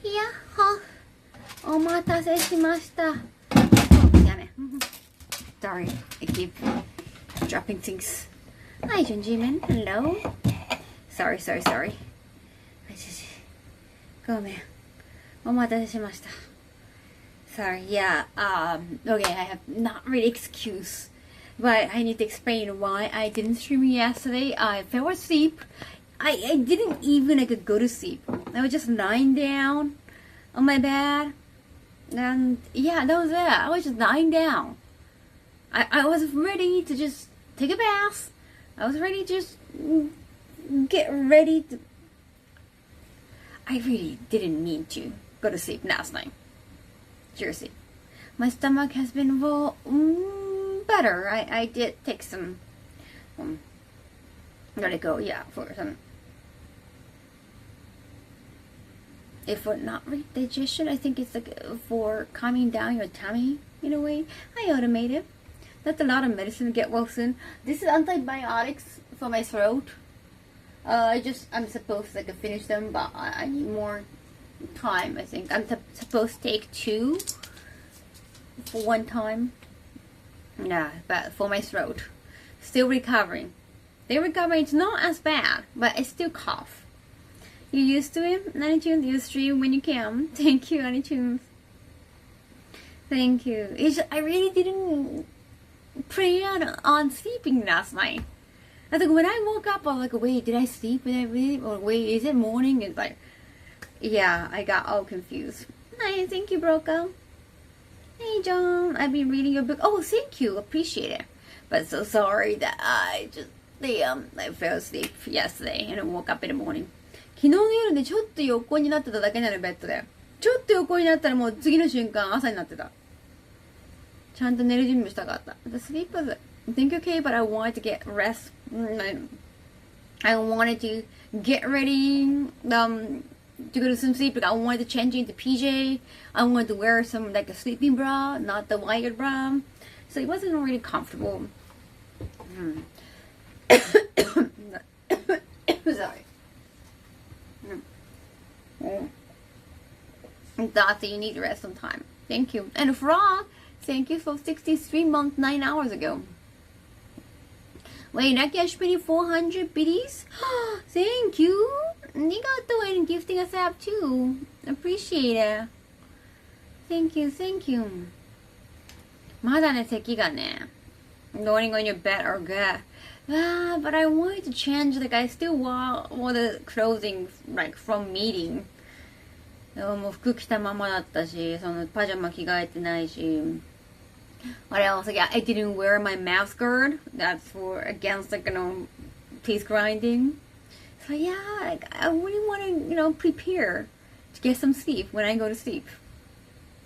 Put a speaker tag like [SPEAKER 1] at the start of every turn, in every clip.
[SPEAKER 1] いやっほ、お待たせしました。Damn it. Sorry, I keep dropping things. Hi, Junjimin. Hello. Sorry. ごめん。お待たせしました。Sorry, yeah, okay, I have not really excuse, but I need to explain why I didn't stream yesterday. I fell asleep. I didn't even go to sleep. I was just lying down on my bed, and yeah, that was it. I was just lying down. I was ready to just take a bath. I was ready to just get ready to... I really didn't mean to go to sleep last night. Seriously. My stomach has been better. I did take some... let it go, yeah, for some... If for not digestion, I think it's like for calming down your tummy in a way. I automate it. That's a lot of medicine to get well soon. This is antibiotics for my throat. I'm supposed to finish them, but I need more time. I think I'm supposed to take 2 for one time. Yeah, but for my throat, still recovering. It's not as bad, but I still cough. You used to it, Anitunes? You stream when you can. Thank you, Anitunes. Thank you. I really didn't plan on sleeping last night. I was like, when I woke up, I was like, wait, did I sleep? Or wait, is it morning? It's like, yeah, I got all confused. Hi, thank you, Broco. Hey, John, I've been reading your book. Oh, thank you, appreciate it. But so sorry that I fell asleep yesterday and I woke up in the morning. 昨日の夜でちょっと横になってただけなの、ベッドで。ちょっと横になったらもう次の瞬間朝になってた。ちゃんと寝る準備したかった。The sleep was, I think okay, but I wanted to get rest. I wanted to get ready to go to some sleep. I wanted to change into PJ. I wanted to wear some a sleeping bra, not the wired bra. So it wasn't really comfortable. Sorry. Thought that you need to rest some time. Thank you. And Frog, thank you for 63 months, 9 hours ago. Wait, Naki Ashpini 400 biddies? Thank you. Arigato, and gifting us up too. Appreciate it. Thank you. まだね、咳がね。Going on your bed or good. But I wanted to change, I still want the clothing, from meeting. もう服着たままだったし、そのパジャマ着替えてないし。What else? Yeah, I didn't wear my mouth guard. That's for against teeth grinding. So yeah, I really want to, prepare to get some sleep when I go to sleep.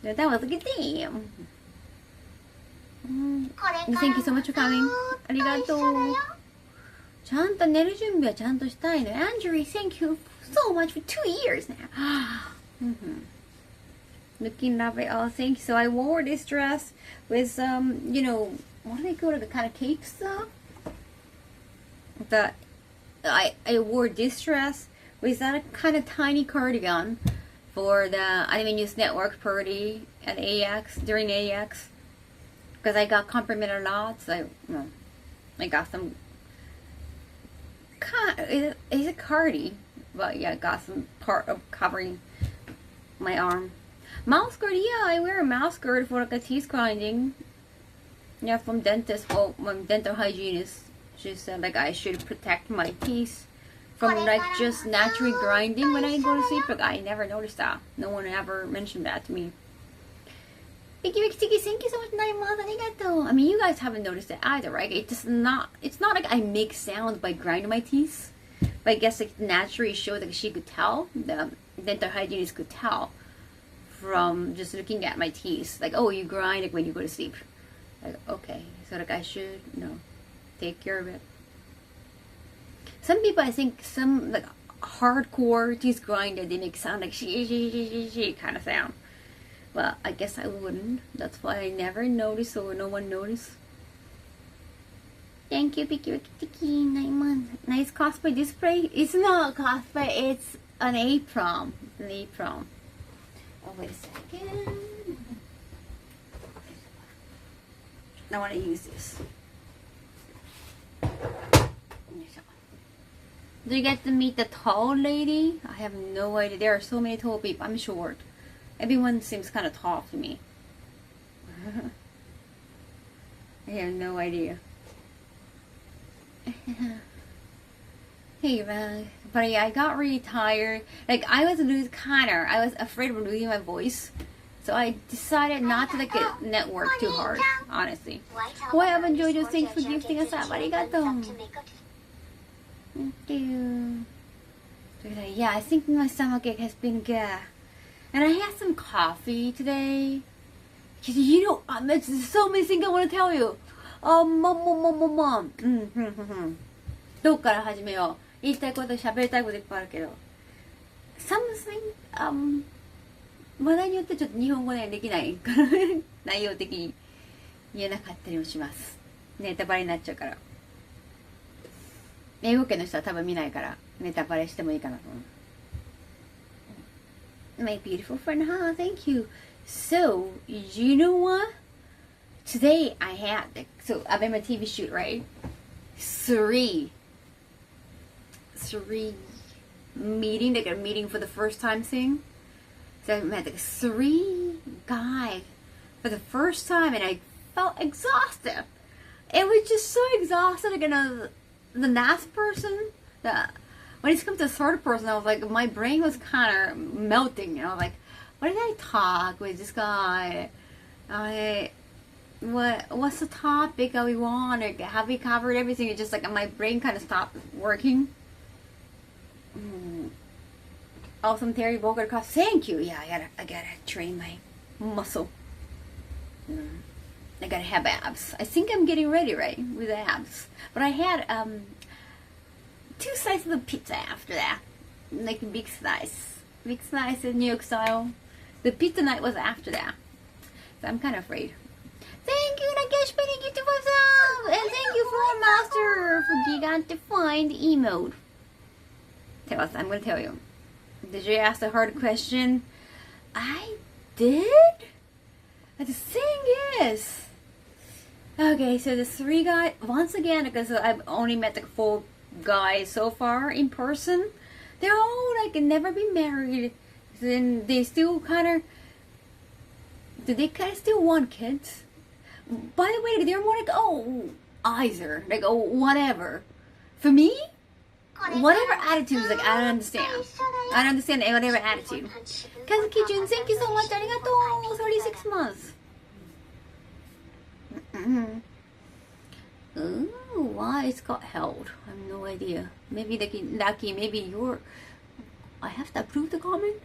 [SPEAKER 1] That was a good thing. Thank you so much for coming. ありがとう。ちゃんと寝る準備はちゃんとしたいの。Andrew, thank you so much for 2 years now. Looking lovely. Oh, thank you. So I wore this dress with what do they call it? The kind of cape stuff. I wore this dress with that kind of tiny cardigan for the Anime News Network party at AX during AX. Because I got complimented a lot, so I got some. Is it cardi? But yeah, I got some part of covering my arm. Mouse guard, yeah, I wear a mouse guard for a teeth grinding. Yeah, from dentist. Well, my dental hygienist, she said I should protect my teeth from just naturally grinding when I go to sleep. I never noticed that. No one ever mentioned that to me. Thank you so much, Arigato. I mean, you guys haven't noticed it either, right? It's not like I make sounds by grinding my teeth. But I guess naturally showed she could tell, the dental hygienist could tell from just looking at my teeth. Oh, you grind when you go to sleep. Okay. So I should, take care of it. Some people, I think, some hardcore teeth grinder, they make sound like she kind of sound. Well, I guess I wouldn't. That's why I never noticed or no one noticed. Thank you, Piki. 9 months. Nice cosplay display. It's not a cosplay, it's an apron. Oh, wait a second. I want to use this. Did you get to meet the tall lady? I have no idea. There are so many tall people. I'm short. Everyone seems kind of tall to me. I have no idea. Hey, but yeah, I got really tired. Like, I was afraid of losing my voice. So I decided not to network too hard, honestly. Well, I have enjoyed your thanks for gifting us up. Arigato. Thank you. Yeah, I think my stomachache has been good. And I had some coffee today. Because there's so many things I want to tell you. Mom. どっから始めよう。言いたいこと、喋りたいこといっぱいあるけど。Something, 話題によってちょっと日本語でできないから内容的に言えなかったりもします。ネタバレになっちゃうから。英語圏の人は多分見ないからネタバレしてもいいかなと思う。My beautiful friend, thank you. So, you know what? Today I had, I'm in my TV shoot, right? Three meeting, like a meeting for the first time thing. So I met like 3 guys for the first time, and I felt exhausted. It was just so exhausted. Like, the last person, when it comes to the third person, I was like, my brain was kind of melting. You know, like, what did I talk with this guy? What's the topic that we want? Or have we covered everything? It's just like my brain kind of stopped working. Awesome Terry vocal class. Thank you. Yeah, I gotta train my muscle. I gotta have abs. I think I'm getting ready, right, with the abs. But I had 2 slices of pizza after that, like a big slice in New York style. The pizza night was after that, so I'm kind of afraid. Thank you, Nagesh, for the gift of myself, and thank you, Floor Master, for Gigant-defined emote. Tell us, I'm gonna tell you. Did you ask a hard question? I did? The thing is... Okay, so the 3 guys... Once again, because I've only met the 4 guys so far in person. They're all like never been married. Then they still kind of... Do they kind of still want kids? By the way, they're more like, oh, either. Like, oh, whatever. For me... Whatever attitude is like, I don't understand. I don't understand whatever attitude. Kazuki Jun, thank you so much. Arigato. 36 months. Ooh, why it's got held? I have no idea. Maybe lucky. Maybe you're. I have to approve the comment.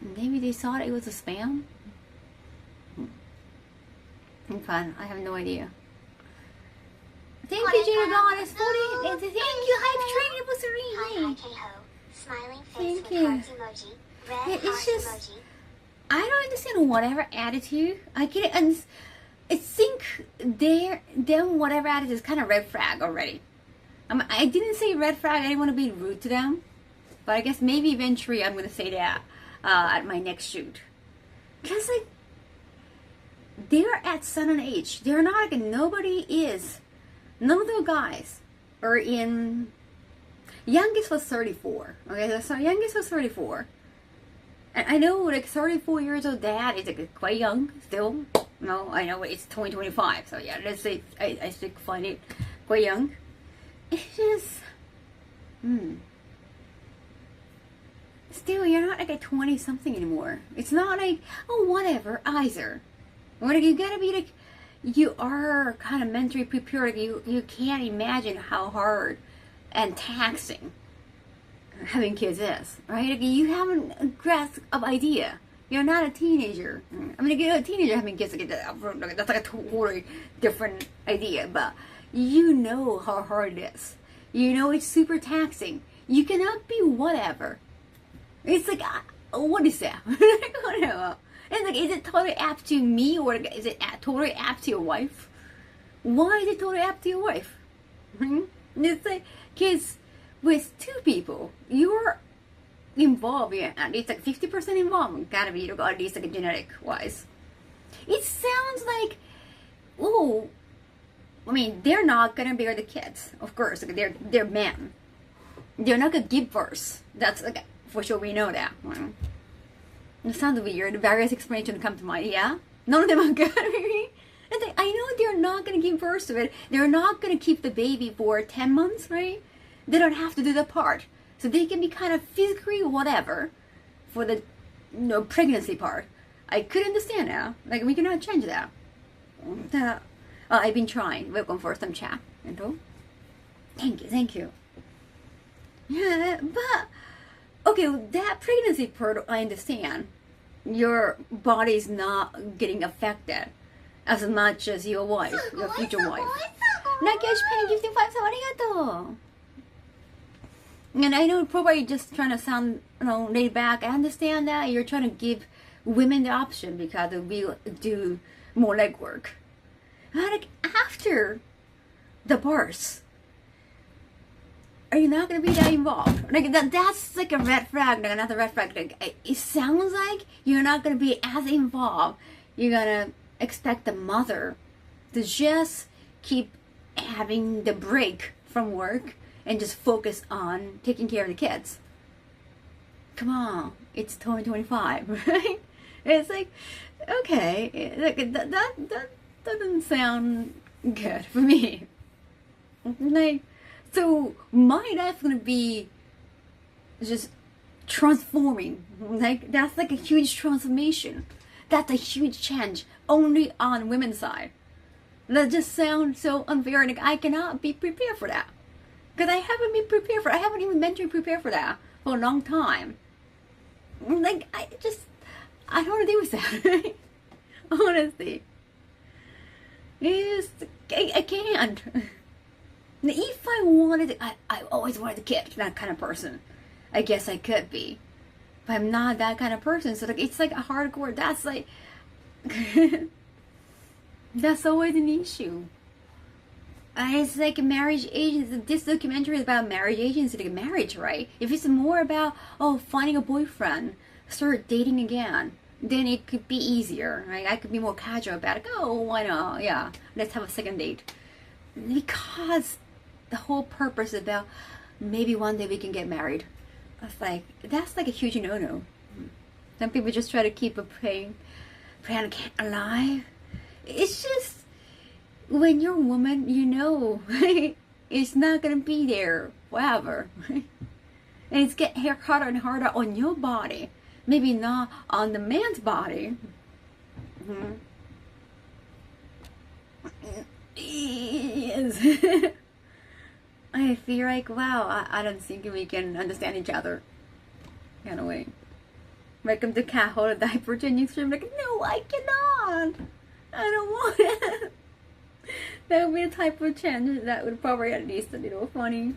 [SPEAKER 1] Maybe they thought it was a spam. Fine. I have no idea. Thank you, Jada Dawn. It's 40. Thank you, Hype Train. It was 3.
[SPEAKER 2] Smiling face
[SPEAKER 1] Thank
[SPEAKER 2] with
[SPEAKER 1] you.
[SPEAKER 2] heart emoji. Red
[SPEAKER 1] It's
[SPEAKER 2] heart
[SPEAKER 1] just,
[SPEAKER 2] emoji.
[SPEAKER 1] I don't understand whatever attitude. I get it, and I think them whatever attitude is kind of red flag already. I didn't say red flag. I didn't want to be rude to them, but I guess maybe eventually I'm gonna say that at my next shoot, because like they're at certain age. They're not like nobody is. None of the guys are in. Youngest was 34. Okay, so youngest was 34. And I know, like, 34 years old dad is like quite young still. No, I know it's 2025. So yeah, let's say I still find it quite young. It's just, still, you're not like a 20 something anymore. It's not like, oh, whatever, either. Like, you gotta be like. You are kind of mentally prepared. You can't imagine how hard and taxing having kids is, right? Like, you haven't a grasp of idea. You're not a teenager. I mean, a teenager having kids, that's like a totally different idea. But you know how hard it is. You know it's super taxing. You cannot be whatever. It's like, what is that? Whatever. And like, is it totally apt to me, or is it totally apt to your wife? Why is it totally apt to your wife? It's like, kids with 2 people, you're involved, yeah, at least like 50% involved, gotta be, at least like genetic wise. It sounds like, oh, I mean, they're not gonna bear the kids, of course, like they're men. They're not gonna give birth. That's like, for sure we know that. It sounds weird. Various explanations come to mind, yeah? None of them are good, really. And I know they're not gonna give birth to it. They're not gonna keep the baby for 10 months, right? They don't have to do that part. So they can be kind of physically whatever for the pregnancy part. I could understand that. Like, we cannot change that. I've been trying. Welcome for some chat. Thank you. Yeah, but okay, that pregnancy part, I understand. Your body's not getting affected as much as your wife, your future wife. Nakesh Penny gifting 5, so arigato. And I know probably just trying to sound, laid back. I understand that you're trying to give women the option because we do more legwork. Like after the birth, are you not gonna be that involved? Like that's like a red flag, like another red flag. Like it sounds like you're not gonna be as involved. You're gonna expect the mother to just keep having the break from work and just focus on taking care of the kids. Come on, it's 2025, right? It's like, okay, like that doesn't sound good for me. Like, so my life's gonna be just transforming. Like that's like a huge transformation. That's a huge change only on women's side. That just sounds so unfair. Like I cannot be prepared for that. Because I haven't been prepared for it. I haven't even mentally prepared for that for a long time. Like, I don't want to deal with that. Honestly. I can't. If I wanted, I always wanted a kid, that kind of person. I guess I could be. But I'm not that kind of person. So, like, it's like a hardcore, that's like, that's always an issue. It's like a marriage agency. This documentary is about marriage agency, like marriage, right? If it's more about, finding a boyfriend, start dating again, then it could be easier, right? I could be more casual about it. Oh, why not? Yeah, let's have a second date. Because the whole purpose is about maybe one day we can get married. That's like a huge no-no. Some people just try to keep a praying alive. It's just, when you're a woman, it's not gonna be there forever. And it's getting harder and harder on your body. Maybe not on the man's body. Yes. I feel like, wow, I don't think we can understand each other. Kind of way. Welcome to Kaho, the diaper changing stream. Like, no, I cannot. I don't want it. That would be a type of change that would probably at least a little funny.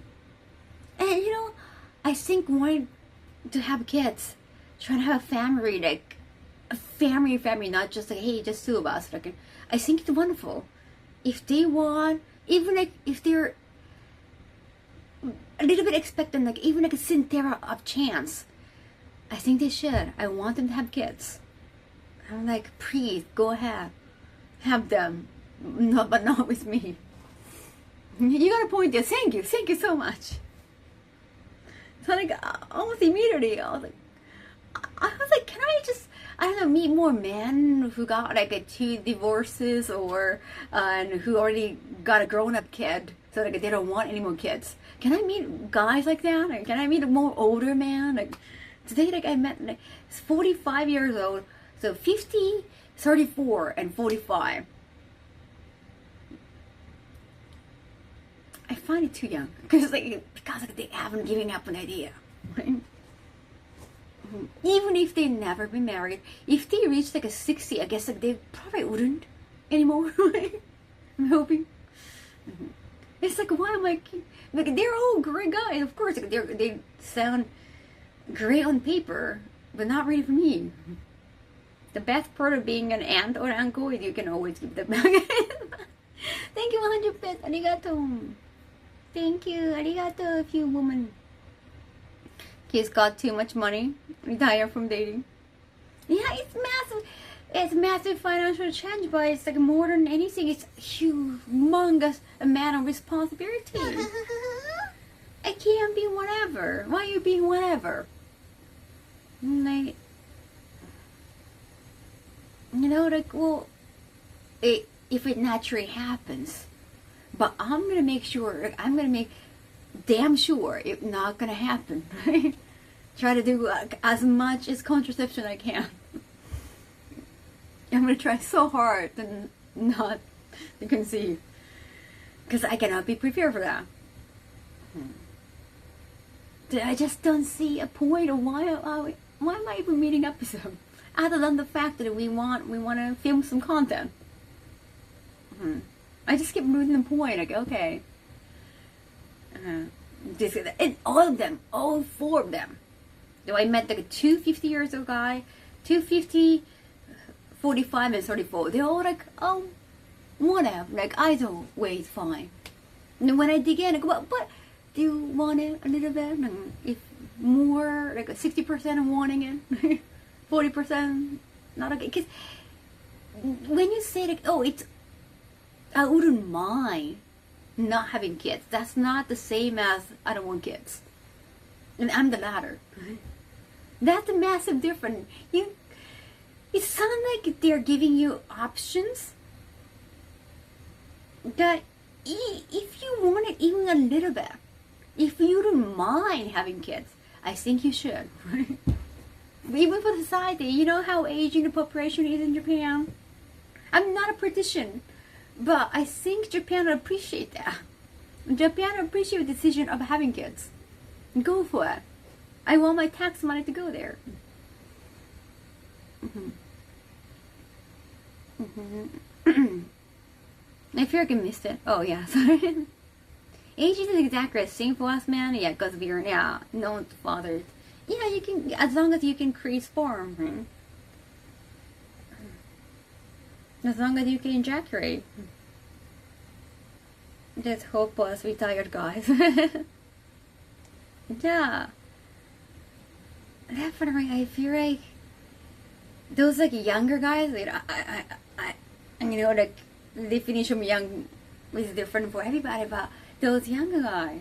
[SPEAKER 1] And I think wanting to have kids, trying to have a family, like a family, not just like, hey, just two of us. Like, I think it's wonderful. If they want, even like if they're a little bit expectant, like even like a scintilla of chance, I think they should. I want them to have kids. I'm like, please go ahead, have them. No, but not with me. You got a point there. Thank you so much. So like almost immediately, I was like, can I just, I don't know, meet more men who got like 2 divorces or and who already got a grown-up kid, so like they don't want any more kids. Can I meet guys like that? Like, can I meet a more older man? Like today, like I met like 45 years old, so 50, 34, and 45. I find it too young because they haven't given up an idea. Right? Even if they never been married, if they reach like a 60, I guess like they probably wouldn't anymore. Right? I'm hoping. It's like, why am I? Like they're all great guys, of course. Like, they sound great on paper, but not really for me. The best part of being an aunt or uncle is you can always give them back. Thank you, 100 bits. Arigato. Thank you, arigato, if you woman. He's got too much money. Retire from dating. Yeah, it's massive. It's massive financial change, but it's like more than anything. It's humongous amount of responsibility. I can't be whatever. Why are you being whatever? Like, you know, like, well, if it naturally happens, but I'm gonna make sure. Like, I'm gonna make damn sure it's not gonna happen. Right? Try to do as much as contraception I can. I'm gonna try so hard to not to conceive, because I cannot be prepared for that. I just don't see a point of why am I even meeting up with them, other than the fact that we want to film some content. I just keep losing the point. Like, okay, and all four of them. Though I met like a 250 years old guy, 250, 45 and 34. They're all like, oh, whatever. Like, either way is fine. And when I dig in, I go, but do you want it a little bit? And if more, like 60% of wanting it, 40% not okay. Because when you say like, oh, I wouldn't mind not having kids. That's not the same as I don't want kids. And I'm the latter. That's a massive difference. It sounds like they're giving you options that if you want it even a little bit, if you don't mind having kids, I think you should. Right? Even for society, you know how aging the population is in Japan? I'm not a politician, but I think Japan will appreciate that. Japan will appreciate the decision of having kids. Go for it. I want my tax money to go there. I feel like I missed it. Oh yeah, sorry. Age isn't exactly the same for us, man. Yeah, because we're no one's fathered. Yeah, you can, as long as you can create sperm, right? As long as you can ejaculate. Just hopeless retired guys. Yeah. Definitely, I feel like those like younger guys, like you know, like definition of young is different for everybody, but those younger guys,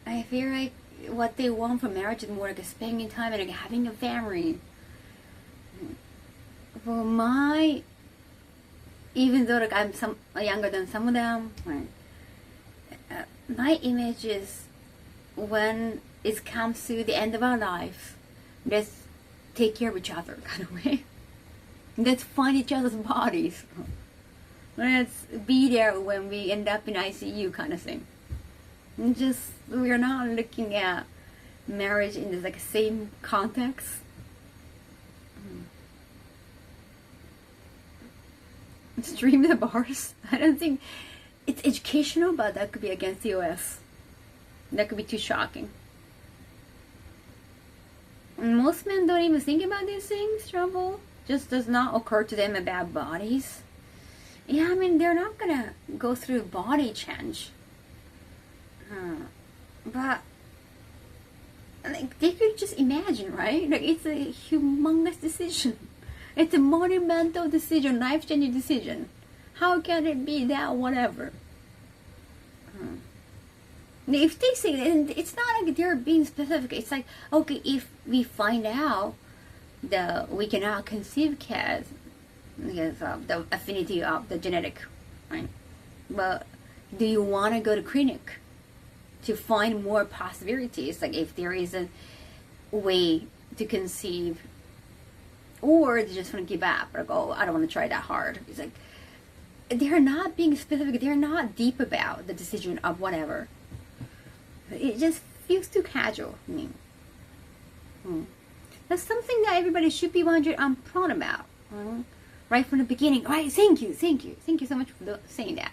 [SPEAKER 1] I feel like what they want from marriage is more like spending time and like having a family. For even though like I'm younger than some of them, my image is when it comes to the end of our lives, let's take care of each other kind of way. Let's find each other's bodies. Let's be there when we end up in ICU kind of thing. And just, we're not looking at marriage in the like same context. Stream the bars. I don't think it's educational, but that could be against the OS. That could be too shocking. Most men don't even think about these things. Trouble just does not occur to them about bodies. Yeah, I mean, they're not gonna go through body change. But like, they could just imagine, right? Like, it's a humongous decision. It's a monumental decision, life-changing decision. How can it be that whatever? If they say that, and it's not like they're being specific. It's like, okay, if we find out that we cannot conceive kids because of the affinity of the genetic, right? But do you want to go to clinic to find more possibilities? Like, if there is a way to conceive, or they just want to give up, like, oh, I don't want to try that hard. It's like, they're not being specific. They're not deep about the decision of whatever. It just feels too casual. I mean, that's something that everybody should be 100 upfront about, right from the beginning. Right? Thank you so much for saying that.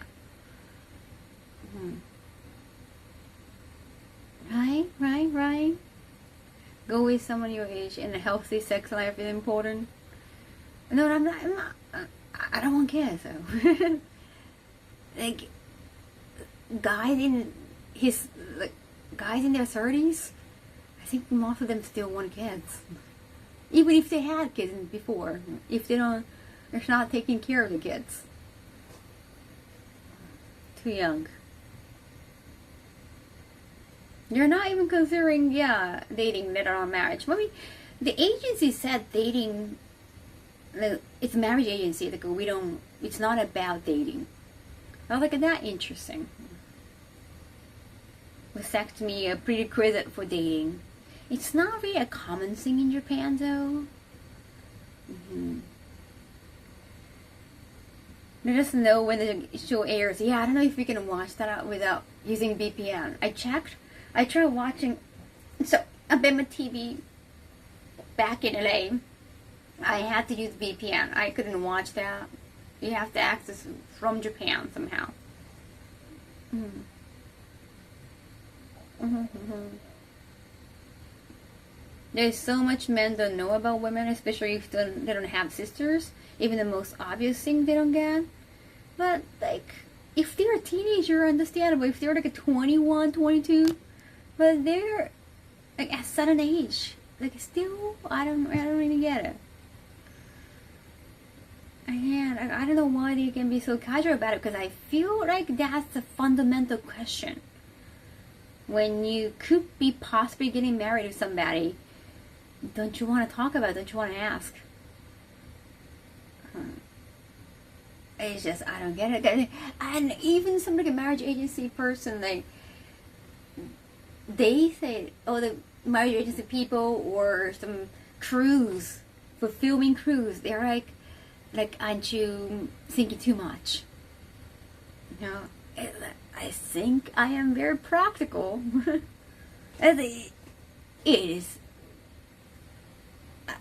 [SPEAKER 1] Right. Go with someone your age, and a healthy sex life is important. No, I'm not. I don't want kids. So. Like, guys in their 30s, I think most of them still want kids. Even if they had kids before. If they're not taking care of the kids. Too young. They're not even considering, dating, let alone marriage. Maybe the agency said dating, it's a marriage agency. Like it's not about dating. I was like, that interesting. Vasectomy, a prerequisite for dating. It's not really a common thing in Japan, though. Let us know when the show airs. Yeah, I don't know if we can watch that out without using VPN. I checked. I tried watching. So, Abema TV back in LA. I had to use VPN. I couldn't watch that. You have to access from Japan somehow. There's so much men don't know about women, especially if they don't have sisters. Even the most obvious thing they don't get. But, like, if they're a teenager, understandable. If they're like a 21, 22, but they're like at a certain age, like still, I don't really get it. I don't know why they can be so casual about it, because I feel like that's a fundamental question. When you could be possibly getting married to somebody, don't you want to talk about it? Don't you want to ask? It's just, I don't get it. And even some like a marriage agency person, like, they say, the marriage agency people or some crews, for filming crews, they're like, aren't you thinking too much? You know, I think I am very practical. It is.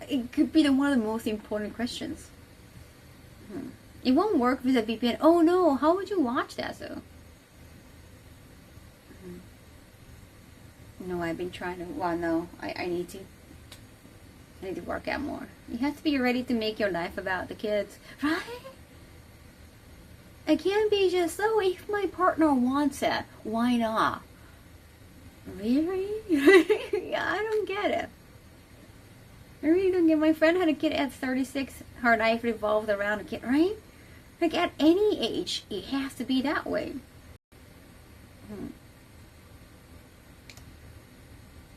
[SPEAKER 1] It could be one of the most important questions. It won't work with a VPN. Oh no, how would you watch that though? No, I've been trying to. Well, no, I need to. I need to work out more. You have to be ready to make your life about the kids, right? I can't be just, if my partner wants it, why not? Really? I don't get it. I really don't get it. My friend had a kid at 36. Her life revolved around a kid, right? Like at any age, it has to be that way.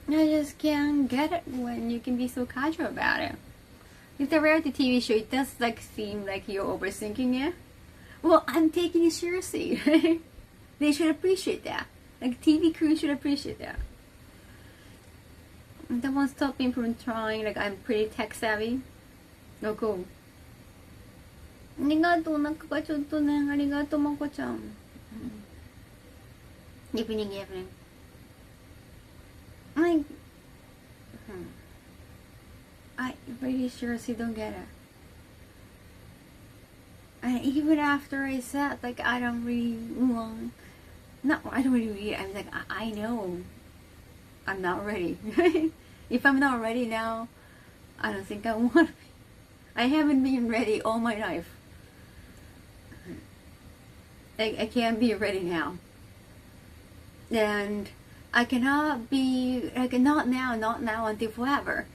[SPEAKER 1] I just can't get it when you can be so casual about it. It's a reality TV show. It does seem like you're overthinking it. Well, I'm taking it seriously. They should appreciate that. Like TV crew should appreciate that. That won't stop me from trying. Like I'm pretty tech savvy. No go. Arigato, なんかがちょっとね、ありがとうまこちゃん。Evening. I really seriously don't get it. And even after I said, I don't really want... No, I don't really read it. I'm like, I know I'm not ready. If I'm not ready now, I don't think I want to be. I haven't been ready all my life. I can't be ready now. And I cannot be, not now until forever.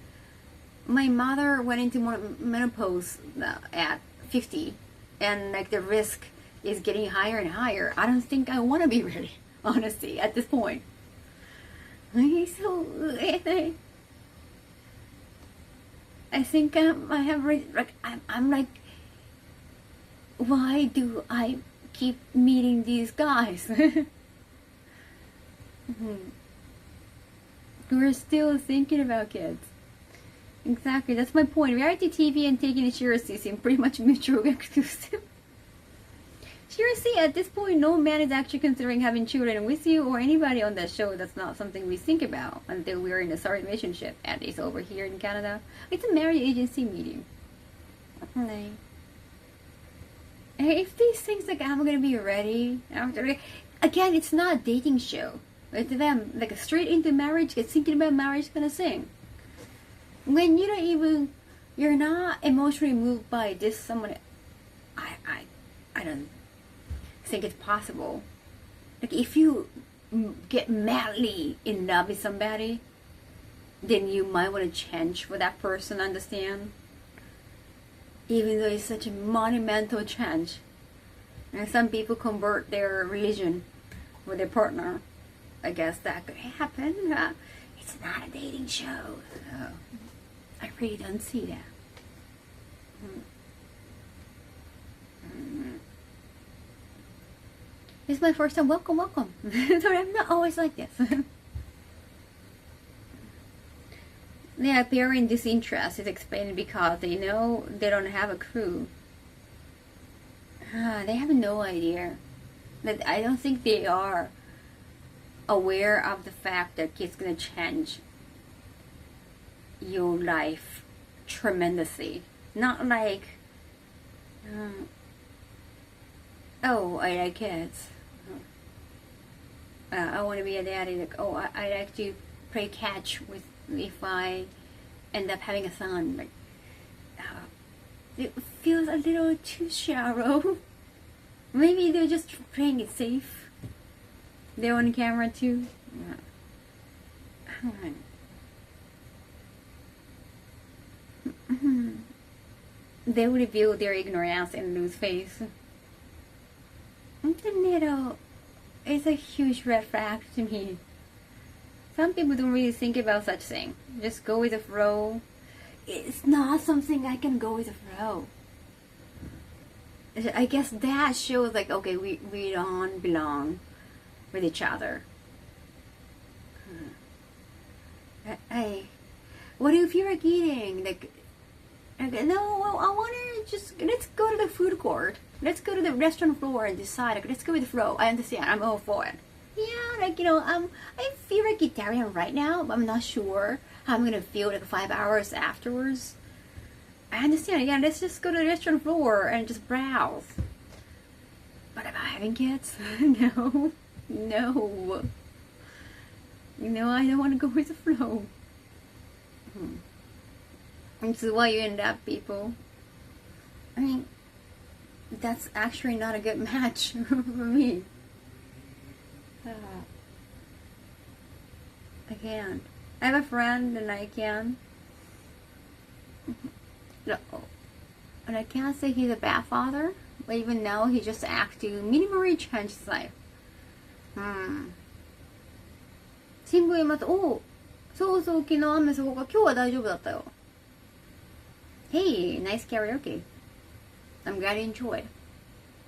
[SPEAKER 1] My mother went into menopause at 50, and the risk is getting higher and higher. I don't think I want to be ready, honestly, at this point. So, I think I have ready, I'm like, why do I keep meeting these guys? We're still thinking about kids. Exactly, that's my point. Reality TV and taking it seriously seem pretty much mutually exclusive. Seriously, at this point, no man is actually considering having children with you or anybody on that show. That's not something we think about until we're in a sorry relationship. At least over here in Canada, it's a marriage agency meeting. If these things I'm gonna be ready after, again, it's not a dating show. It's them straight into marriage, thinking about marriage kind of thing. When you're not emotionally moved by this someone, I don't think it's possible. If you get madly in love with somebody, then you might want to change for that person, understand? Even though it's such a monumental change. And some people convert their religion with their partner. I guess that could happen. It's not a dating show. So I really don't see that. It's my first time. Welcome, welcome. Sorry, I'm not always like this. They appear in disinterest is explained because they know they don't have a crew. They have no idea. That I don't think they are aware of the fact that it's gonna change your life tremendously. Not like, oh, I like kids. I want to be a daddy. Like, oh, I like to play catch with if I end up having a son. Like, it feels a little too shallow. Maybe they're just playing it safe. They're on camera too. They will reveal their ignorance and lose face. It's a huge red flag to me. Some people don't really think about such thing. Just go with the flow. It's not something I can go with the flow. I guess that shows like, okay, we don't belong with each other. What if you're eating? Like, no, well, I want to just, let's go to the food court. Let's go to the restaurant floor and decide, like, let's go with the flow. I understand, I'm all for it. Yeah, like, I feel vegetarian right now, but I'm not sure how I'm going to feel like 5 hours afterwards. I understand, yeah, let's just go to the restaurant floor and just browse. But about having kids? No. No, I don't want to go with the flow. This is why you end up, people. I mean, that's actually not a good match for me. I can't. I have a friend and I can. No. And I can't say he's a bad father, but even now he just acts to minimally change his life. 新聞読また、おう、そうそう、昨日雨すごか、今日は大丈夫だったよ。Hey, nice karaoke. I'm glad you enjoyed.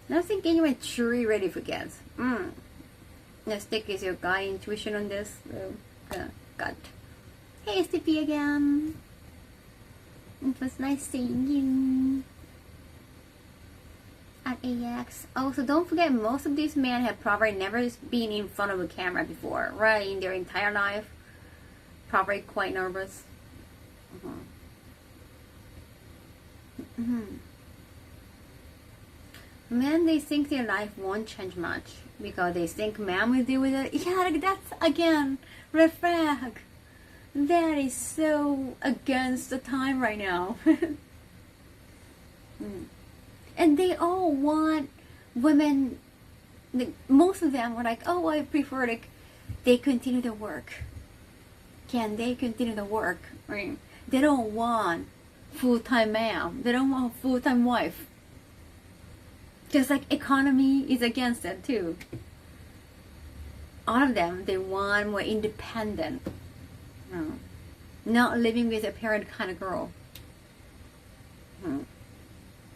[SPEAKER 1] I don't think anyone's truly ready for kids. Let's stick is your gut intuition on this. Gut. Hey, Stippy again. It was nice seeing you. At AX. Also, don't forget, most of these men have probably never been in front of a camera before, right? In their entire life. Probably quite nervous. Men, they think their life won't change much because they think man will deal with it. Yeah, like that's, again, red flag. That is so against the time right now. And they all want women, like, most of them are like, oh, I prefer, like, they continue to work. Can they continue to work? I mean, they don't want full-time man. They don't want a full-time wife. Just like economy is against it too. All of them, they want more independent. Not living with a parent kind of girl.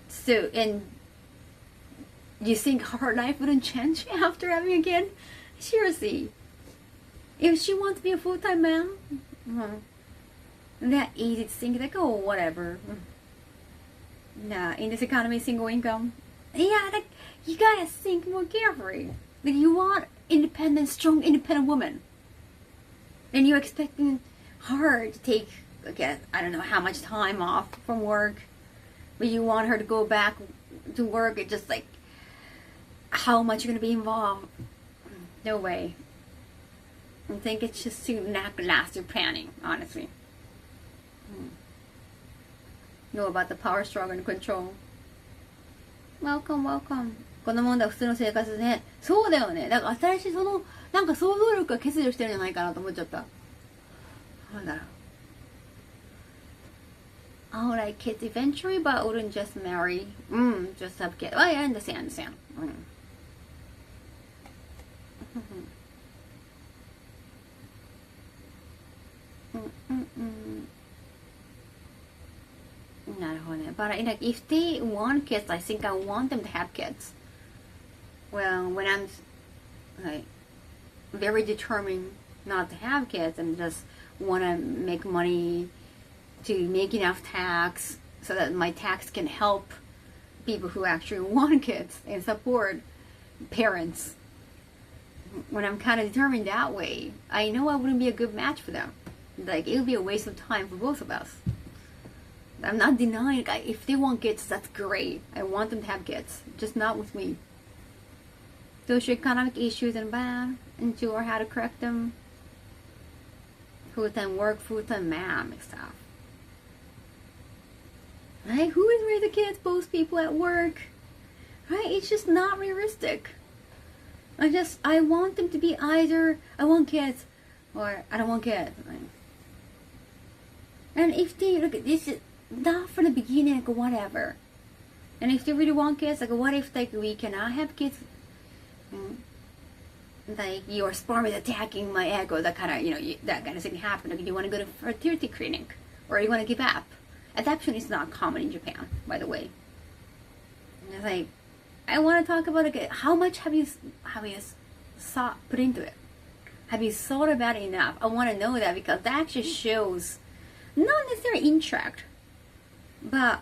[SPEAKER 1] So, and you think her life wouldn't change after having a kid? Seriously. If she wants to be a full-time man, that easy to think like, oh, whatever. Nah, in this economy, single income. Yeah, like, you gotta think more carefully. Like, you want independent, strong, independent woman. And you're expecting her to take, I don't know how much time off from work. But you want her to go back to work. It's just like, how much you're going to be involved. No way. I think it's just too lackluster planning, honestly. Know about the power struggle and control. Welcome, welcome. この問題は普通の生活でね。そうだよね。だから新しいなんか想像力が欠如してるんじゃないかなと思っちゃった。なんだろう。I would like kids eventually, but I wouldn't just marry. Just have kids. Oh, yeah, I understand. But like, if they want kids, I think I want them to have kids. Well, when I'm like very determined not to have kids and just want to make money to make enough tax so that my tax can help people who actually want kids and support parents. When I'm kind of determined that way, I know I wouldn't be a good match for them. Like, it would be a waste of time for both of us. I'm not denying, if they want kids, that's great. I want them to have kids, just not with me. Socioeconomic issues and bad, and sure how to correct them. Full-time work, full-time mom and stuff. Right? Who is raising the kids? Both people at work. Right? It's just not realistic. I want them to be either I want kids or I don't want kids. Right? And if they look at this, not from the beginning, like whatever. And if they really want kids, like what if like we cannot have kids? Like your sperm is attacking my egg, or that kind of that kind of thing happen. Like you want to go to fertility clinic, or you want to give up. Adoption is not common in Japan, by the way. And it's like, I want to talk about like how much have you put into it? Have you thought about it enough? I want to know that because that actually shows not necessarily interest, but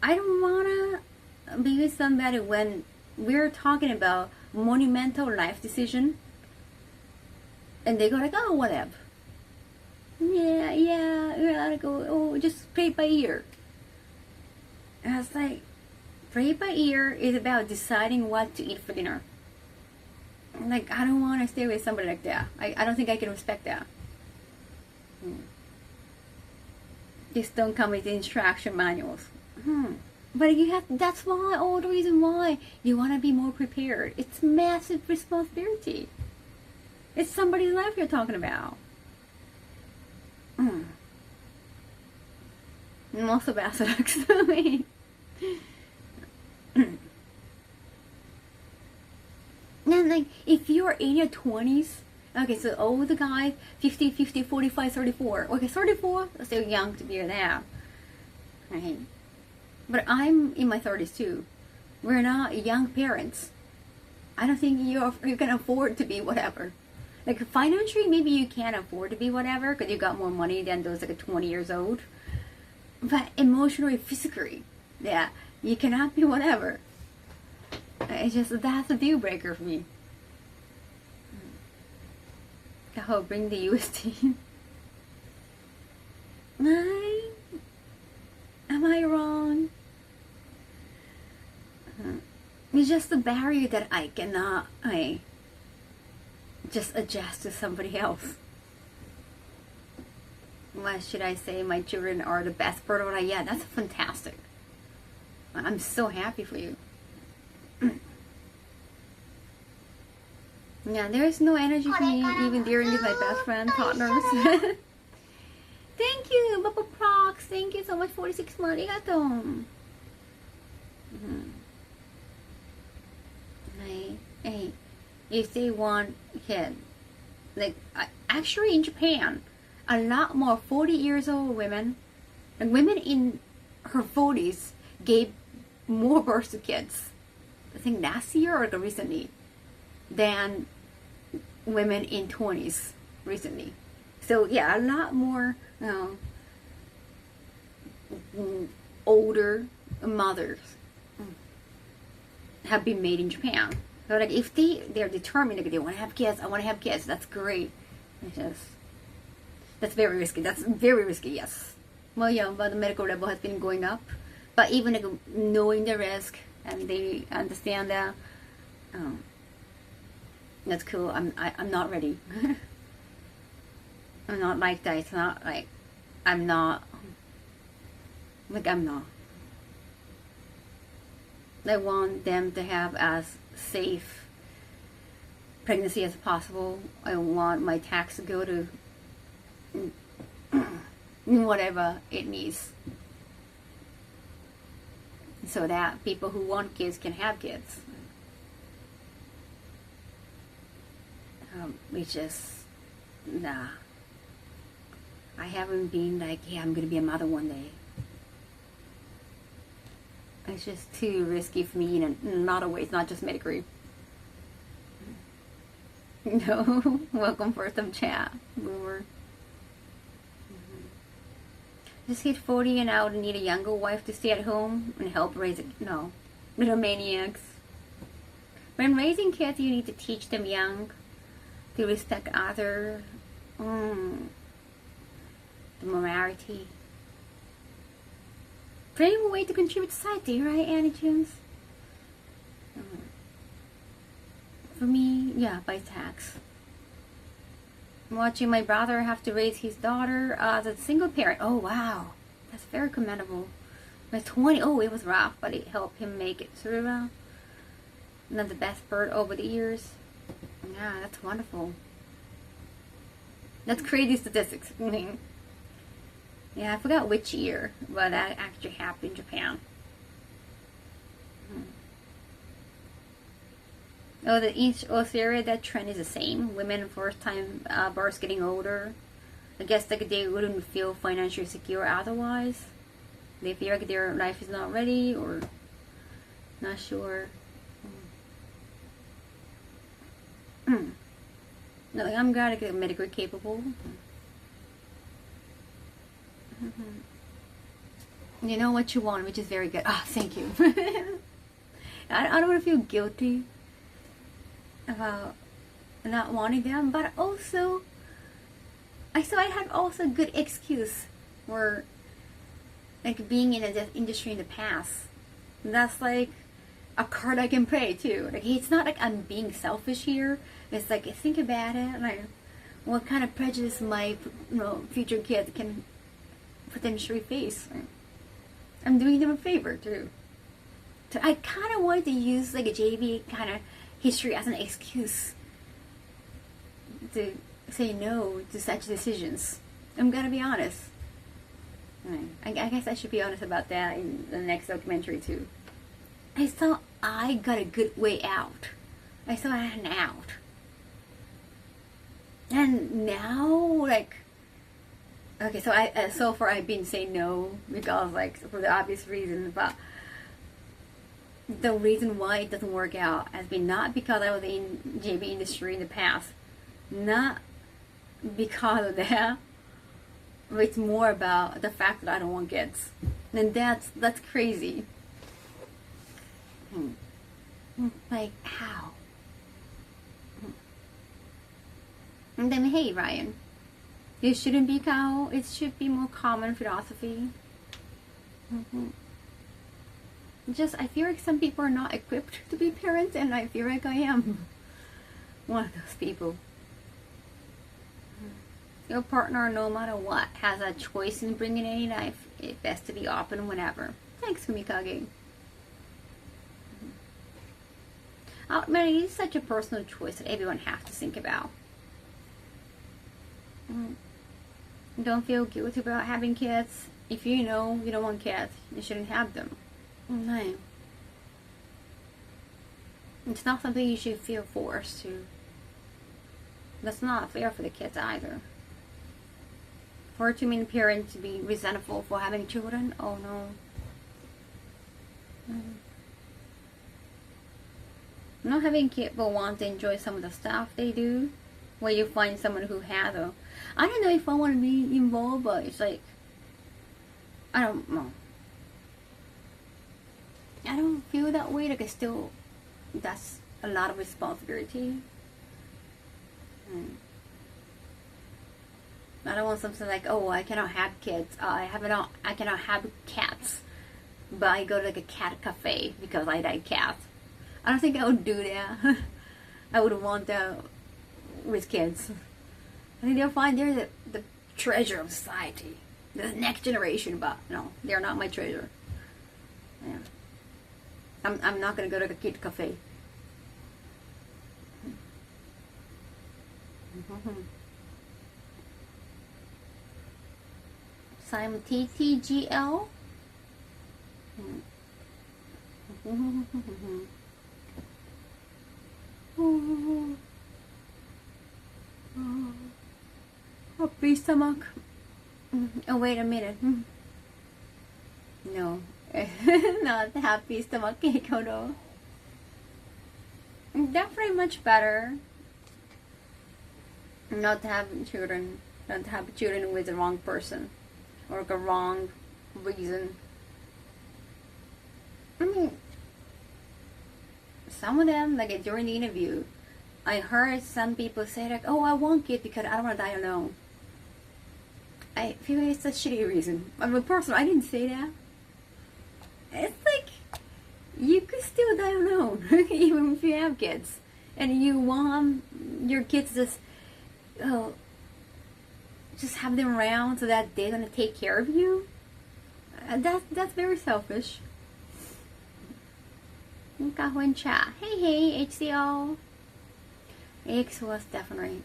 [SPEAKER 1] I don't want to be with somebody when we're talking about monumental life decision and they go like, oh, whatever. Yeah, we gotta go, oh, just play it by ear. And I was like, play it by ear is about deciding what to eat for dinner. Like, I don't want to stay with somebody like that. I don't think I can respect that. Just don't come with instruction manuals. But that's why, all the reason why you want to be more prepared. It's massive responsibility. It's somebody's life you're talking about. Most of us actually. And like, if you're in your 20s, okay, so older guy, 50, 45, 34. Okay, 34, still young to be there. Right? But I'm in my 30s too. We're not young parents. I don't think you can afford to be whatever. Like financially, maybe you can't afford to be whatever because you got more money than those like 20 years old. But emotionally, physically, yeah, you cannot be whatever. It's just, that's a deal breaker for me. Kaho, bring the UST. Am I wrong? It's just the barrier that I cannot, just adjust to somebody else. What should I say? My children are the best part of it. Yeah, that's fantastic. I'm so happy for you. Yeah, there's no energy for me even during with my best friend partners. Thank you, Papa Prox. Thank you so much. 46 mo. Arigato. Hey, if they want kid, like actually in Japan, a lot more 40 years old women, and women in her 40s gave more birth to kids, I think last year or recently, than women in 20s recently. So yeah, a lot more older mothers have been made in Japan. So like if they're determined, like they want to have kids, I want to have kids, that's great. It's just, that's very risky. That's very risky, yes. Well, yeah, but the medical level has been going up. But even like knowing the risk and they understand that, that's cool. I'm not ready. I'm not like that. It's not like I'm not. I want them to have as safe pregnancy as possible. I want my tax to go to whatever it needs. so that people who want kids can have kids. We just, nah. I haven't been like, yeah, I'm gonna be a mother one day. It's just too risky for me in a lot of ways, not just medically. No, welcome for some chat, boomer. Just hit 40 and out and need a younger wife to stay at home and help raise it. No, little maniacs. When raising kids, you need to teach them young to respect others, the morality. Creating a way to contribute to society, right, Annie Jones? For me, yeah, by tax. Watching my brother have to raise his daughter as a single parent. Oh, wow. That's very commendable. By 20, oh, it was rough, but it helped him make it through. Not the best part over the years. Yeah, that's wonderful. That's crazy statistics. Yeah, I forgot which year, but that actually happened in Japan. Oh, each area, that trend is the same. Women first time births getting older. I guess like they wouldn't feel financially secure otherwise. They feel like their life is not ready or not sure. No, I'm glad I get medically capable. You know what you want, which is very good. Ah, thank you. I don't want to feel guilty about not wanting them, but also I had also a good excuse for like being in the industry in the past. And that's like a card I can play too. Like it's not like I'm being selfish here. It's like think about it, like what kind of prejudice my future kids can potentially face. I'm doing them a favor too. So I kind of wanted to use like a JV kind of history as an excuse to say no to such decisions. I'm gonna be honest. I guess I should be honest about that in the next documentary too. I thought I got a good way out. I thought I had an out. And now, like, okay, so so far I've been saying no because, like, for the obvious reason, but the reason why it doesn't work out has been not because I was in JV industry in the past, not because of that. It's more about the fact that I don't want kids, and that's crazy. Like how? And then hey Ryan, it shouldn't be Kaho. It should be more common philosophy. Just I feel like some people are not equipped to be parents, and I feel like I am one of those people. Your partner, no matter what, has a choice in bringing any life. It's best to be open whenever. Thanks, Kumikage. Man, it's such a personal choice that everyone has to think about. Don't feel guilty about having kids. If you know you don't want kids, you shouldn't have them. No. It's not something you should feel forced to. That's not fair for the kids either. For too many parents to be resentful for having children, oh no. Not having kids but want to enjoy some of the stuff they do. Where you find someone who has a... I don't know if I want to be involved, but it's like... I don't know. I don't feel that way. Like, that's a lot of responsibility. I don't want something like, oh, I cannot have kids. I cannot have cats. But I go to like a cat cafe because I like cats. I don't think I would do that. I would want that with kids. I think they'll find they're the treasure of society. The next generation, but no, they're not my treasure. Yeah. I'm not gonna go to a kid cafe. Simon TTGL. Happy stomach. Oh, wait a minute. No. Not happy stomach ache, no. Definitely much better not to have children. Not to have children with the wrong person. Or the wrong reason. I mean, some of them, like during the interview, I heard some people say like, oh, I want kids because I don't want to die alone. I feel it's a shitty reason. I'm a person, I didn't say that. It's like, you could still die alone, even if you have kids. And you want your kids just have them around so that they're going to take care of you. That's very selfish. Kaho in chat. Hey, HCO. X was definitely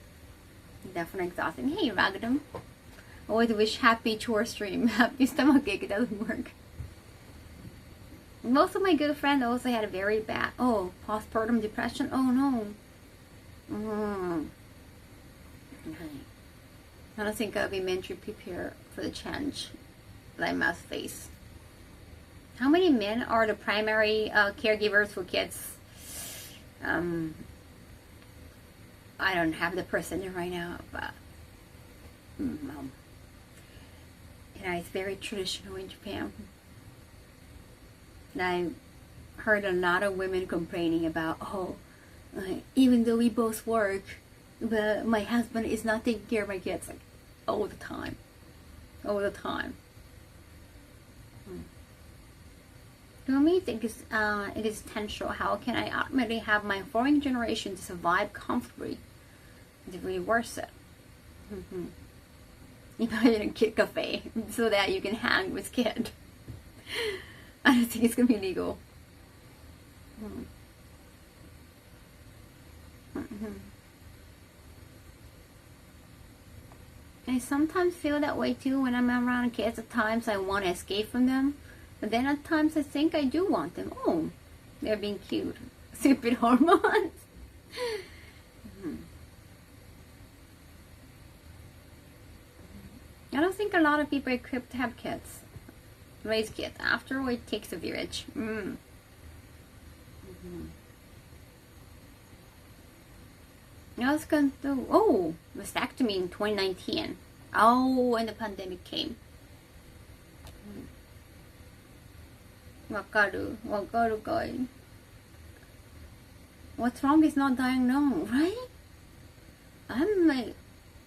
[SPEAKER 1] exhausting. Hey, Ragadam. Always wish happy chore stream. Happy stomach ache. It doesn't work. Most of my good friends also had a very bad, postpartum depression. Oh no. Okay. I don't think I'll be mentally prepared for the change that I must face. How many men are the primary caregivers for kids? I don't have the percentage right now, but it's very traditional in Japan. And I heard a lot of women complaining about, even though we both work, but my husband is not taking care of my kids, like all the time. To me, it is essential. How can I ultimately have my foreign generation to survive comfortably? It's really worth it. Imagine a kid cafe so that you can hang with kid. I don't think it's gonna be legal. I sometimes feel that way too when I'm around kids. At times I want to escape from them. But then at times I think I do want them. Oh, they're being cute. Stupid hormones. I don't think a lot of people are equipped to have kids. Raise kids. After all, it takes a village. I was going to mastectomy in 2019. When the pandemic came. Wakaru, guy. What's wrong is not dying alone, right?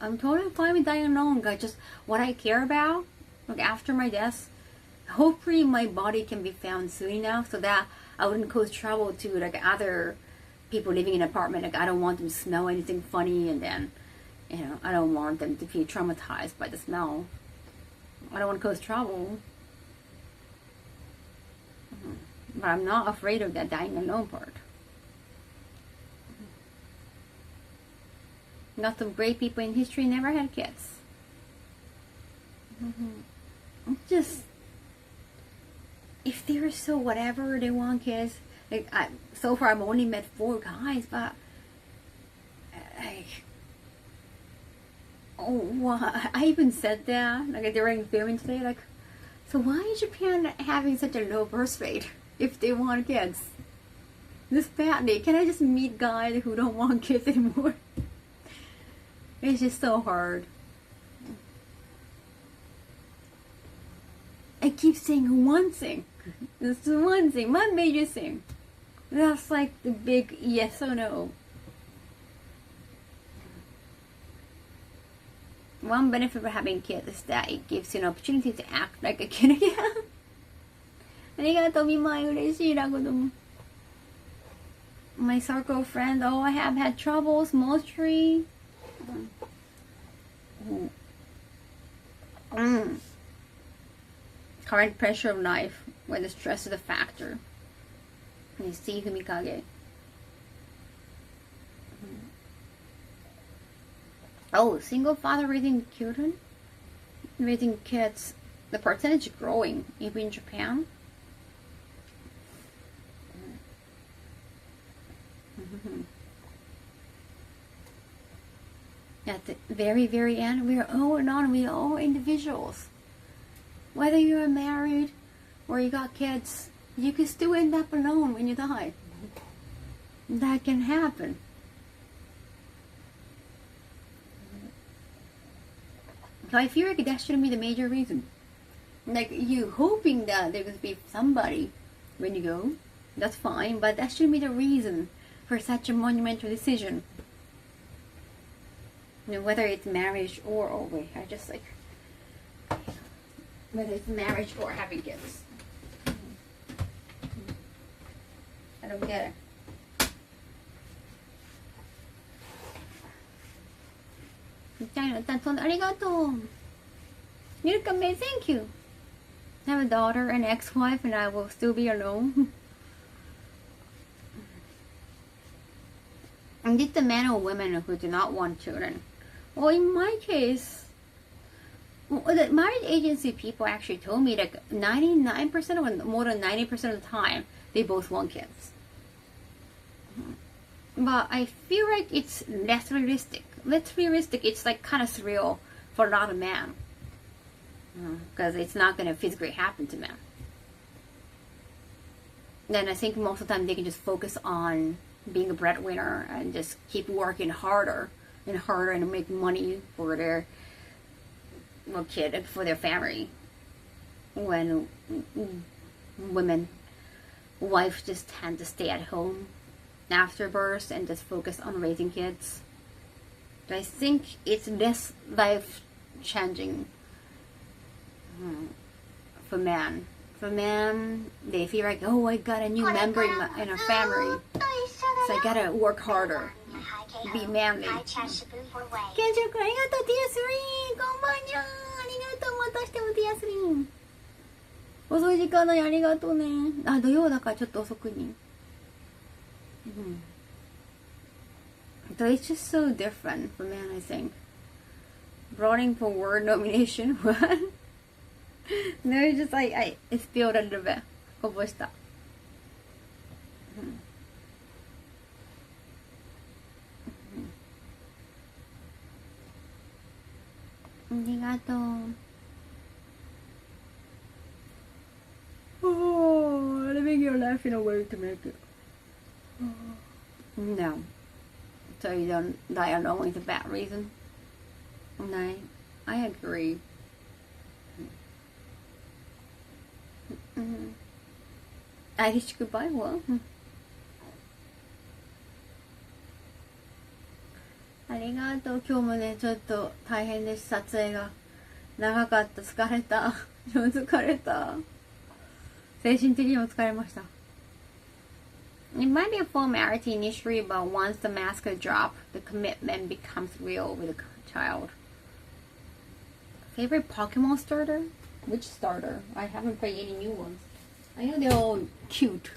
[SPEAKER 1] I'm totally fine with dying alone, guys. Just what I care about, like after my death, hopefully my body can be found soon enough so that I wouldn't cause trouble to like other people living in an apartment. Like I don't want them to smell anything funny, and then, I don't want them to be traumatized by the smell. I don't want to cause trouble. But I'm not afraid of that dying alone part. Lots of great people in history never had kids. Just, if they're so whatever they want kids, like so far I've only met 4 guys, but I even said that like during filming today, like, so why is Japan having such a low birth rate if they want kids? This badly. Can I just meet guys who don't want kids anymore? It's just so hard. I keep saying one thing. This is one thing, one major thing. That's like the big yes or no. One benefit of having kids is that it gives you an opportunity to act like a kid again. ありがとう、みまい、嬉しい、ラゴドも。My circle friend, I have had troubles, mostly. Current pressure of life, when the stress is a factor. You see, Humikage. Single father raising children? Raising kids. The percentage is growing, even in Japan. Mm-hmm. At the very, very end, we are all individuals. Whether you're married or you got kids, you can still end up alone when you die. That can happen. So I feel like that shouldn't be the major reason. Like, you hoping that there's going to be somebody when you go, that's fine, but that shouldn't be the reason for such a monumental decision. You know, whether it's marriage or, oh wait, I just like, whether it's marriage or having kids. I don't get it. Arigato. Yurikame, thank you. I have a daughter and ex-wife, and I will still be alone. And it's the men or women who do not want children. Well, in my case, the marriage agency people actually told me that 99% or more than 90% of the time, they both want kids. But I feel like it's less realistic. It's like kind of surreal for a lot of men. Because it's not going to physically happen to men. Then I think most of the time they can just focus on being a breadwinner and just keep working harder and harder and make money for their kid and for their family. When wives just tend to stay at home after birth and just focus on raising kids. I think it's less life-changing for men. For men, they feel like, oh, I got a new member in our family, so I gotta work harder, be manly. Kenji-kun, arigato, Tia3! Konbannya! Arigato, またしても Tia3! 遅い時間なのにありがとうね。あ、土曜だからちょっと遅くに。So it's just so different for men, I think. Running for word nomination, what? No, it's just I spilled a little bit. こぼした。ありがとう。Oh, let me get you laughing away to make it. No. So you don't die alone is a bad reason? No, I agree. Irish goodbye, what? ありがとう。今日もね、ちょっと大変です。撮影が長かった。疲れた。疲れた。精神的にも疲れました。It might be a formality initially, but once the mask is dropped, the commitment becomes real with the child. Favorite Pokemon starter? Which starter? I haven't played any new ones. I know they're all cute.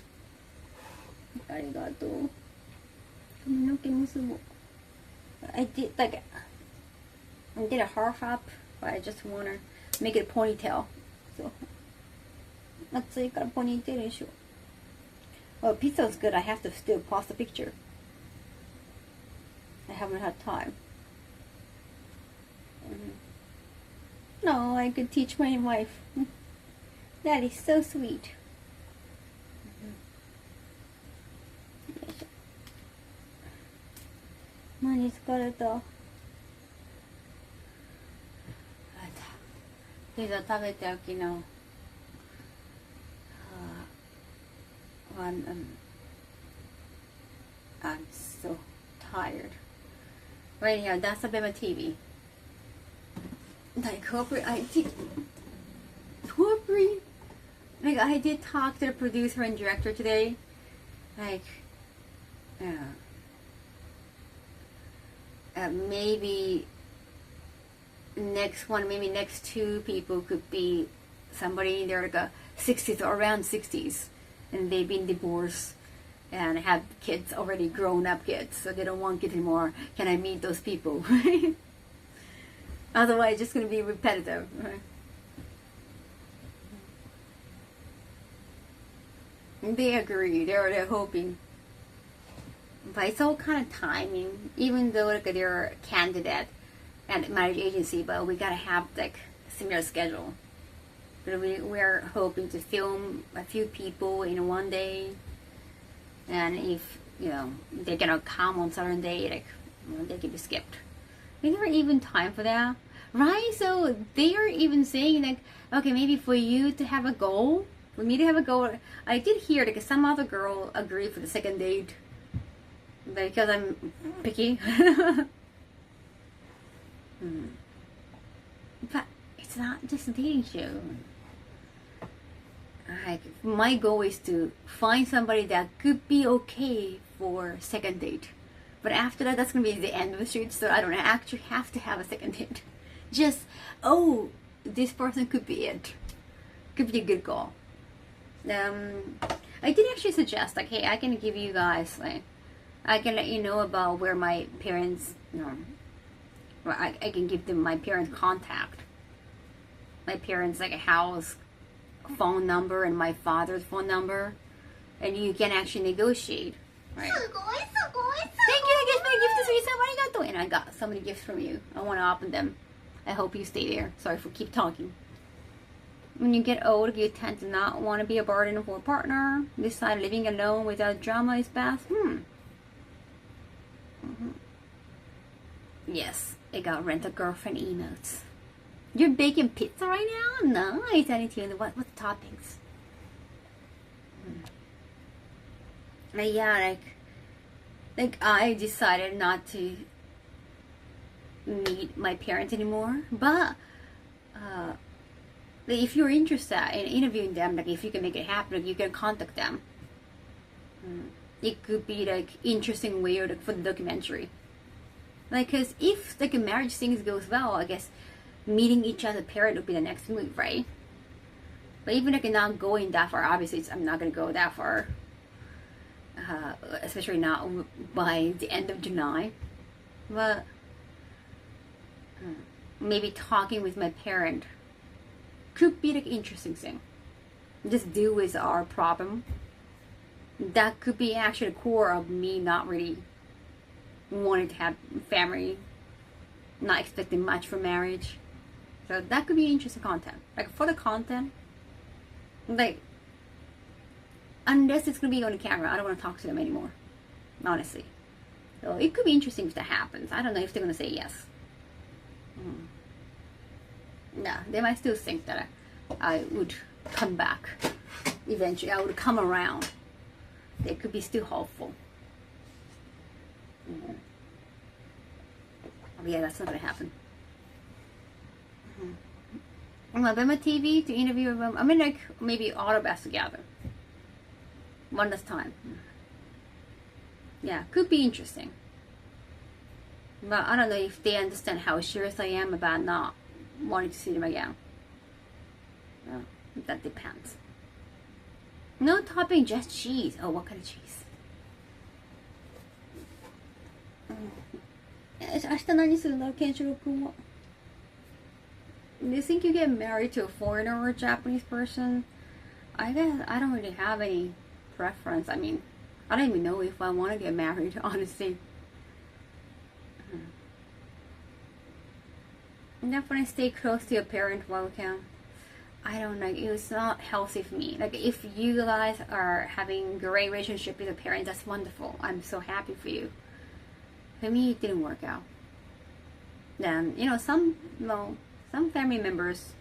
[SPEAKER 1] ありがとう。髪の毛結ぼう。I did a half up, but I just wanna make it a ponytail. So, 暑いからポニーテールにしよう。Well, pizza is good. I have to still post a picture. I haven't had time. No, I could teach my wife. That is so sweet. Money疲れた。ピザ食べて昨日。I'm so tired. Right here, that's a bit of a TV. Like, I did talk to the producer and director today. Like, maybe next two people could be somebody in their like 60s or around 60s. And they've been divorced and have kids, already grown up kids, so they don't want kids anymore. Can I meet those people? Otherwise, it's just going to be repetitive. They agree. They're hoping. But it's all kind of timing, even though like they're a candidate at marriage agency, but we gotta have like similar schedule. But we're hoping to film a few people in one day, and if they're gonna come on certain day, like they can be skipped. Is there even time for that, right? So they are even saying like, okay, maybe for you to have a goal, for me to have a goal. I did hear like some other girl agreed for the second date because I'm picky. But it's not just a dating show. Like, my goal is to find somebody that could be okay for second date. But after that, that's gonna be the end of the shoot, so I don't actually have to have a second date. Just, oh, this person could be it. Could be a good goal. I did actually suggest, like, hey, I can give you guys, like, I can let you know about where my parents, I can give them my parents' contact. My parents, like, a house phone number and my father's phone number, and you can actually negotiate. Right. Thank you. I guess my gift is arigato. And I got so many gifts from you. I want to open them. I hope you stay there. Sorry for keep talking. When you get old, you tend to not want to be a burden for a partner. Decide living alone without drama is best. Yes, I got rent a girlfriend emotes. You're baking pizza right now? Nice. I need to know what's the toppings. Yeah, like I decided not to meet my parents anymore. But if you're interested in interviewing them, like if you can make it happen, like, you can contact them. It could be like interesting way for the documentary. Like, cause if like a marriage things goes well, I guess meeting each other parent would be the next move, right? But even like not going that far, obviously I'm not gonna go that far. Especially not by the end of July. But maybe talking with my parent could be like interesting thing. Just deal with our problem. That could be actually the core of me not really wanting to have family, not expecting much from marriage. So that could be interesting content. Like for the content, like unless it's gonna be on the camera, I don't want to talk to them anymore. Honestly, so it could be interesting if that happens. I don't know if they're gonna say yes. Yeah, they might still think that I would come back. Eventually, I would come around. They could be still hopeful. But yeah, that's not gonna happen. On Bema TV to interview them. I mean, like maybe all of us together. One last time. Yeah, could be interesting. But I don't know if they understand how serious I am about not wanting to see them again. Well, that depends. No topping, just cheese. Oh, what kind of cheese? 明日何するんだろう、ケンシロウ君は。Do you think you get married to a foreigner or a Japanese person? I guess I don't really have any preference. I mean, I don't even know if I want to get married, honestly. Definitely stay close to your parent while we can. I don't know. It's not healthy for me. Like, if you guys are having a great relationship with your parents, that's wonderful. I'm so happy for you. For me, it didn't work out. Then, some family members,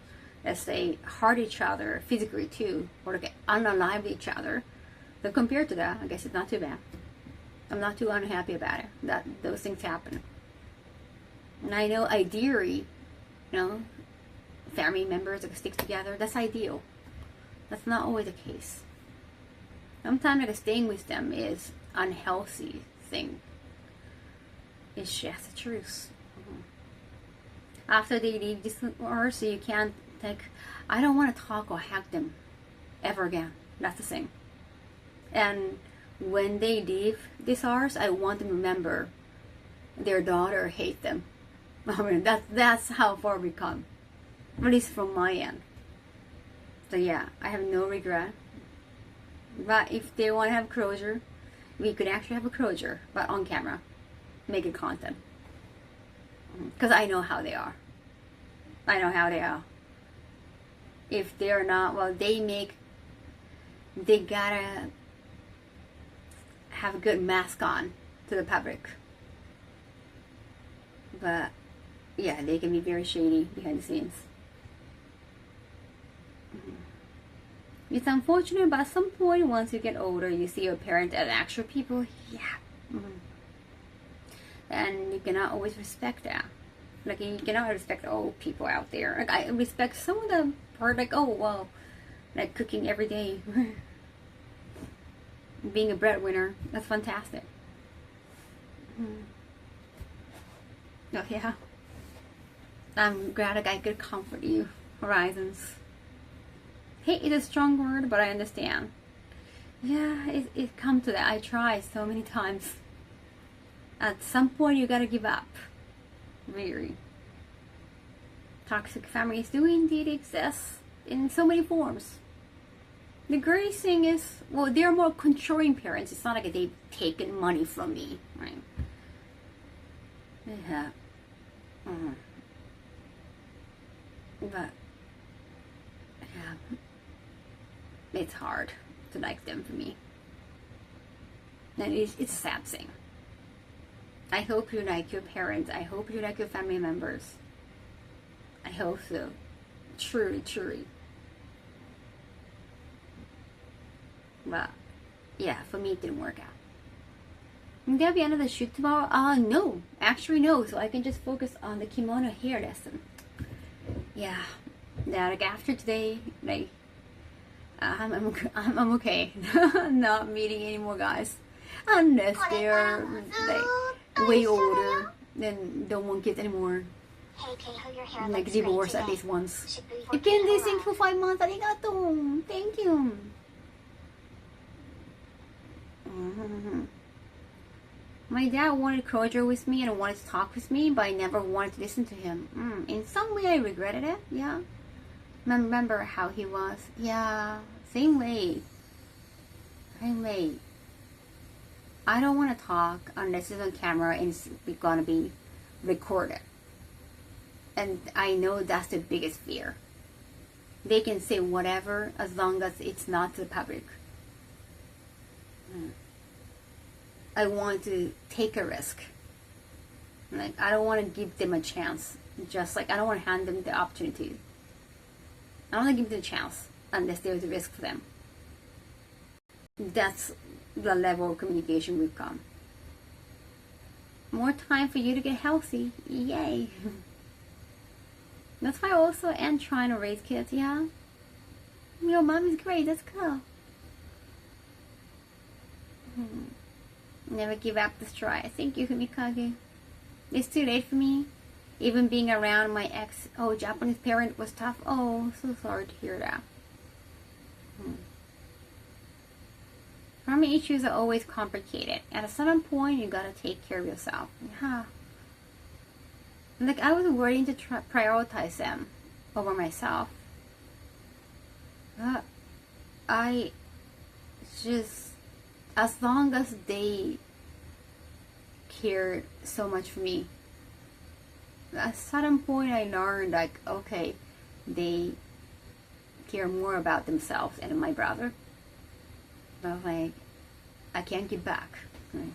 [SPEAKER 1] let's say, hurt each other physically too, or like unalive each other. But compared to that, I guess it's not too bad. I'm not too unhappy about it. That those things happen. And I know ideally, family members that stick together, that's ideal. That's not always the case. Sometimes like staying with them is unhealthy thing. It's just the truth. After they leave this earth, so you can't I don't want to talk or hug them ever again. That's the thing. And when they leave this earth, I want them to remember their daughter hate them. I mean, that's how far we come. At least from my end. So yeah, I have no regret. But if they want to have closure, we could actually have a closure, but on camera, make it content. Because I know how they are. I know how they are. If they're not, well, they gotta have a good mask on to the public. But yeah, they can be very shady behind the scenes. It's unfortunate, but at some point, once you get older, you see your parents as actual people. Yeah. And you cannot always respect that. Like, you cannot respect all people out there. Like, I respect some of them are like, oh, well, like cooking every day. Being a breadwinner, that's fantastic. Oh, yeah. I'm glad that I could comfort you, Horizons. Hate is a strong word, but I understand. Yeah, it comes to that. I try so many times. At some point, you gotta give up. Really. Toxic families do indeed exist in so many forms. The greatest thing is, well, they're more controlling parents. It's not like they've taken money from me, right? Yeah. But, yeah. It's hard to like them for me. And it's a sad thing. I hope you like your parents. I hope you like your family members. I hope so. Truly, truly. But, yeah, for me it didn't work out. There'll be another shoot tomorrow? No. Actually, no. So I can just focus on the kimono hair lesson. Yeah. Yeah, like after today, like, I'm okay. Not meeting any more guys. Unless they're, like, way older and don't want kids anymore.
[SPEAKER 2] Hey, Kaho, your hair
[SPEAKER 1] Like,
[SPEAKER 2] looks
[SPEAKER 1] divorced
[SPEAKER 2] great
[SPEAKER 1] at
[SPEAKER 2] today.
[SPEAKER 1] least once.
[SPEAKER 2] Shibuya
[SPEAKER 1] You've been
[SPEAKER 2] Kaho
[SPEAKER 1] listening for 5 months. Arigato. Thank you. My dad wanted closure with me and wanted to talk with me, but I never wanted to listen to him. In some way, I regretted it. Yeah. Remember how he was? Yeah. Same way. Same way. I don't want to talk unless it's on camera and it's gonna be recorded. And I know that's the biggest fear. They can say whatever as long as it's not to the public. I want to take a risk. Like, I don't want to give them a chance. Just like I don't want to hand them the opportunity. I don't want to give them a chance unless there's a risk for them. That's the level of communication we've come. More time for you to get healthy. Yay. That's why I also am trying to raise kids, yeah? Your mommy's great, that's cool. Never give up this try. Thank you, Humikage. It's too late for me. Even being around my ex, Japanese parent was tough. Oh, so sorry to hear that. Family issues are always complicated. At a certain point, you gotta take care of yourself. Yeah. Like, I was willing to prioritize them over myself. But I just, as long as they cared so much for me, at a certain point I learned, like, okay, they care more about themselves and my brother. But like, I can't give back. Right?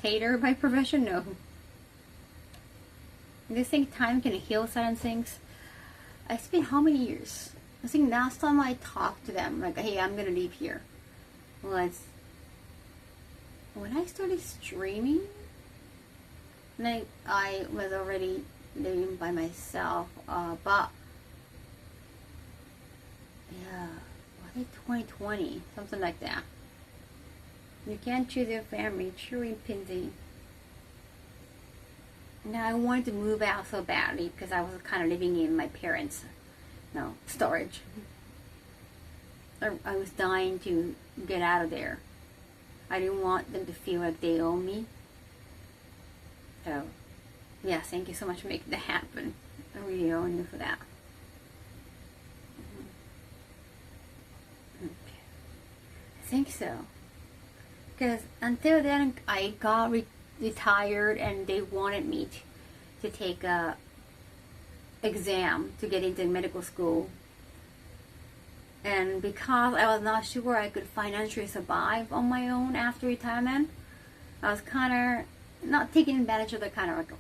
[SPEAKER 1] Tater by profession? No. Do you think time can heal certain things? It's been how many years? I think last time I talked to them, like, hey, I'm gonna leave here, was when I started streaming. Like, I was already living by myself, but yeah, was it 2020? Something like that. You can't choose your family, truly Pinsy. Now I wanted to move out so badly because I was kind of living in my parents' storage. I was dying to get out of there. I didn't want them to feel like they owe me. So, yeah, thank you so much for making that happen. I really owe you for that. think so. Because until then, I got retired, and they wanted me to take a exam to get into medical school. And because I was not sure I could financially survive on my own after retirement, I was kind of not taking advantage of the kind of like,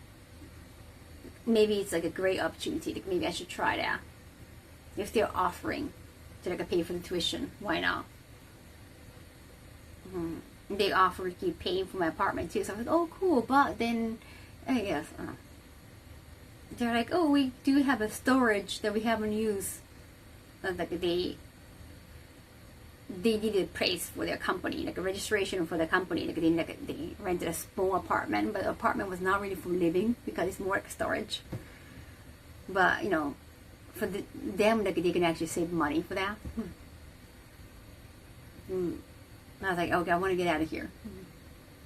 [SPEAKER 1] maybe it's like a great opportunity. Like maybe I should try that. If they're offering to like pay for the tuition, why not? They offer to keep paying for my apartment too. So I was like, oh cool. But then, I guess, they're like, oh, we do have a storage that we haven't used. Like they needed praise for their company, like a registration for the company. Like they rented a small apartment, but the apartment was not really for living because it's more like storage. But you know, for them, like they can actually save money for that. I was like, okay, I want to get out of here.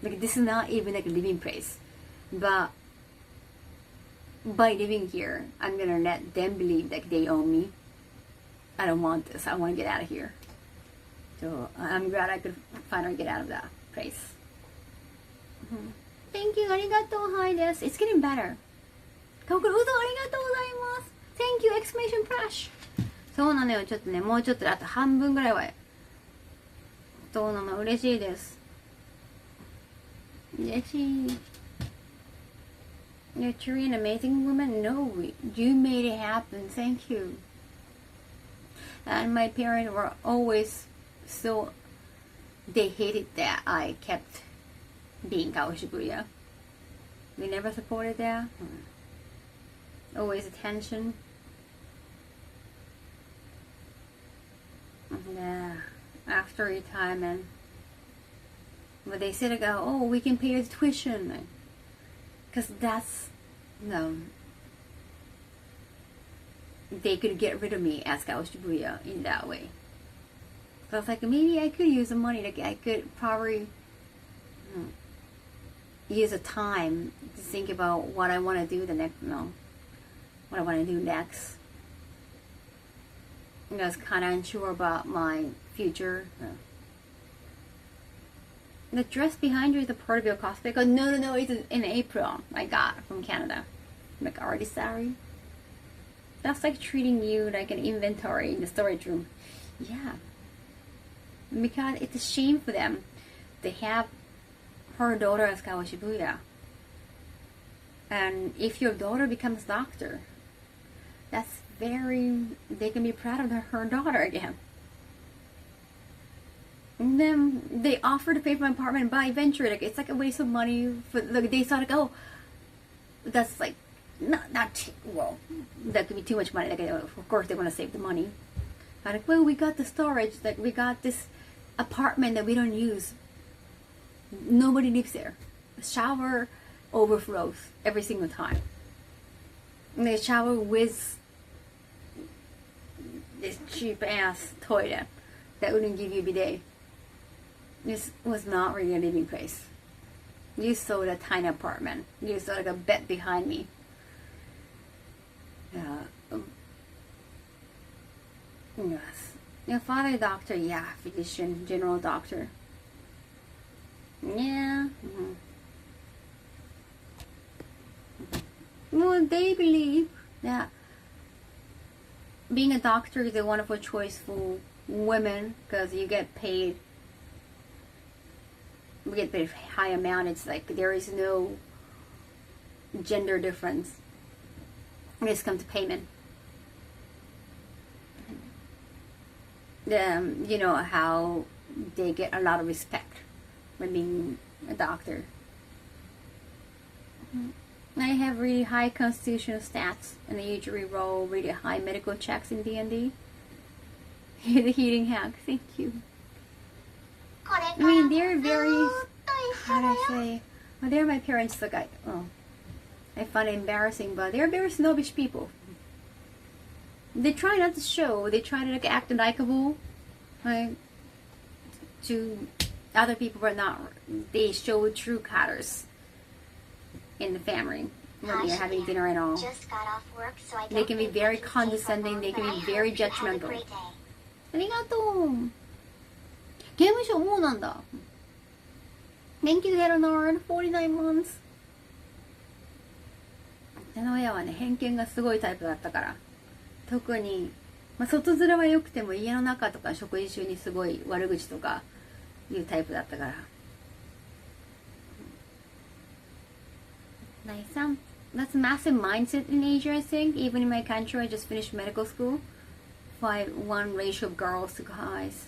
[SPEAKER 1] Like this is not even like a living place, but by living here, I'm gonna let them believe that they own me. I don't want this. I want to get out of here. So I'm glad I could finally get out of that place. Thank you. ありがとう。Hi です。It's getting better. かおくるうどありがとうございます。Thank you! Exclamation crash! そうなのよ。ちょっとね、もうちょっとであと半分ぐらいは。そうなの。嬉しいです。嬉しい。You're truly an amazing woman? No, you made it happen. Thank you. And my parents were always so, they hated that I kept being Kaho Shibuya. They never supported that. Always attention. Yeah, after retirement. But they said, oh, we can pay your tuition. Because that's, they could get rid of me as Kaho Shibuya in that way. So I was like, maybe I could use the money. Like I could probably use the time to think about what I want to do the next, what I want to do next. I was kind of unsure about my future. The dress behind you is a part of your cosplay? Oh, no, it's in April. I got from Canada. Like artist salary. That's like treating you like an inventory in the storage room. Yeah. Because it's a shame for them. They have her daughter as Kaho Shibuya. And if your daughter becomes doctor, that's they can be proud of her daughter again. And then they offer to pay for my apartment, but eventually, like, it's like a waste of money. They thought, like, oh, that's like, well, that could be too much money. Like, of course, they want to save the money. But like, well, we got the storage, like, we got this apartment that we don't use. Nobody lives there. The shower overflows every single time. And they shower with this cheap ass toilet that wouldn't give you a bidet. This was not really a living place. You saw a tiny apartment. You saw like a bed behind me. Yes. Your father doctor, yeah, physician, general doctor. Yeah. Well, they believe that being a doctor is a wonderful choice for women because you get paid. We get paid a high amount. It's like there is no gender difference when it comes to payment. You know how they get a lot of respect when being a doctor. I have really high constitutional stats, and I usually roll really high medical checks in D&D. The heating hack, thank you. I mean, they're very, how do I say, well, they're my parents, like, I find it embarrassing, but they're very snobbish people. They try not to show, they try to like, act likable, like, to other people, but not, they show true colors in the family when they're having dinner and all.
[SPEAKER 2] Just got off work, so I
[SPEAKER 1] They can be very condescending, they can be very judgmental. Arigato! 刑務所もうなんだ。Thank you, Heronard. 49 months. うちの親はね、偏見がすごいタイプだったから。特に、まあ、外面は良くても家の中とか食事中にすごい悪口とか言うタイプだったから。Like that's massive mindset in Asia, I think. Even in my country, I just finished medical school. 5:1 ratio of girls to guys.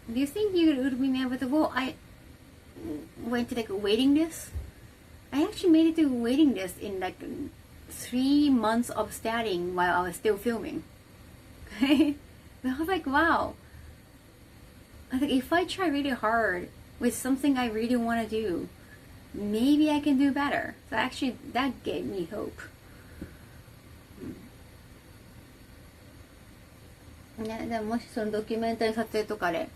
[SPEAKER 1] Do you think you would be able to? Well, I went to like a waiting list. I actually made it to a waiting list in like 3 months of studying while I was still filming. I was like, wow. I think if I try really hard with something I really want to do, maybe I can do better. So actually, that gave me hope. ね、でももしそのドキュメンタリー撮影とかで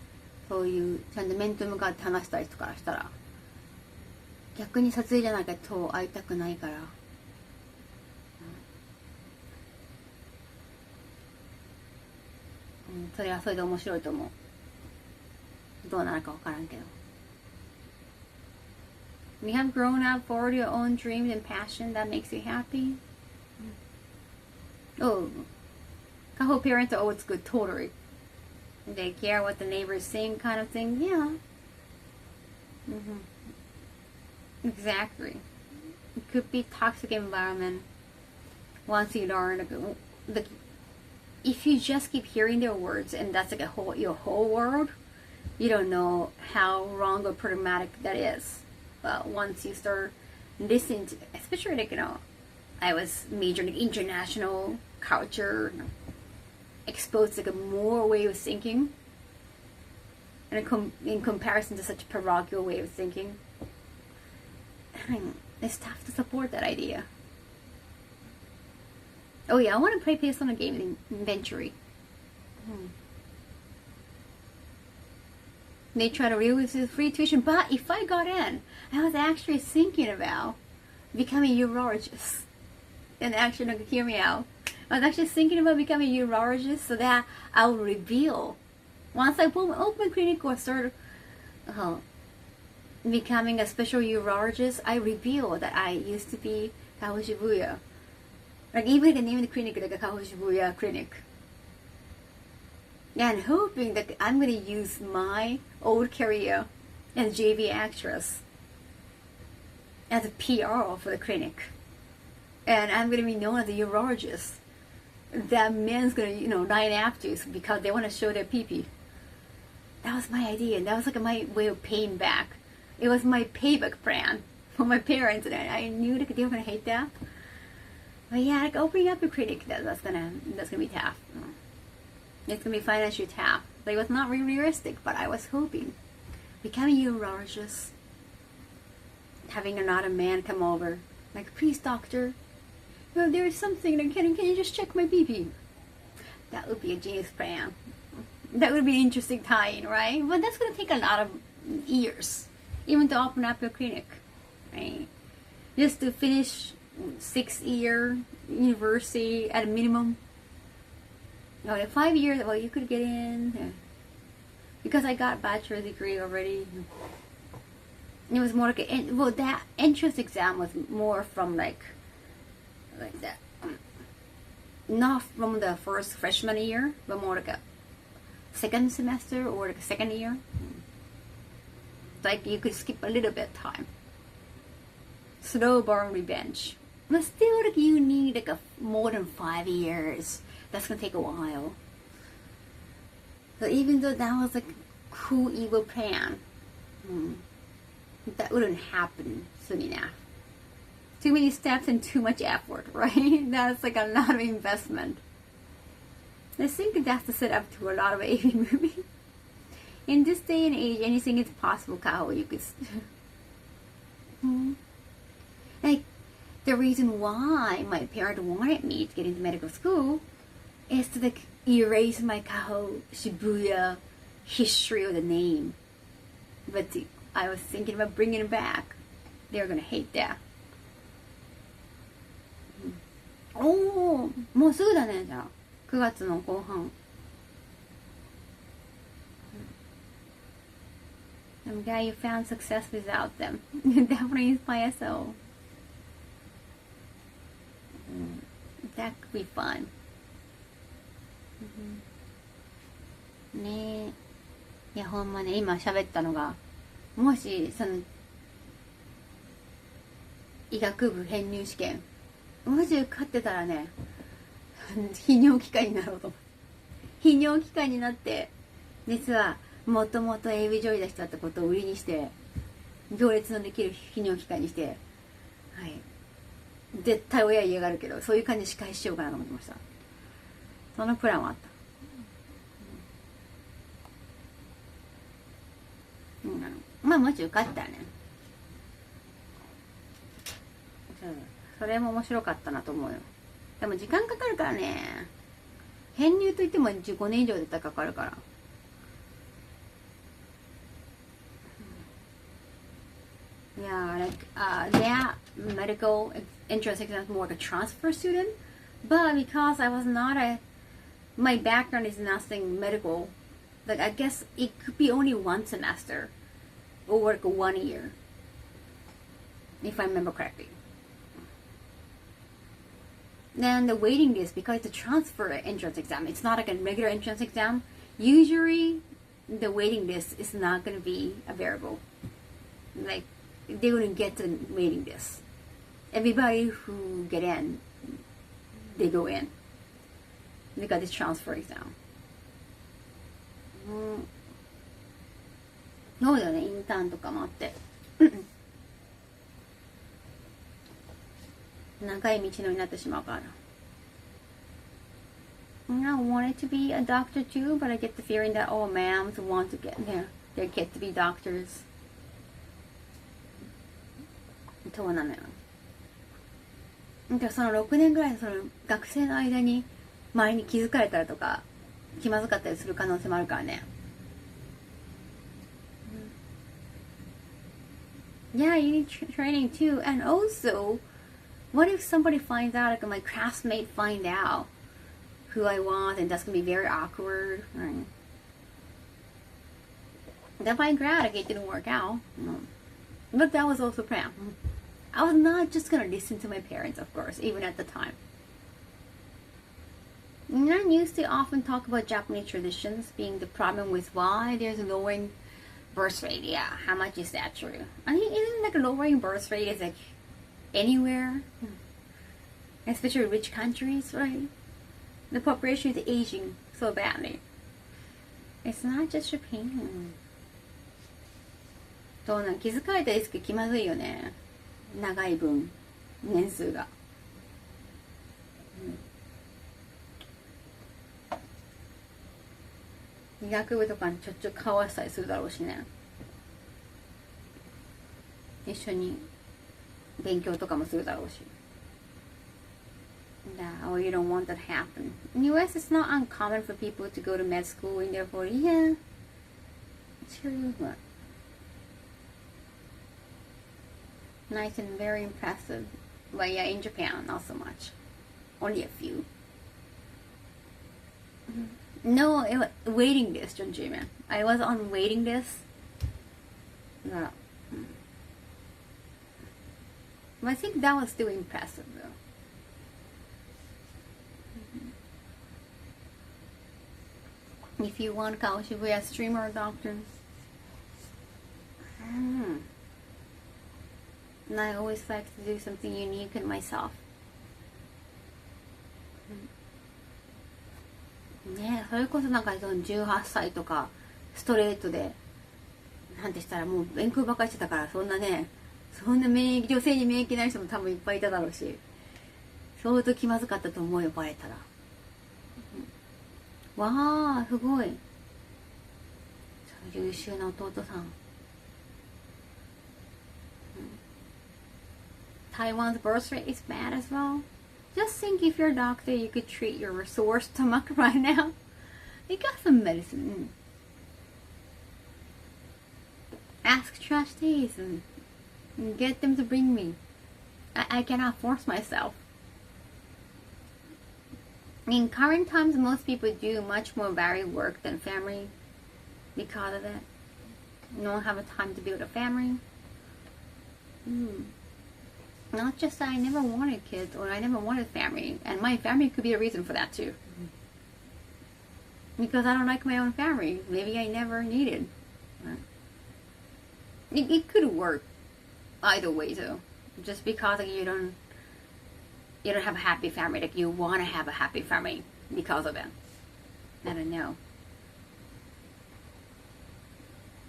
[SPEAKER 1] そういうちゃんと面と向かって話したりとかしたら逆に撮影じゃなきゃと会いたくないから、それはそれで面白いと思う。どうなるか分からんけど。You have grown up for your own dreams and passion that makes you happy. Oh, Kaho parents are always good, totally. They care what the neighbors think, kind of thing. Yeah. Exactly. It could be toxic environment. Once you learn, like, if you just keep hearing their words and that's like your whole world, you don't know how wrong or problematic that is. But once you start listening to, especially like, I was majoring in international culture, exposed like a more way of thinking, and in comparison to such a parochial way of thinking, it's tough to support that idea. Oh yeah, I want to play Persona game in Venturi. They try to release free tuition, but if I got in, I was actually thinking about becoming a urologist. And actually, hear me out. I was actually thinking about becoming a urologist so that I will reveal, once I open clinic or start becoming a special urologist, I reveal that I used to be Kaho Shibuya. Like even the name of the clinic, like a Kaho Shibuya clinic. And hoping that I'm going to use my old career as JV actress as a PR for the clinic. And I'm going to be known as a urologist that men's going to, line after because they want to show their pee-pee. That was my idea. That was like my way of paying back. It was my payback plan for my parents, and I knew that they were going to hate that. But yeah, like opening up a clinic, that's gonna be tough. It's gonna be financially tough. Like, it was not really realistic, but I was hoping. Becoming a urologist, having another man come over, like, please doctor, there is something, can you just check my pee-pee? That would be a genius plan. That would be an interesting tie-in, right? But that's gonna take a lot of years, even to open up your clinic, right? Just to finish 6-year university at a minimum. 5 years, well, you could get in. Yeah. Because I got bachelor's degree already. It was more like that entrance exam was more from like that. Not from the first freshman year, but more like a second semester or like a second year. Like you could skip a little bit of time. Slow burn revenge. But still, like, you need like more than 5 years. That's gonna take a while. So even though that was like a cool evil plan, that wouldn't happen soon enough. Too many steps and too much effort, right? That's like a lot of investment. I think that's the setup to a lot of AV movies. In this day and age, anything is possible, Kaho. You could. Like, the reason why my parents wanted me to get into medical school is to like erase my Kaho Shibuya history of the name. But I was thinking about bringing it back. They're gonna hate that. おー、もうすぐだね、じゃあ。9月の後半。I'm glad you found success without them. Definitely inspire so. That could be fun. ねえ。いやほんまね、今喋ったのが、もしその医学部編入試験もし受かってたらね、泌尿器科になろうと思う。泌尿器科になって、実はもともと AV 女優だったってことを売りにして、行列のできる泌尿器科にして、はい、絶対親嫌がるけど、そういう感じで仕返ししようかなと思ってました。そのプランはあった。まあもし受かったらね、それも面白かったなと思うよ。でも時間かかるからね。編入といっても15年以上絶対かかるから。Yeah, like that medical entrance exam is more like a transfer student, but because I was not my background is nothing medical, like I guess it could be only one semester or like 1 year, if I remember correctly. Then the waiting list, because it's a transfer entrance exam, it's not like a regular entrance exam. Usually, the waiting list is not going to be available. Like, they wouldn't get the waiting list. Everybody who get in, they go in. They got this transfer exam. そうだよね、インターンとかもあって。長い道のりになってしまうから。I wanted to be a doctor too, but I get the feeling that all moms want to get their kids to be doctors. そうなのよ。その6年ぐらいその学生の間に周りに気づかれたりとか気まずかったりする可能性もあるからね。Yeah, you need training too. And also, what if somebody finds out, like my classmate find out who I was, and that's gonna be very awkward. Right? Then by grad, it didn't work out. But that was also planned. I was not just gonna listen to my parents, of course, even at the time. I used to often talk about Japanese traditions being the problem with why there's a lowering birth rate. Yeah, how much is that true? I mean, isn't like a lowering birth rate is like anywhere, especially rich countries, right? The population is aging so badly. It's not just Japan. そうなん、気づかれたリスク気まずいよね。長い分年数が。医学部とかにちょっちょ顔合わせたりするだろうしね。一緒に勉強とかもするだろうし。Or you don't want that to happen. In the US, it's not uncommon for people to go to med school in their 40s. Yeah, true, but nice and very impressive. But yeah, in Japan, not so much. Only a few. No, it was waiting list, Junji, man. I was on waiting list. No. But I think that was still impressive, though. If you want Kaho Shibuya streamer doctors. And I always like to do something unique in myself. ねえ、それこそなんか18歳とかストレートでなんてしたらもう勉強ばっかりしてたから、そんなね、そんな女性に免疫ない人も多分いっぱいいただろうし、相当気まずかったと思うよ、バレたら。わあ、すごい。優秀な弟さん。Taiwan's birth rate is bad as well. Just think if you're a doctor, you could treat your sore stomach right now. You got some medicine. Ask trustees and get them to bring me. I cannot force myself. In current times, most people do much more varied work than family because of that. don't have a time to build a family. Not just that I never wanted kids or I never wanted family, and my family could be a reason for that too. Because I don't like my own family. Maybe I never needed. It could work either way though. Just because like, you don't have a happy family, like you want to have a happy family because of it. I don't know.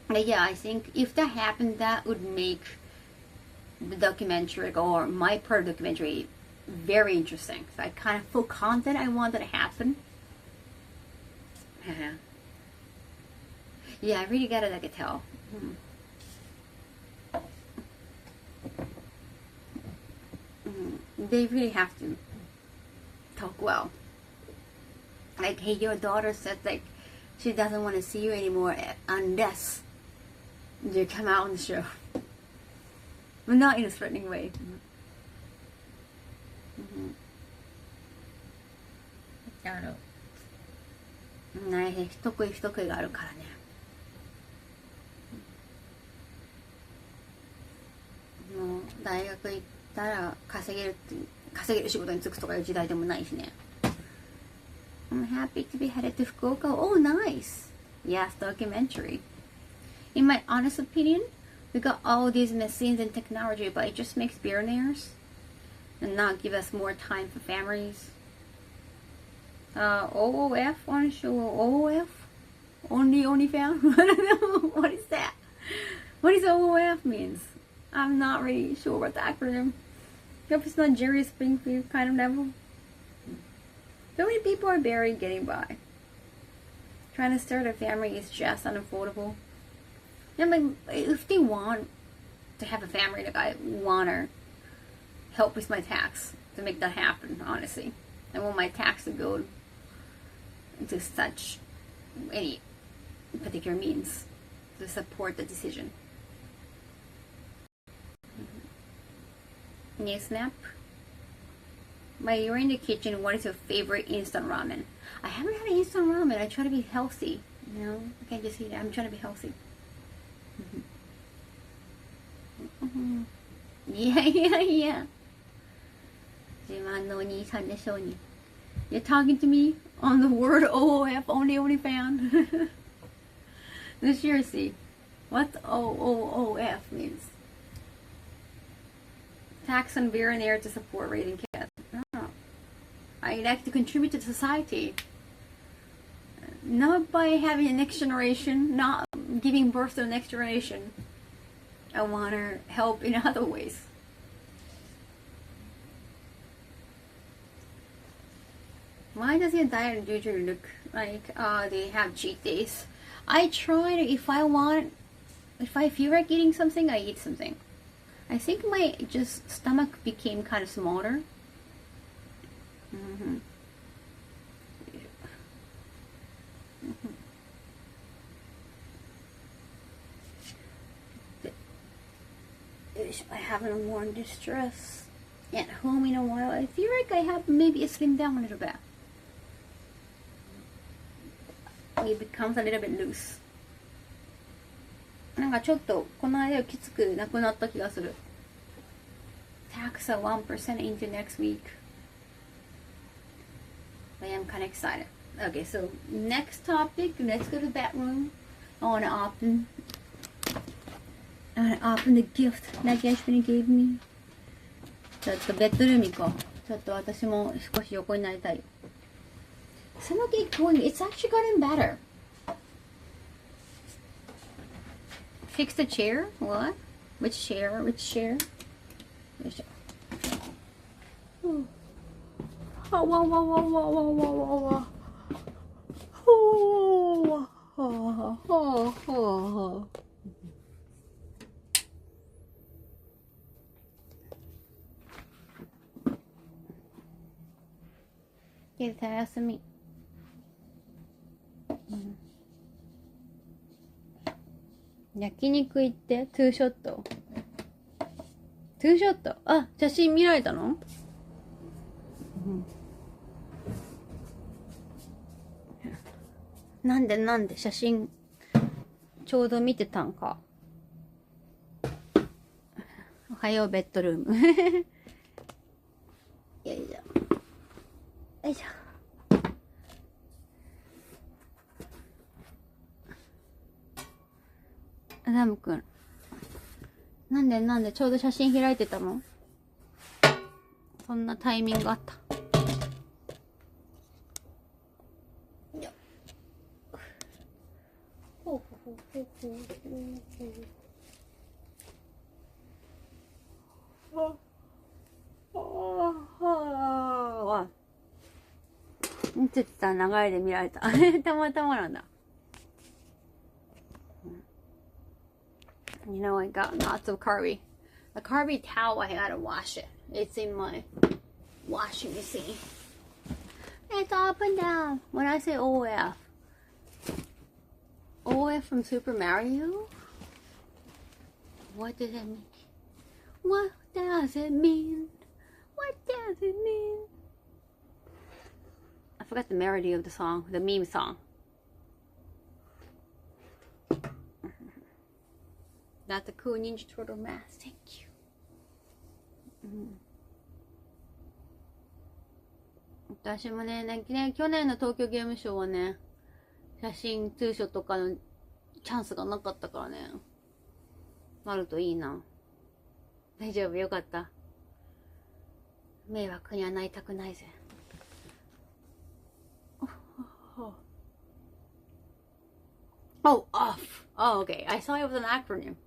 [SPEAKER 1] But yeah, I think if that happened, that would make the documentary or my part of the documentary very interesting. So I kind of feel confident I want that to happen. Yeah, I really gotta like tell. They really have to talk well. Like, hey, your daughter said like she doesn't want to see you anymore unless you come out on the show. But not in a threatening way. ね、一食い一食いがあるからね。もう大学行ったら稼げる仕事に就くとかいう時代でもないしね。I'm happy to be headed to Fukuoka. Oh, nice. Yes, documentary. In my honest opinion, we got all these machines and technology, but it just makes billionaires and not give us more time for families. OOF on show. OOF? Only found? I don't know. What is that? What does OOF means? I'm not really sure what the acronym. Hope it's not Jerry Springfield kind of level. So many people are barely getting by. Trying to start a family is just unaffordable. And like, if they want to have a family, like I want to help with my tax to make that happen, honestly. I want my tax to go to such any particular means to support the decision. New snap. While you're in the kitchen, what is your favorite instant ramen? I haven't had instant ramen. I try to be healthy. You know, I can't just eat it. I'm trying to be healthy. Yeah. You're talking to me on the word OOF, only found. No, seriously. What OOF means? Tax on billionaire to support raising kids. Oh. I like to contribute to society. Not by having a next generation, not giving birth to the next generation. I want to help in other ways. Why does your diet usually look like they have cheat days? I try to, if I feel like eating something, I eat something. I think my just stomach became kind of smaller. I haven't worn this dress at home in a while. I feel like I have maybe slimmed down a little bit. It becomes a little bit loose. なんかちょっとこの間きつくなくなった気がする。Tax at 1% into next week. I am kind of excited. Okay, so next topic. Let's go to the bathroom. I want to open the gift that Yashvini gave me. ちょっとベッドルーム行こう。ちょっと私も少し横になりたい。Some of it going. It's actually gotten better. Fix the chair? What? Which chair? Which chair? Oh, wow, wow, wow, wow, wow, wow, wow. Oh. Get the ass of me. Mm. 焼肉行ってツーショット。ツーショット。あ、写真見られたの？なんで写真ちちょうど見てたんか。おはようベッドルーム。よいしょ。よいしょ。アダムくん。なんでちょうど写真開いてたの？そんなタイミングあった。ほうほうほうほうほうほう。見てた流れで見られた。たまたまなんだ。You know, I got lots of Carby. The Carby towel, I gotta wash it. It's in my washing machine. It's up and down. When I say OF. OF from Super Mario? What does it mean? What does it mean? What does it mean? I forgot the melody of the song, the meme song. That's a cool Ninja Turtle mask. Thank you. 私もね、去年の東京ゲームショウはね、写真ツーショットとかのチャンスがなかったからね。あるといいな。大丈夫、よかった。迷惑にはなりたくないぜ。Oh, off. Oh, okay. I saw it was an acronym.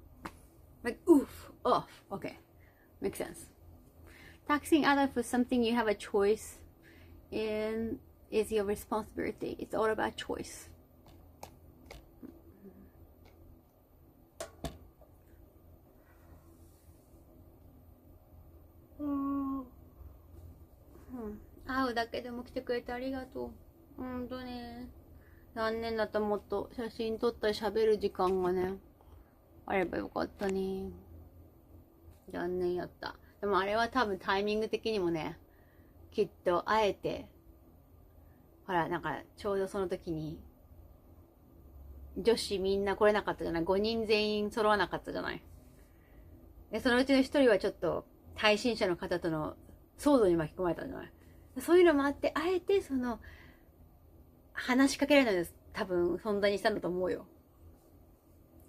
[SPEAKER 1] Like, oof, off. Okay. Makes sense. Taxing others for something you have a choice in is your responsibility. It's all about choice.会うだけでも来てくれてありがとう。ほんとね。残念だった。もっと写真撮ったり喋る時間がね、あればよかったね。残念やった。でもあれは多分タイミング的にもね、きっとあえて、ほら、なんかちょうどその時に、女子みんな来れなかったじゃない？ 5 人全員揃わなかったじゃない？で、そのうちの1人はちょっと、対戦者の方との騒動に巻き込まれたんじゃない？そういうのもあって、あえてその、話しかけられないです。多分、存在にしたんだと思うよ。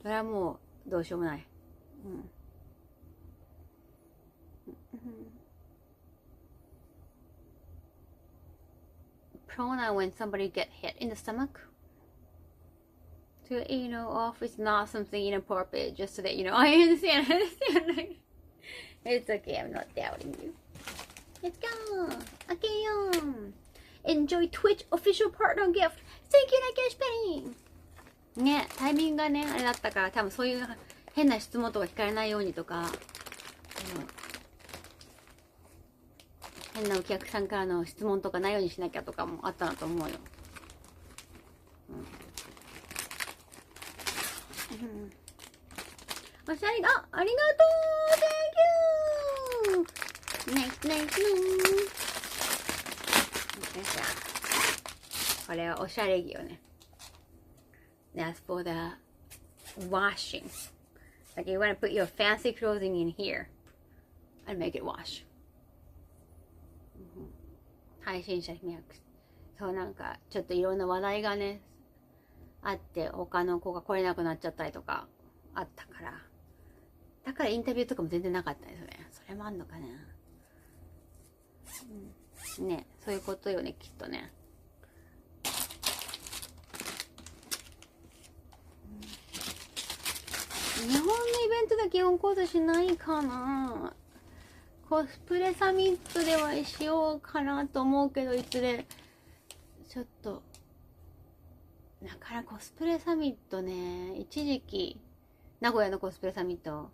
[SPEAKER 1] それはもう、どうしようもない。Pronoun when somebody get hit in the stomach. To, you know, off is not something inappropriate, just so that, you know, I understand. It's okay, I'm not doubting you. Let's go! Okay, enjoy Twitch official partner gift. Thank you, Nakash Penny! ね、タイミングがね、あれだったから、多分そういう変な質問とか聞かれないようにとか、変なお客さんからの質問とかないようにしなきゃとかもあったなと思うよ。おしゃれだ、ありがとう Thank you! ナイスナイスこれはおしゃれ着よね。That's for the washing. Like you want to put your fancy clothing in here and make it wash. 配信者迷惑。そうなんかちょっといろんな話題がねあって他の子が来れなくなっちゃったりとかあったから。だからインタビューとかも全然なかったですよね。それもあんのかな。ね、そういうことよねきっとね。日本のイベントで基本コースしないかな。コスプレサミットではしようかなと思うけど、いずれちょっとなかなかコスプレサミットね、一時期名古屋のコスプレサミット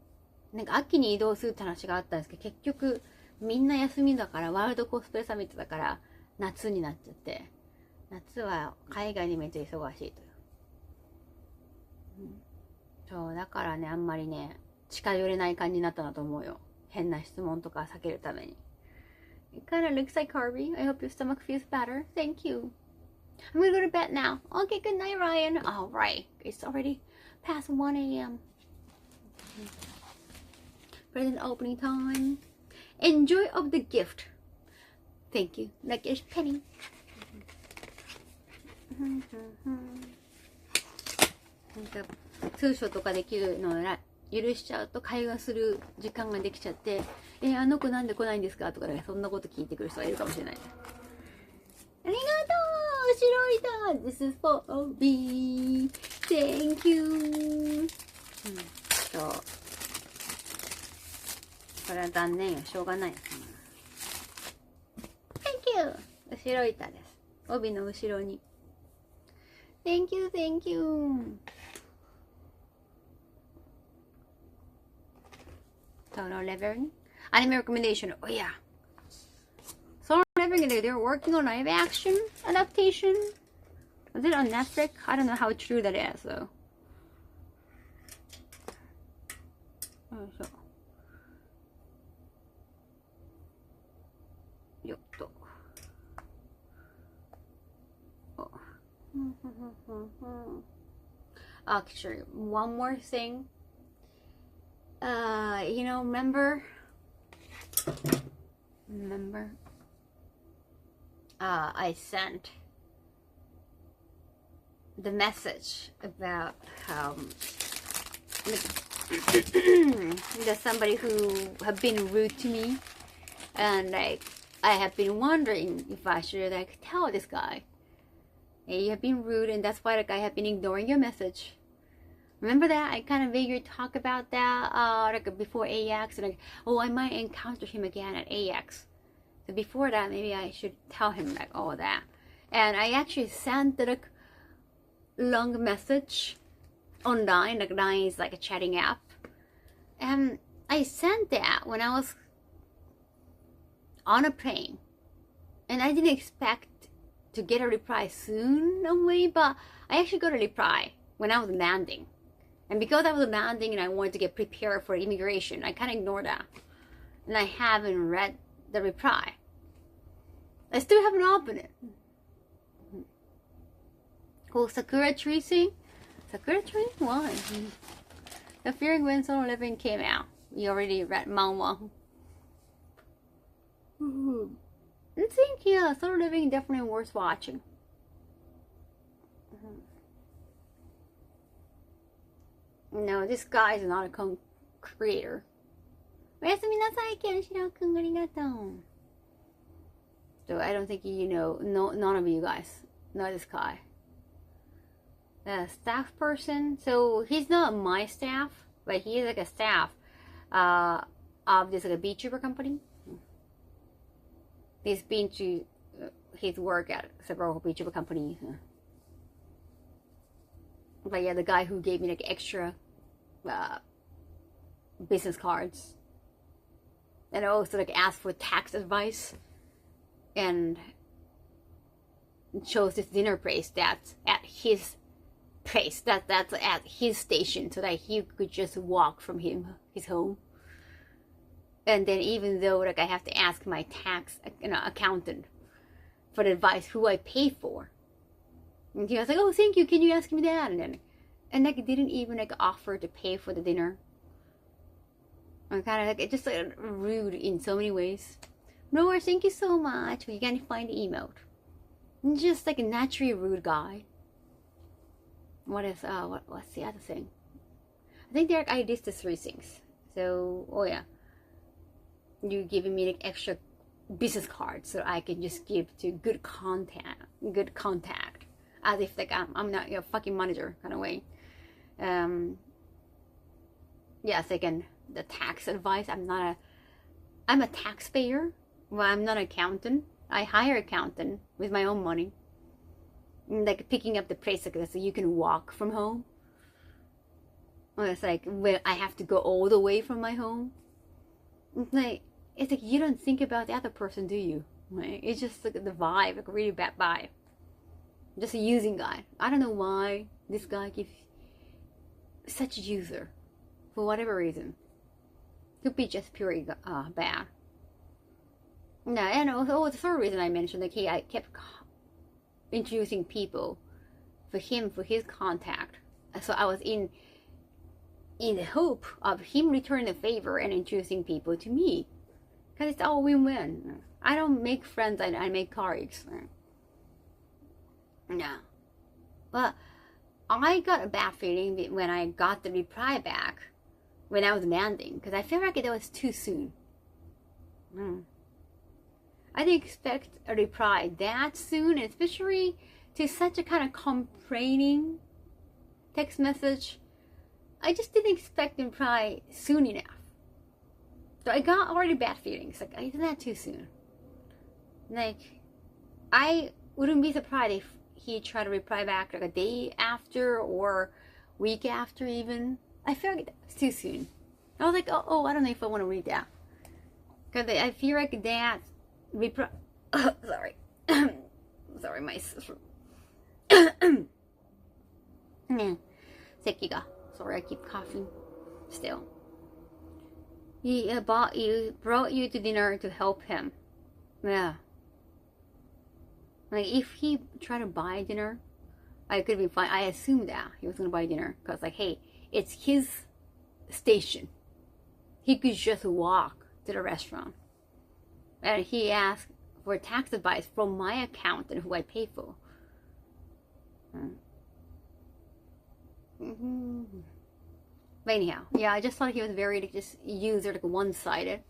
[SPEAKER 1] なんか秋に移動するって話があったんですけど、結局みんな休みだからワールドコスプレサミットだから夏になっちゃって、夏は海外にめっちゃ忙しいという、そうだからね、あんまりね近寄れない感じになったなと思うよ。変な質問とか避けるために。It kind of looks like Harvey. I hope your stomach feels better. Thank you. I'm gonna go to bed now. Okay, good night, Ryan. All right. It's already past 1 a.m. Present opening time. Enjoy of the gift. Thank you. Like it's penny. なんか通所とかできるのを許しちゃうと会話する時間ができちゃってあの子なんで来ないんですかとか、ね、そんなこと聞いてくる人がいるかもしれない。ありがとう白いだ This is for me Thank you そうこれは残念よしょうがない。 Thank you 白い板です。帯の後ろに Thank you Thank you Solo Leveling Anime recommendation. Oh yeah, Solo Leveling. They're working on live action adaptation. Is it on Netflix? I don't know how true that is though. Yotto. Actually, one more thing. You know, remember, I sent the message about there's somebody who have been rude to me, and like I have been wondering if I should like tell this guy, hey, you have been rude, and that's why like I have been ignoring your message. Remember that? I kind of vaguely talk about that like before AX, and like, oh, I might encounter him again at AX. So before that, maybe I should tell him like all that. And I actually sent the like long message online. Like Line is like a chatting app, and I sent that when I was on a plane, and I didn't expect to get a reply soon away, but I actually got a reply when I was landing. And because I was landing and I wanted to get prepared for immigration, I kind of ignored that. And I haven't read the reply. I still haven't opened it. Oh, Sakura Tree thing? Sakura Tree? Why? The Fearing When Solo Leveling came out. You already read manhwa. I think, yeah, Solo Leveling definitely worth watching. No, this guy is not a creator. おやすみなさい、ケンシロウくん、ありがとう。So I don't think you know, none of you guys know this guy. The staff person, so he's not my staff, but he is like a staff of this like a VTuber company. He's been to his work at several VTuber companies. But yeah, the guy who gave me like extra business cards, and also like asked for tax advice, and chose this dinner place that's at his place, that's at his station, so that he could just walk from his home. And then even though like I have to ask my tax accountant for the advice who I pay for, and he was like, oh, thank you, can you ask me that? And like didn't even like offer to pay for the dinner. I'm kind of like just like rude in so many ways. No, thank you so much. You can't find the emote. Just like a naturally rude guy. What is what's the other thing? I think I did the 3 things. So oh yeah, you giving me like extra business cards so I can just give to good contact, as if like I'm not your fucking manager kind of way. Yeah, second, the tax advice. I'm a taxpayer. Well, I'm not an accountant. I hire an accountant with my own money. And like picking up the place like so you can walk from home. Well, it's like well, I have to go all the way from my home. It's like you don't think about the other person, do you? Like, it's just like the vibe, like a really bad vibe. Just a using guy. I don't know why this guy gives such a user, for whatever reason. Could be just purely bad. No, and also the third reason I mentioned, like I kept introducing people for his contact. So I was in in the hope of him returning the favor and introducing people to me. Because it's all win-win. I don't make friends, I make colleagues. No. But I got a bad feeling when I got the reply back when I was landing. Because I feel like it was too soon. I didn't expect a reply that soon, especially to such a kind of complaining text message. I just didn't expect the reply soon enough. So I got already bad feelings. Like, isn't that too soon? Like, I wouldn't be surprised if he tried to reply back like a day after or week after even. I feel like it's too soon. I was like, oh, I don't know if I want to read that. Because I feel like that reply... sorry. sorry, my... 咳が Sorry, I keep coughing still. He brought you to dinner to help him. Yeah. Like, if he tried to buy dinner, I could be fine. I assumed that he was going to buy dinner. Because, like, hey, it's his station. He could just walk to the restaurant. And he asked for tax advice from my accountant who I pay for. But anyhow, yeah, I just thought he was very like, just user like one-sided.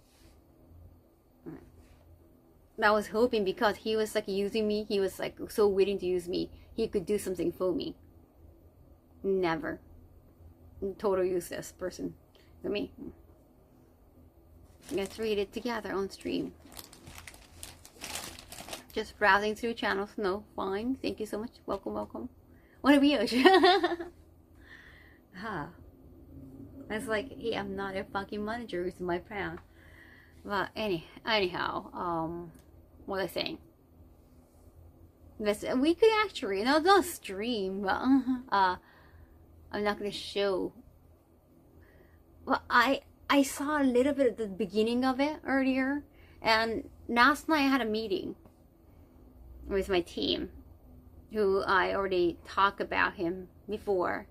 [SPEAKER 1] I was hoping because he was like using me, he was like so willing to use me, he could do something for me. Never. Total useless person for me. Let's read it together on stream. Just browsing through channels. No, fine. Thank you so much. Welcome, welcome. What a weird. It's like, hey, I'm not a fucking manager. It's my plan. But anyhow, what was I saying? This, we could actually, not stream, but I'm not gonna show. Well, I saw a little bit at the beginning of it earlier, and last night I had a meeting with my team, who I already talked about him before.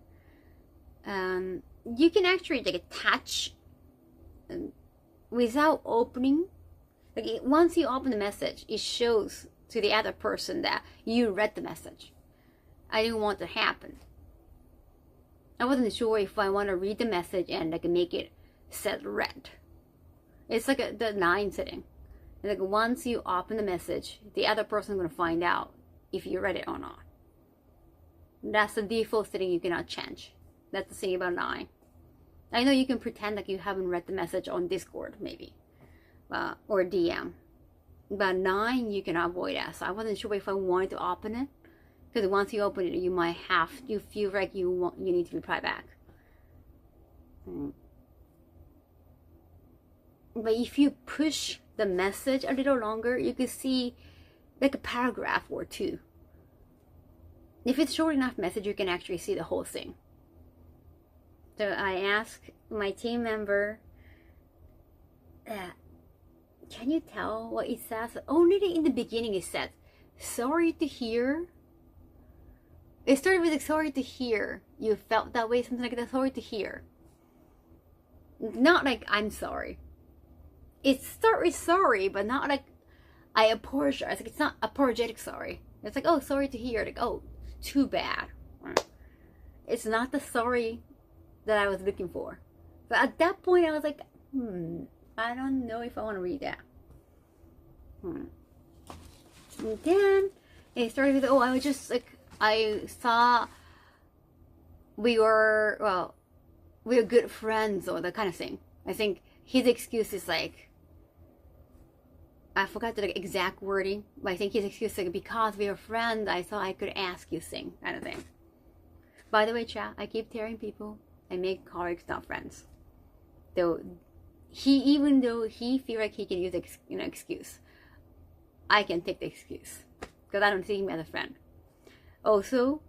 [SPEAKER 1] You can actually like attach without opening. Like once you open the message, it shows to the other person that you read the message. I didn't want to happen. I wasn't sure if I want to read the message and like make it set read. It's like the 9 setting. Like once you open the message, the other person is going to find out if you read it or not. That's the default setting you cannot change. That's the thing about 9. I know you can pretend like you haven't read the message on Discord, maybe. Or DM. But 9, you can avoid that. So I wasn't sure if I wanted to open it. Because once you open it, you feel like you need to reply back. But if you push the message a little longer, you can see like a paragraph or 2. If it's short enough message, you can actually see the whole thing. So I asked my team member, can you tell what it says? Only in the beginning it said, sorry to hear. It started with like, sorry to hear. You felt that way, something like that. Sorry to hear. Not like I'm sorry. It's sorry, but not like I apologize. Like it's not apologetic sorry. It's like, oh, sorry to hear. Like, oh, too bad. It's not the sorry that I was looking for. But at that point, I was like, I don't know if I want to read that. And then it started with, I was just like, I saw we were good friends or that kind of thing. I think his excuse is like, I forgot the exact wording, but I think his excuse is like, because we are friends, I thought I could ask you thing, kind of thing. By the way, chat, I keep telling people I make colleagues, not friends. Even though he feel like he can use excuse, I can take the excuse because I don't see him as a friend. Also,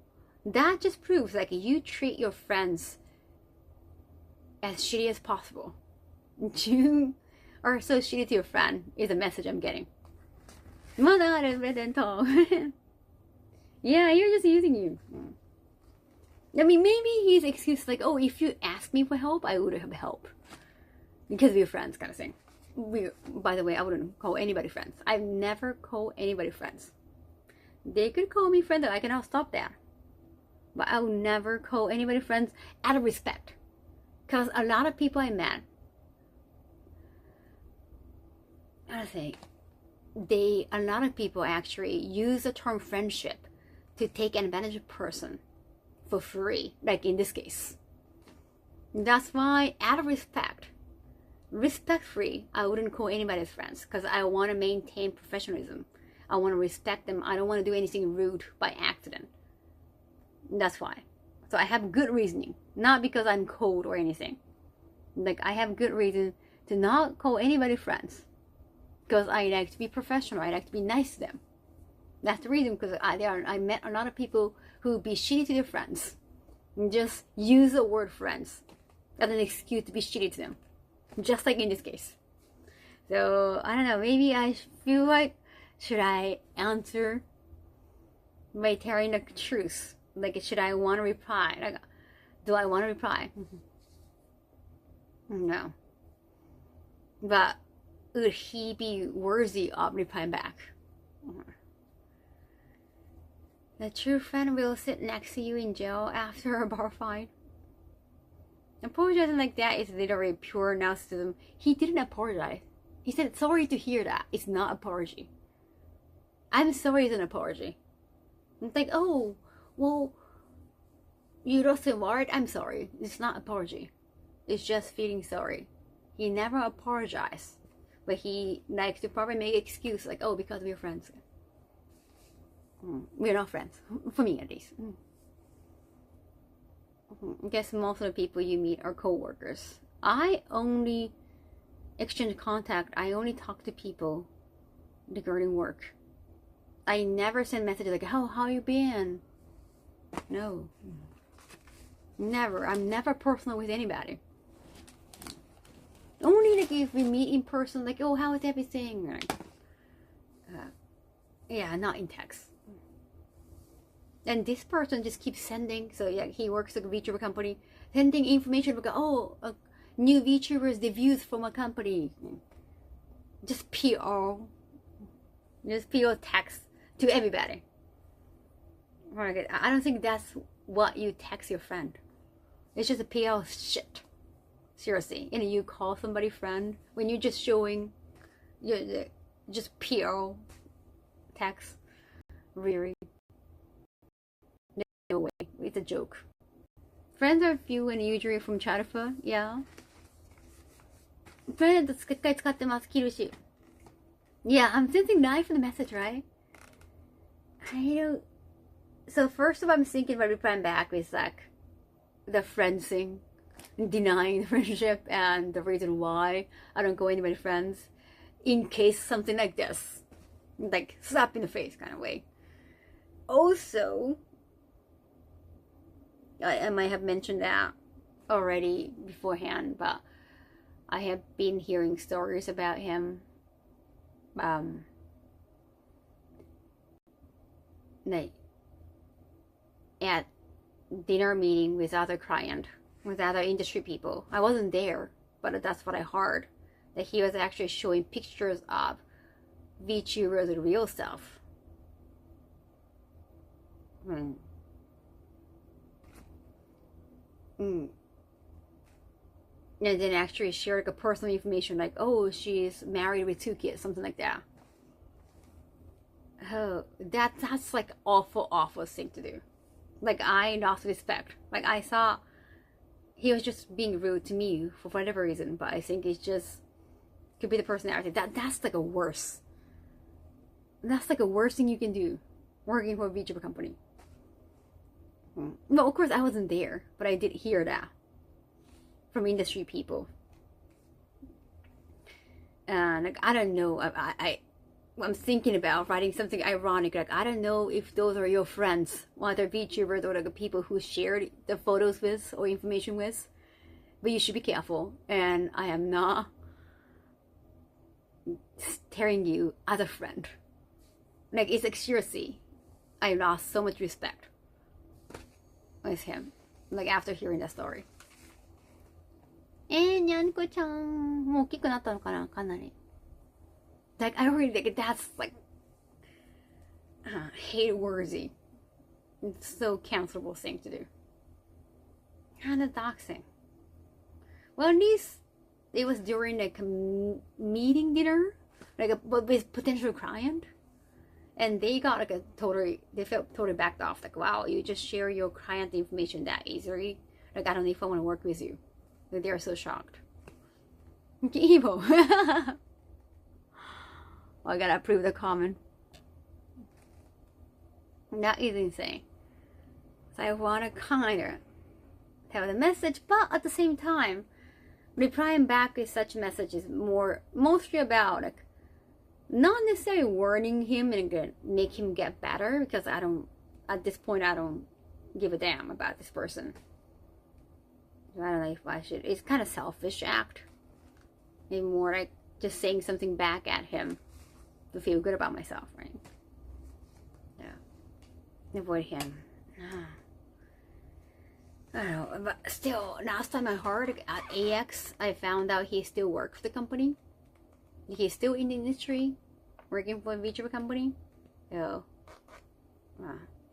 [SPEAKER 1] that just proves like you treat your friends as shitty as possible. You are so shitty to your friend is a message I'm getting. Yeah, you're just using you. I mean, maybe his excuse like, oh, if you asked me for help, I would have helped. Because we're friends, kind of thing. By the way, I wouldn't call anybody friends. I've never called anybody friends. They could call me friends, I cannot stop that. But I will never call anybody friends out of respect. Because a lot of people I met, a lot of people actually use the term friendship to take advantage of a person for free, like in this case. That's why, out of respect-free, I wouldn't call anybody friends, because I want to maintain professionalism. I want to respect them. I don't want to do anything rude by accident. That's why. So I have good reasoning, not because I'm cold or anything. Like, I have good reason to not call anybody friends, because I like to be professional. I like to be nice to them. That's the reason, because I met a lot of people who be shitty to their friends and just use the word friends as an excuse to be shitty to them, just like in this case. So I don't know, maybe I feel like, should I answer by telling the truth? Like, should I want to reply? Like, do I want to reply? No. But would he be worthy of replying back? The true friend will sit next to you in jail after a bar fight. Apologizing like that is literally pure narcissism. He didn't apologize. He said, sorry to hear that. It's not apology. I'm sorry is an apology. It's like, oh, well, you lost a word? I'm sorry. It's not apology. It's just feeling sorry. He never apologized. But he likes to probably make excuse like, oh, because we're friends. We're not friends. For me, at least. I guess most of the people you meet are co-workers. I only exchange contact. I only talk to people regarding work. I never send messages like, oh, how you been? No. Never. I'm never personal with anybody. Only like if we meet in person, like, oh, how is everything? Like, yeah, not in text. And this person just keeps sending, so yeah, he works at a VTuber company, sending information like, oh, new VTubers debuts from a company. Just PR. Just PR text to everybody. I don't think that's what you text your friend. It's just a PR shit. Seriously. And you call somebody friend when you're just showing, just PR text. Really. No way. It's a joke. Friends are few and usually from childhood. Yeah. プレゼント一回使ってます。キルシ。Yeah, I'm sending knife in the message, right? I don't. So first of all, I'm thinking about replying back with like the friend thing, denying the friendship and the reason why I don't go anybody friends, in case something like this, like slap in the face kind of way. Also, I might have mentioned that already beforehand, but I have been hearing stories about him. Like at dinner meeting with other client, with other industry people. I wasn't there, but that's what I heard. That he was actually showing pictures of VTuber's real self. And then actually shared like a personal information like, oh, she's married with 2 kids, something like that. Oh, that's like awful thing to do. Like, I lost respect. Like, I thought he was just being rude to me for whatever reason, but I think it's just could be the personality. That's like a worse. That's like a worst thing you can do, working for a VTuber company. No, of course I wasn't there, but I did hear that from industry people. And like, I don't know. I'm thinking about writing something ironic. Like, I don't know if those are your friends, whether VTubers or like the people who shared the photos with or information with. But you should be careful. And I am not telling you as a friend. Like, it's like seriously, I lost so much respect with him. Like after hearing that story. にゃんこちゃん、もう大きくなったのかな、かなり。Like, I don't really think that's like hate-worthy. It's so cancelable thing to do. And the doxing. Well, at least it was during like a meeting dinner, like with potential client, and they got like they felt totally backed off. Like, wow, you just share your client information that easily. Like, I don't know if I want to work with you. Like, they are so shocked. Evil. I gotta approve the comment. That is insane. So I wanna kinda have the message, but at the same time, replying back with such messages mostly about like not necessarily warning him and make him get better, because at this point I don't give a damn about this person. I don't know if I should. It's kind of selfish act. Maybe more like just saying something back at him to feel good about myself, right? Yeah. Avoid him. I don't know, but still, last time I heard at AX, I found out he still works for the company. He's still in the industry, working for a VTuber company. So,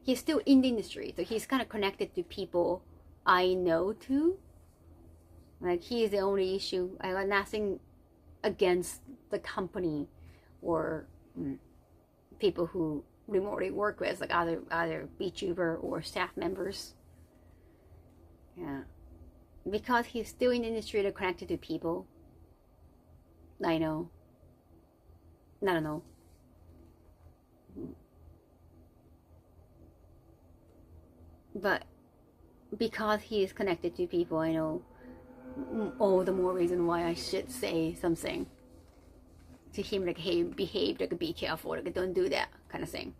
[SPEAKER 1] he's still in the industry, so he's kind of connected to people I know too. Like, he is the only issue. I got nothing against the company or people who remotely work with, like other VTuber or staff members. Yeah, because he's still in the industry, they're connected to people. I know. I don't know. But because he is connected to people, I know all the more reason why I should say something to him, like, hey, behave, like, be careful, like, don't do that kind of thing.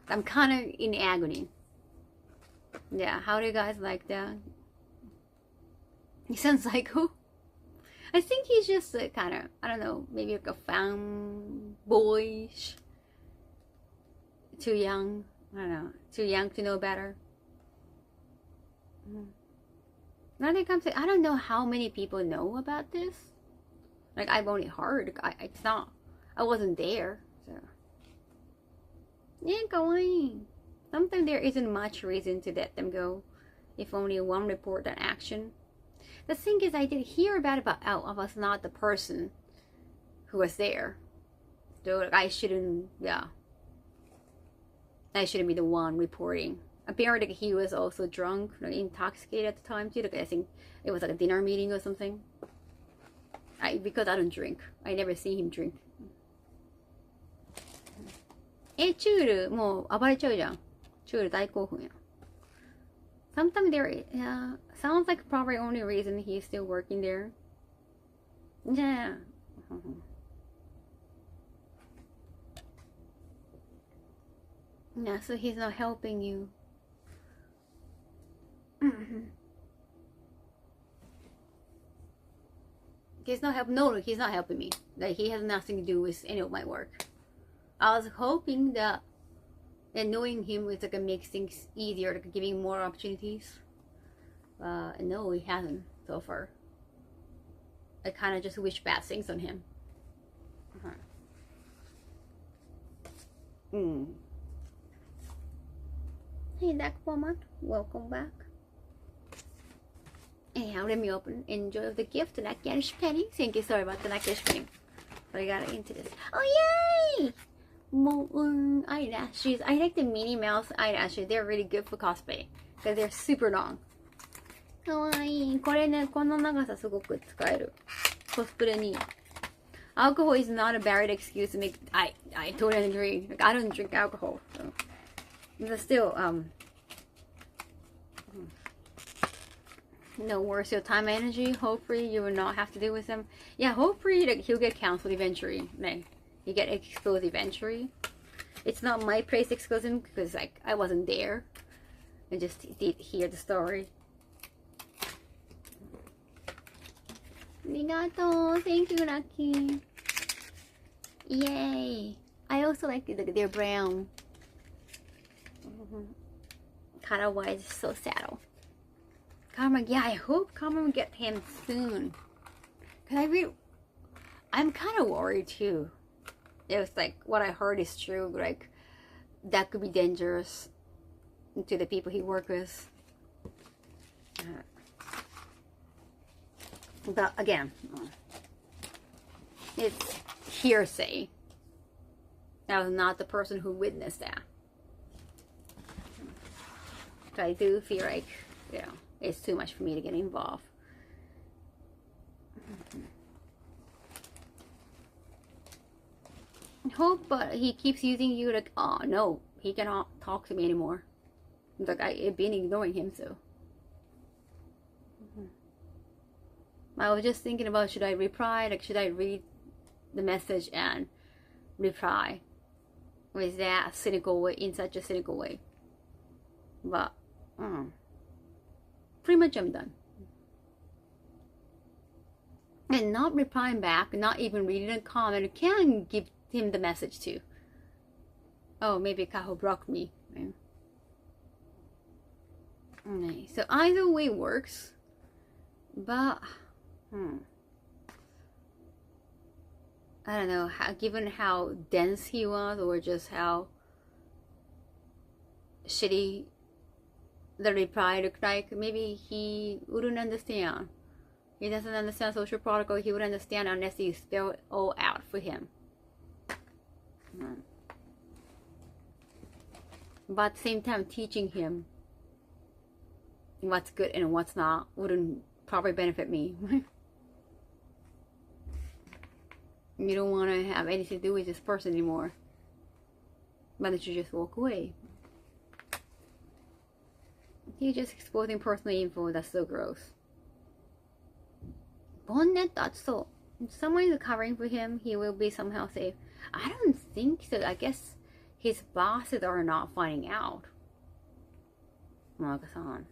[SPEAKER 1] I'm kind of in agony. Yeah, how do you guys like that? He sounds psycho. I think he's just a kind of, I don't know, maybe like a fanboyish. Too young. I don't know. Too young to know better. Now they come to, I don't know how many people know about this. Like, I've only heard. It's not, I wasn't there. So. Yeah, kawaii. Sometimes there isn't much reason to let them go. If only one report an action. The thing is, I did hear about it, but I was not the person who was there. So I shouldn't, I shouldn't be the one reporting. Apparently, he was also drunk, like, intoxicated at the time too. Like, I think it was like a dinner meeting or something. Because I don't drink. I never see him drink. チュール、もう暴れちゃうじゃん。チュール大興奮や。Sometimes there, sounds like probably only reason he's still working there. Yeah. Yeah, so he's not helping you. He's not he's not helping me. Like, he has nothing to do with any of my work. I was hoping that knowing him is like make things easier, like giving more opportunities. No, he hasn't so far. I kind of just wish bad things on him. Hey, Duck Woman, welcome back. Anyhow, let me enjoy the gift, the Lakianish penny. Thank you, sorry about the Lakianish penny. But I got into this. Oh, yay! Molten eyelashes. I like the Minnie Mouse eyelashes. They're really good for cosplay because they're super long. かわいい。これね、この長さすごく使える。コスプレに。Alcohol is not a valid excuse to make. I totally agree. Like, I don't drink alcohol, so. But still, no worse your time and energy. Hopefully you will not have to deal with them. Yeah, hopefully like, he'll get canceled eventually. Like, you get exposed eventually. It's not my place to expose him because like I wasn't there. I just did hear the story. Arigato. Thank you, Lucky. Yay. I also like they're brown. Color wise, so saddle. Karma, yeah, I hope Karma will get him soon. Cause I'm kind of worried too. It was like what I heard is true. Like that could be dangerous to the people he worked with. But again, it's hearsay. I was not the person who witnessed that. But I do feel like, you know, it's too much for me to get involved. Hope, but he keeps using you like, oh no, he cannot talk to me anymore. Like I've been ignoring him, so. I was just thinking about, should I reply? Like, should I read the message and reply with that cynical way, in such a cynical way? But pretty much I'm done. And not replying back, not even reading a comment, can give him the message too. Oh, maybe Kaho blocked me. Okay. So either way works, but I don't know, given how dense he was, or just how shitty the reply looked like, maybe he wouldn't understand. He doesn't understand social protocol. He would understand unless you spell it all out for him. But at the same time, teaching him what's good and what's not wouldn't probably benefit me. You don't want to have anything to do with this person anymore. Why don't you just walk away? He's just exposing personal info. That's so gross. Bonnet, that's so. If someone is covering for him, he will be somehow safe. I don't think so. I guess his bosses are not finding out. Manga-san.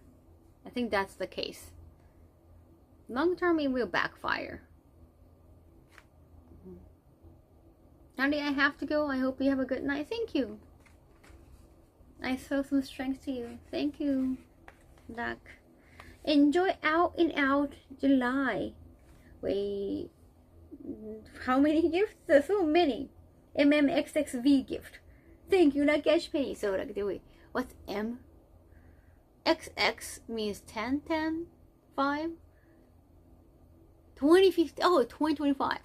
[SPEAKER 1] I think that's the case. Long term, it will backfire. Honey, I have to go. I hope you have a good night. Thank you. I show some strength to you. Thank you, Duck. Enjoy Out and Out July. Wait, how many gifts? There's so many. MMXXV gift. Thank you, Nakesh Penny. So, like, wait, what's M? XX means 10, 10, 5. 2050. Oh, 2025.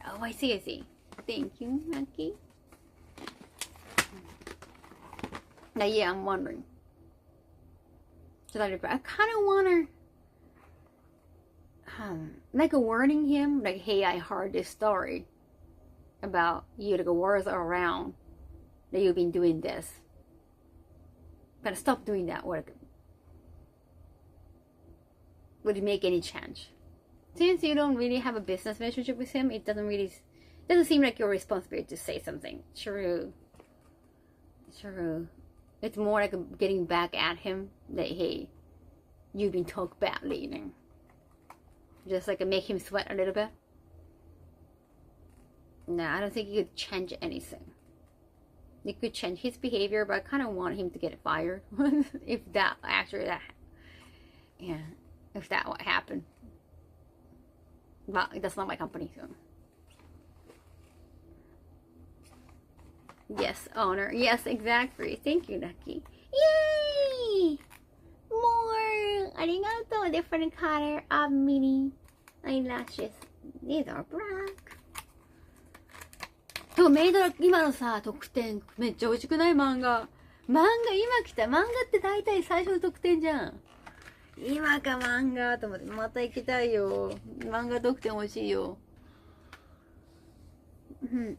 [SPEAKER 1] Oh, I see. Thank you, Naki. Now, yeah, I'm wondering. Should I reply? I kind of want to, like, warning him, like, hey, I heard this story about you, like, words around that you've been doing this. Gotta stop doing that work. Would it make any change? Since you don't really have a business relationship with him, it doesn't seem like your responsibility to say something. True. It's more like getting back at him. That, hey, you've been talked badly, you know. Just like make him sweat a little bit. No, I don't think you could change anything. You could change his behavior, but I kind of want him to get fired. If that what happened. But that's not my company, so. Yes, owner. Yes, exactly. Thank you, Lucky. Yay! More! Arigato! Different color of mini eyelashes. These are black. でもメイド今のさ、得点めっちゃ美味しくない？漫画今来た。漫画って大体最初の得点じゃん。今か漫画と思って、また行きたいよ。漫画得点美味しいよ。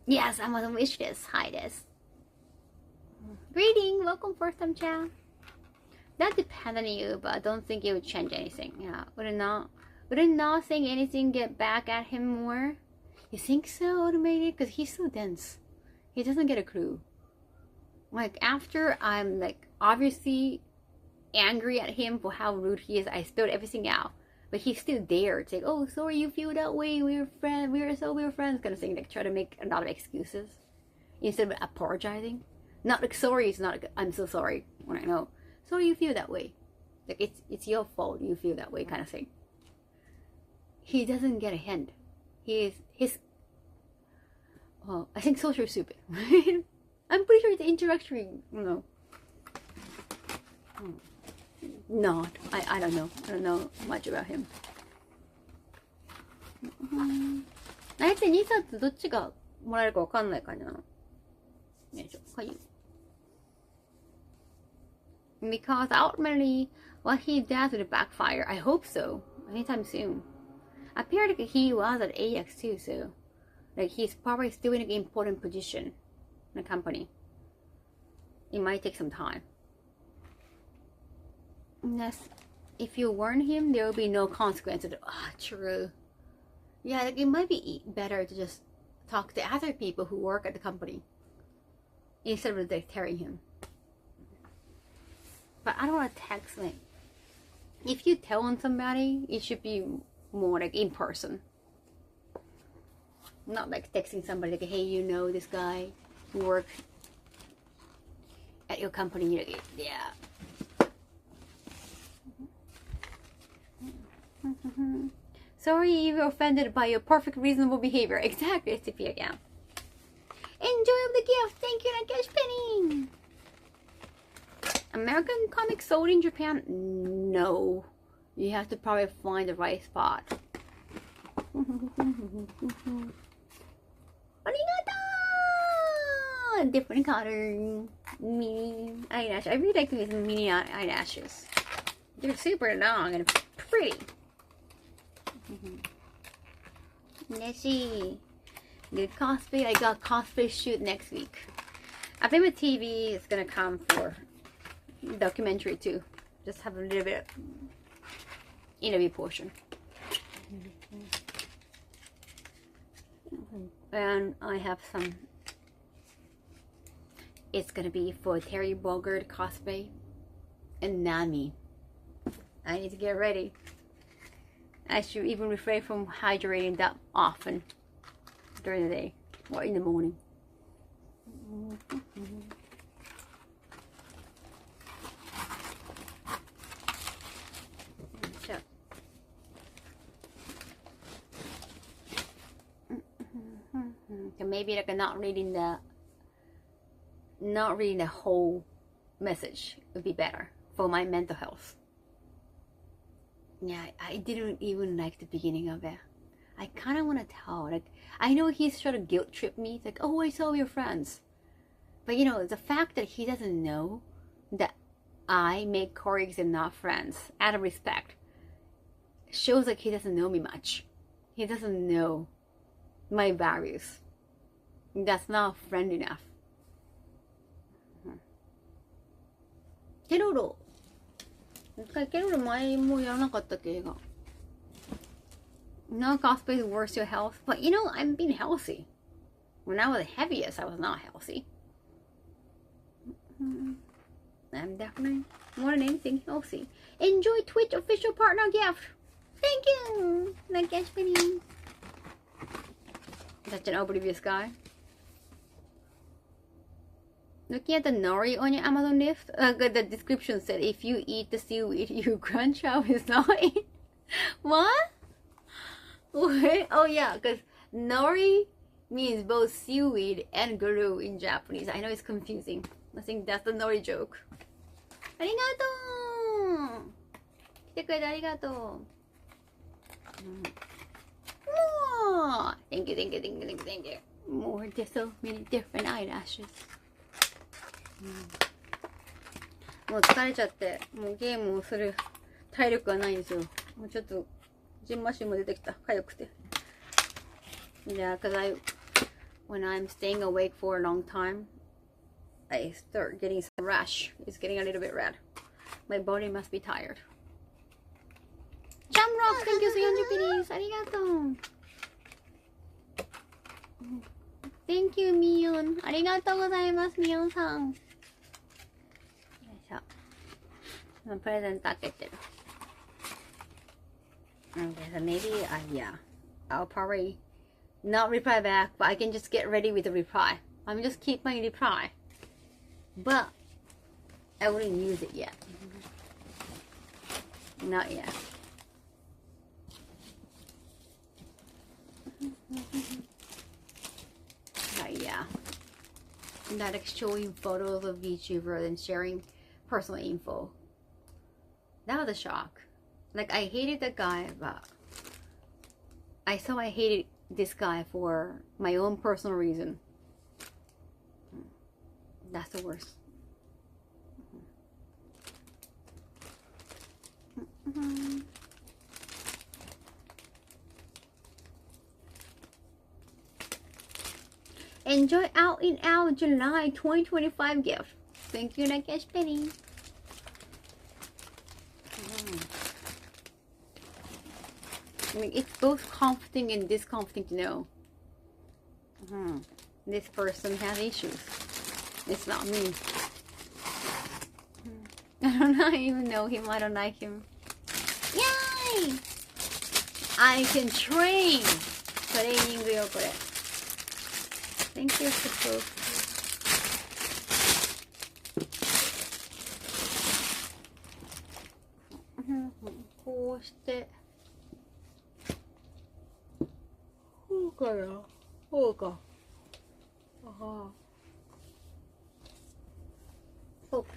[SPEAKER 1] Yes, I'm on the wish list. Hi, this. Greeting, welcome first time chat. That depends on you, but I don't think it would change anything. Yeah, would it not saying anything get back at him more? You think so, automated? Because he's so dense. He doesn't get a clue. Like, after I'm, like, obviously angry at him for how rude he is, I spilled everything out. But he's still there to say, oh, sorry you feel that way, we're friends, kind of thing. Like, try to make a lot of excuses instead of apologizing. Not like sorry, it's not like I'm so sorry when I know. Sorry you feel that way. Like it's your fault you feel that way kind of thing. He doesn't get a hint. He's I think social stupid. I'm pretty sure it's introductory, No, I don't know. I don't know much about him. あえて2冊どっちがもらえるかわかんない感じなの。よいしょ。はい。Because ultimately, what he does will backfire. I hope so. Anytime soon. Apparently, he was at AX too, so like he's probably still in an important position in the company. It might take some time. Yes, if you warn him, there will be no consequences. Ah, true. Yeah, like it might be better to just talk to other people who work at the company instead of like telling him. But I don't want to text like. If you tell on somebody, it should be more like in person. Not like texting somebody like, hey, you know this guy who works at your company. You're like, yeah. Sorry if you're offended by your perfect reasonable behavior. Exactly, SCP again. Enjoy the gift. Thank you, Nakash Penny. American comics sold in Japan? No. You have to probably find the right spot. Arigato! Different color. Mini eyelash. I really like these mini eyelashes. They're super long and pretty. Let's see. Good cosplay. I got cosplay shoot next week. I think my TV is gonna come for documentary too. Just have a little bit of interview portion. And I have some. It's gonna be for Terry Bogard cosplay and Nami. I need to get ready. I should even refrain from hydrating that often during the day or in the morning. So maybe like not reading the whole message would be better for my mental health. Yeah, I didn't even like the beginning of it. I kind of want to tell. Like, I know he's trying to guilt trip me. It's like, oh, I saw your friends. But you know, the fact that he doesn't know that I make colleagues and not friends out of respect shows like he doesn't know me much. He doesn't know my values. That's not friend enough. Keroro. ケロル前もやらなかったっけ映画 No cosplay is worse to your health. But you know, I'm being healthy. When I was heaviest, I was not healthy. I'm definitely, more than anything, healthy. Enjoy Twitch official partner gift. Thank you. Like Ashwini. Such an oblivious guy. Looking at the nori on your Amazon list, the description said if you eat the seaweed, your grandchild is not eat. What? What? Oh yeah, because nori means both seaweed and guru in Japanese. I know it's confusing. I think that's the nori joke. Arigato! 来てくれてありがとう。More! Thank you, thank you, thank you, thank you, thank you. More, just so many different eyelashes. もう疲れちゃって、もうゲームをする体力がないんですよ。もうちょっと、ジンマシンも出てきた。痒くて。Yeah, because when I'm staying awake for a long time, I start getting some rash. It's getting a little bit red. My body must be tired. Jamrock, thank you so 40 pinis. ありがとう。Thank you, ミヨン。ありがとうございます、ミヨンさん。プレゼント開けてる。Okay, so maybe, yeah, I'll probably not reply back, but I can just get ready with the reply. I'm just keep my reply, but I wouldn't use it yet. Not yet. But yeah. Not like showing photos of VTuber and sharing personal info. That was a shock. Like, I hated that guy, but I hated this guy for my own personal reason. That's the worst. Enjoy Out in Out July 2025 gift. Thank you, Nakesh Penny. I mean, it's both comforting and discomforting to know this person has issues. It's not me. I don't even know him. I don't like him. Yay! I can train. Trainingよこれ。Thank you for both. こうして。こうかな。こうか。ああ。そうか。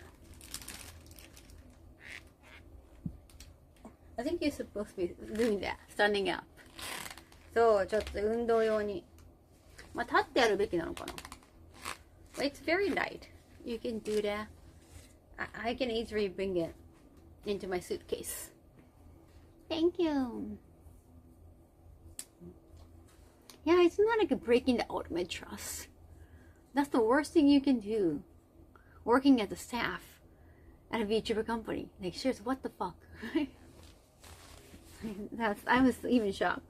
[SPEAKER 1] I think you're supposed to be doing that, standing up. そう、ちょっと運動用に。まあ、立ってやるべきなのかな。But it's very light. You can do that. I can easily bring it into my suitcase. Thank you. Yeah, it's not like breaking the ultimate trust. That's the worst thing you can do. Working as a staff at a VTuber company. Like, seriously, what the fuck? I was even shocked.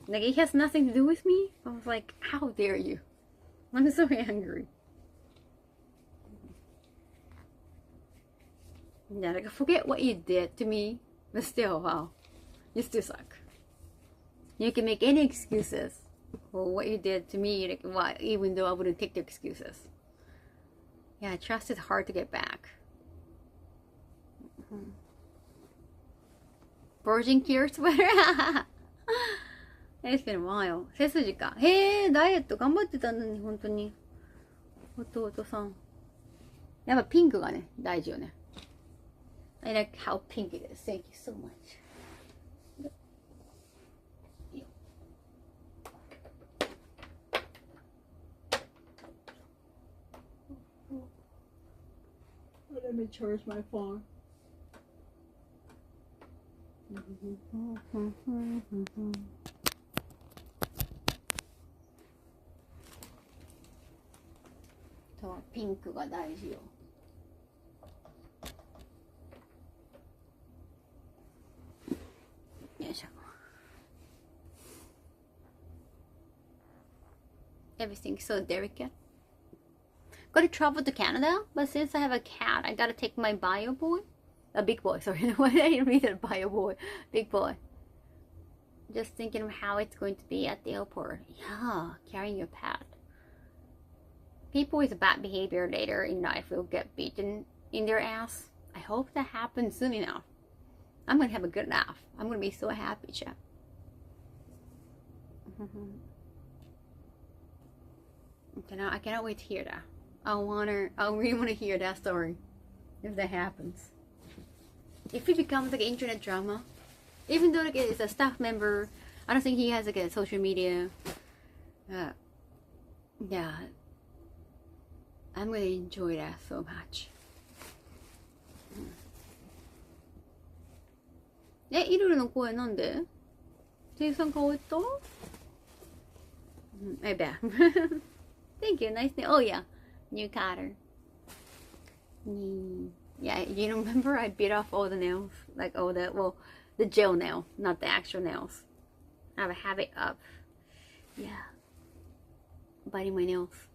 [SPEAKER 1] Like, it has nothing to do with me. I was like, how dare you? I'm so angry. Yeah, like, forget what you did to me, but still, wow, you still suck. You can make any excuses for what you did to me, like, why, even though I wouldn't take the excuses. Yeah, trust is hard to get back. Virgin Cure sweater? It's been a while. 背筋か。へえ、ダイエット頑張ってたのに、本当に。弟さん。やっぱピンクがね、大事よね。I like how pink it is. Thank you so much. Let me charge my phone. So, pink が大事よ。よいしょ。Everything's so delicate. Gotta travel to Canada, but since I have a cat, I gotta take my bio boy. A big boy, sorry. Why did I read it? Bio boy. Big boy. Just thinking of how it's going to be at the airport. Yeah, carrying your pet. People with bad behavior later in life will get beaten in their ass. I hope that happens soon enough. I'm gonna have a good laugh. I'm gonna be so happy, Chef. I cannot wait to hear that. I really want to hear that story. If that happens. If it becomes like an internet drama. Even though like it's a staff member, I don't think he has like a social media. Yeah. I'm gonna enjoy that so much. イルルの声なんで？店員さん顔言った？I bet. Thank you. Nice name. Oh yeah, new cutter. Yeah, you remember I bit off all the nails, like all the the gel nail, not the actual nails. I have a habit of, biting my nails.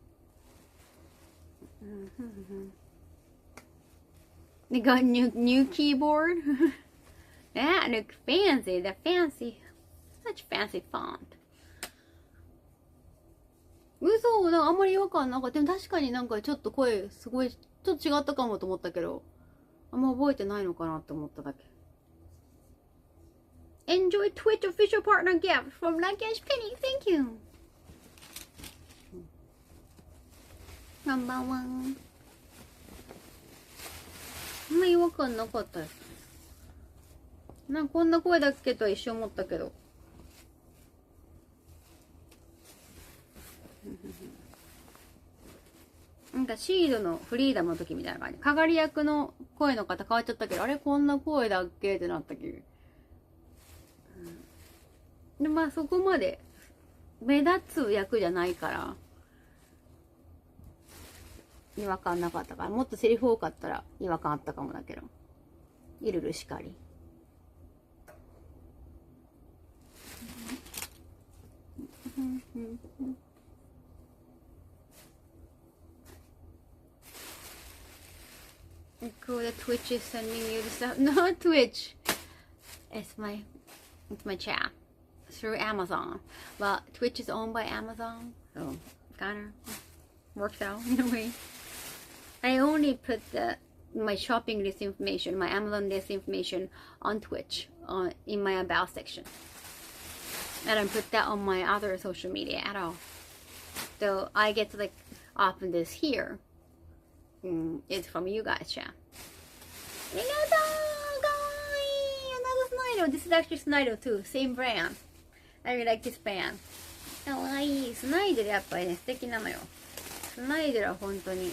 [SPEAKER 1] They got new keyboard. That looks fancy. The fancy, such fancy font. 嘘、なんかあんまり違和感なかった。でも確かになんかちょっと声すごいちょっと違ったかもと思ったけど。あんま覚えてないのかなって思っただけ。Enjoy Twitch official partner gift from Lucky Penny. Thank you. ナンバーワン。あんま違和感なかったです。なんかこんな声だっけとは一瞬思ったけど。なんかシードのフリーダムの時みたいな感じ。かがり役の声の方変わっちゃったけど、あれこんな声だっけってなったけど。で、まあそこまで目立つ役じゃないから、違和感なかったから、もっとセリフ多かったら違和感あったかもだけど。いるるしかり。Cool that Twitch is sending you the stuff. No, Twitch. It's my chat through Amazon. Well, Twitch is owned by Amazon, so kinda works out in a way. I only put my shopping list information, my Amazon list information on Twitch, in my about section. I don't put that on my other social media at all. So I get to like open this here. It's from you guys, chat. Another Snido. This is actually Snido too. Same brand. I really like this brand. かわいい。スナイデルやっぱりね、素敵なのよ。スナイデルは本当に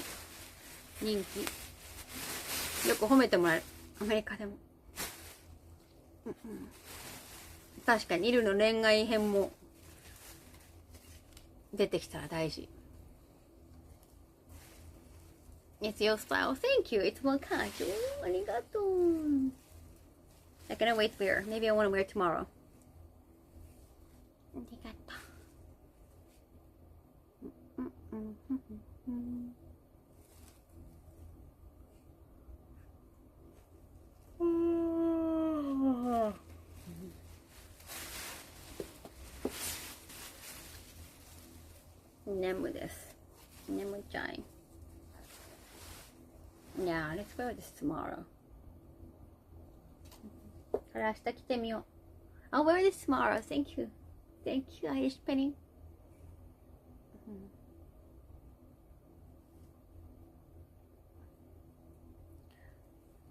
[SPEAKER 1] 人気。よく褒めてもらえる。アメリカでも。確かに、イルの恋愛編も出てきたら大事。It's your style. Thank you. It's more casual. ありがとう。I cannot wait to wear. Maybe I want to wear tomorrow. ありがとう。眠です。眠っちゃい。Yeah, let's wear this tomorrow. これ明日着てみよう。I'll wear this tomorrow. Thank you. Thank you, Irish Penny.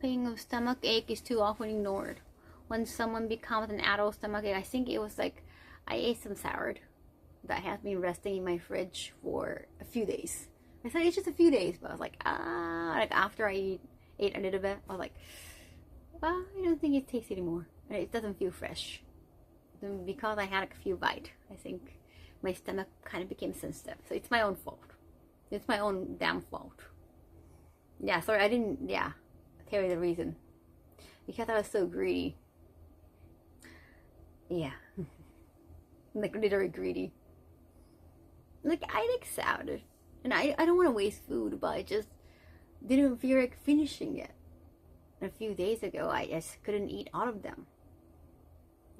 [SPEAKER 1] Pain of stomach ache is too often ignored. When someone becomes an adult stomach ache, I think it was like I ate some salad that has been resting in my fridge for a few days. I thought it's just a few days, but I was like, like after I ate a little bit, I was like, well, I don't think it tastes anymore. It doesn't feel fresh. Because I had a few bites, I think my stomach kind of became sensitive. So it's my own fault. It's my own damn fault. Yeah, sorry, I didn't, tell you the reason. Because I was so greedy. Yeah. Like literally greedy. Like I like salad. And I don't want to waste food, but I just didn't feel like finishing it. A few days ago, I just couldn't eat all of them.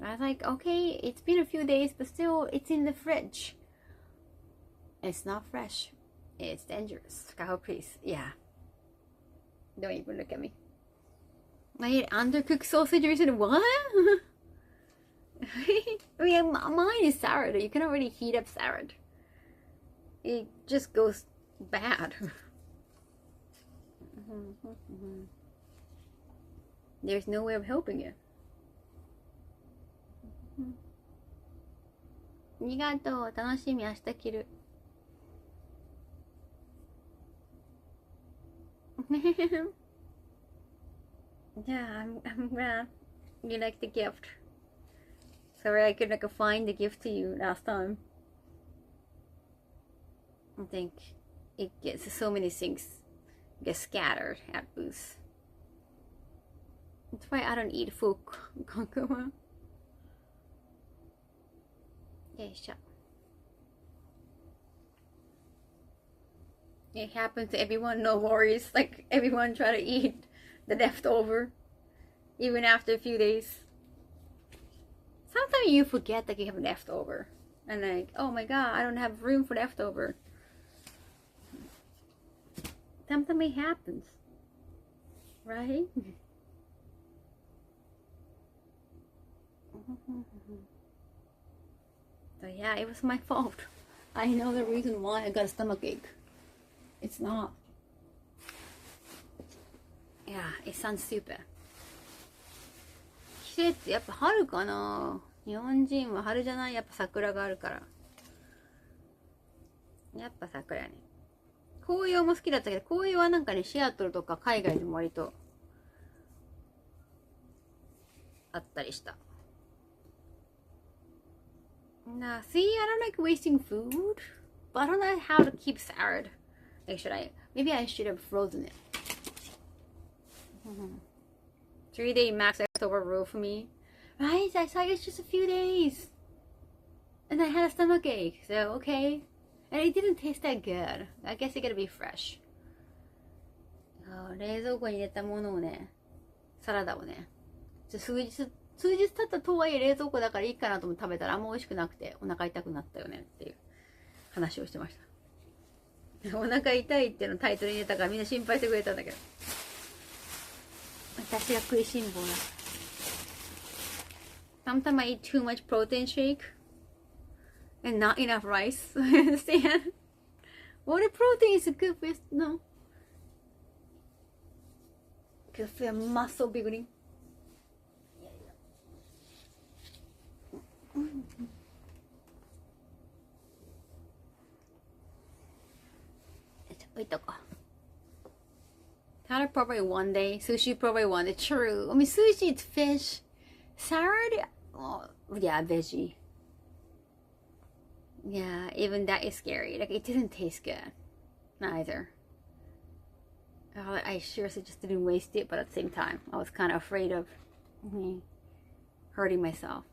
[SPEAKER 1] I was like, okay, it's been a few days, but still, it's in the fridge. It's not fresh. It's dangerous. Kaho, please. Yeah. Don't even look at me. I ate undercooked sausage recently. What? I mean, mine is salad. You cannot really heat up salad. It just goes bad. There's no way of helping it. ありがとう。楽しみ。明日着る。Yeah, I'm glad you like the gift. Sorry I couldn't find the gift to you last time. I think it gets so many things get scattered at booths. That's why I don't eat full kokoma. It happens to everyone, no worries. Like everyone try to eat the leftover, even after a few days. Sometimes you forget that you have leftover, and like, oh my god, I don't have room for leftover. Sometimes it happens, Right? So yeah, it was my fault. I know the reason why I got a stomach ache. It's not. Yeah, it sounds stupid. 季節、やっぱ春かな。日本人は春じゃない？やっぱ桜があるから。やっぱ桜ね。紅葉も好きだったけど、紅葉はなんかね、シアトルとか海外でも割とあったりした。Nah, see, I don't like wasting food, but I don't know how to keep salad. Like, maybe I should have frozen it. 3-day max October rule for me. Right? I saw it's just a few days. And I had a stomach ache, so okay. And it didn't taste that good. I guess it gotta be fresh. 冷蔵庫に入れたものをね、サラダをね、数日経ったとはいえ冷蔵庫だからいいかなと思って食べたらあんま美味しくなくてお腹痛くなったよねっていう話をしてました。お腹痛いっていうのタイトルに入れたからみんな心配してくれたんだけど。私が食いしん坊だ。Sometimes I eat too much protein shake and not enough rice. I understand. Well, the protein is good for no. Good for your muscle building. 置いとこう。Salad probably one day. Sushi probably one day. True. I mean, sushi it's fish. Salad, oh, yeah, veggie. Yeah, even that is scary. Like, it didn't taste good. Neither. I seriously just didn't waste it, but at the same time, I was kind of afraid of hurting myself.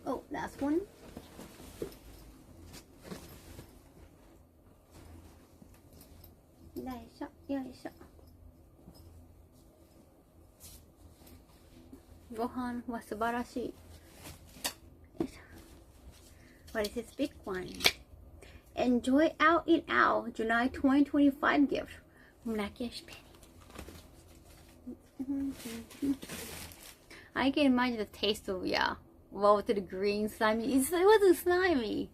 [SPEAKER 1] Oh, last one. Gohan was subarashi. What is this big one? Enjoy Out in Out July 2025 gift from Lakish Penny. I can imagine the taste of wilted green slimy. It wasn't slimy.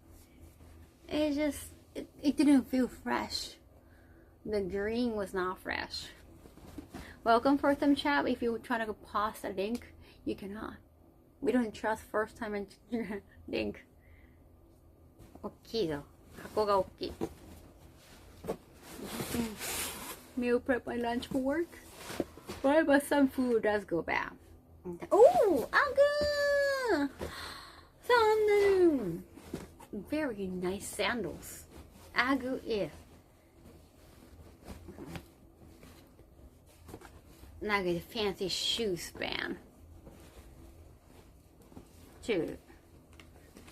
[SPEAKER 1] It just it didn't feel fresh. The green was not fresh. Welcome first time chat. If you're trying to pause the link, you cannot. We don't trust first time link. 大きいぞ。箱が大きい。Meal prep my lunch for work. What about some food does go bad? Oh, Aga! Sandal! Very nice sandals. Agu is. なんか fancy shoe span. チュ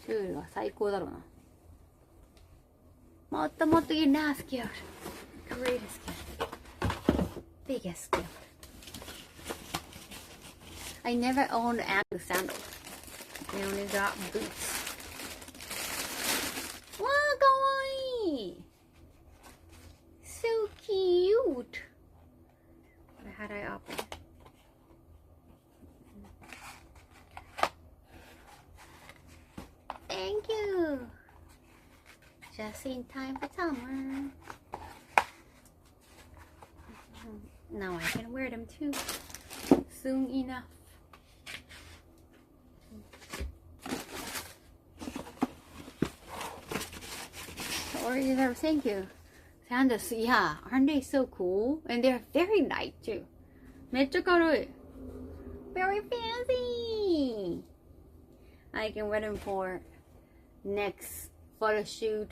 [SPEAKER 1] ールは最高だろうな。もっともっと you're not scared. Greatest gift. Biggest gift. I never owned Agu sandals. I only got boots. わー、かわいい So cute. How do I open it? Thank you. Just in time for summer. Now I can wear them too. Soon enough. Or thank you. Sandals, yeah, aren't they so cool? And they're very light too. めっちゃ軽い Very fancy. I can wear them for next photo shoot,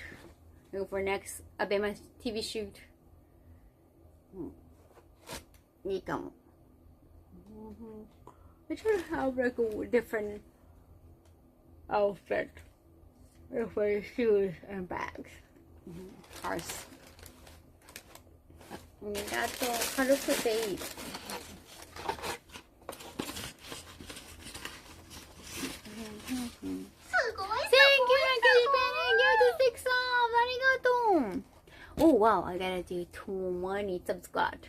[SPEAKER 1] for next Abema TV shoot. いいかも I try to have like a different outfit for shoes and bags. Cars. あと軽くていい。Thank you, Rakesh Penny. Give the 6 off. ありがとう。Oh wow, I gotta do 20 subscribed.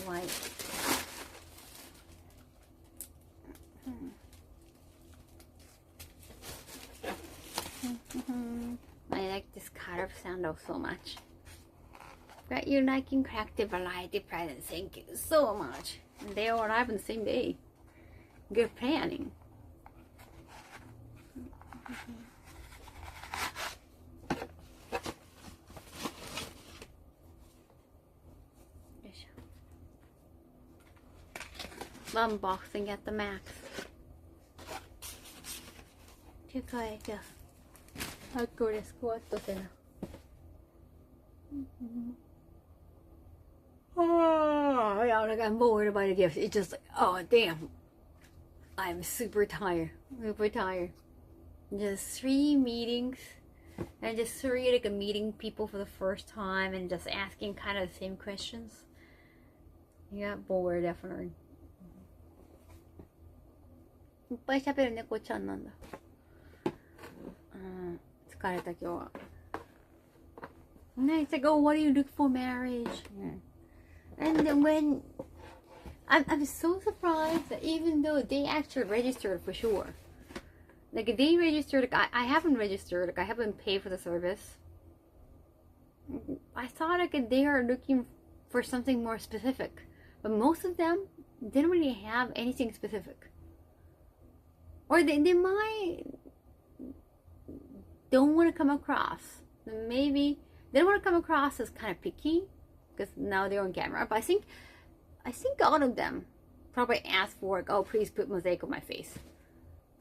[SPEAKER 1] Alright. I like this card sound so much. That you liking Collective Variety presents. Thank you so much. And they all arrive on the same day. Good planning. Unboxing at the max. 手替えじゃあこれスクワットせな。Oh, yeah, like I'm bored by the gifts. It's just like, oh damn, I'm super tired. Just 3 meetings, and just 3 like meeting people for the first time and just asking kind of the same questions. You got bored definitely. いっぱい喋る猫ちゃんなんだ。疲れた今日は。It's like, oh, what do you look for marriage? And then when I'm so surprised that even though they actually registered for sure, like they registered, like I haven't registered, like I haven't paid for the service. I thought like they are looking for something more specific, but most of them didn't really have anything specific, or they might don't want to come across. Maybe they don't want to come across as kind of picky because now they're on camera. But I think all of them probably ask for like, oh, please put mosaic on my face.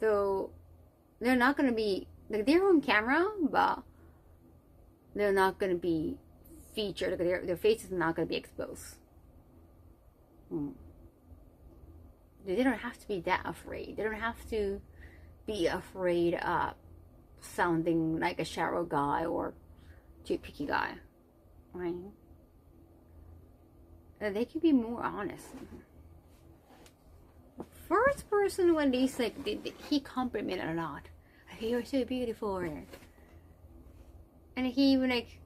[SPEAKER 1] So they're not gonna be like they're on camera, but they're not gonna be featured. Like their face is not gonna be exposed. They don't have to be that afraid. They don't have to be afraid of sounding like a shallow guy or too picky guy, right? They can be more honest. First person when he's like, he complimented a lot. You're so beautiful, and he like,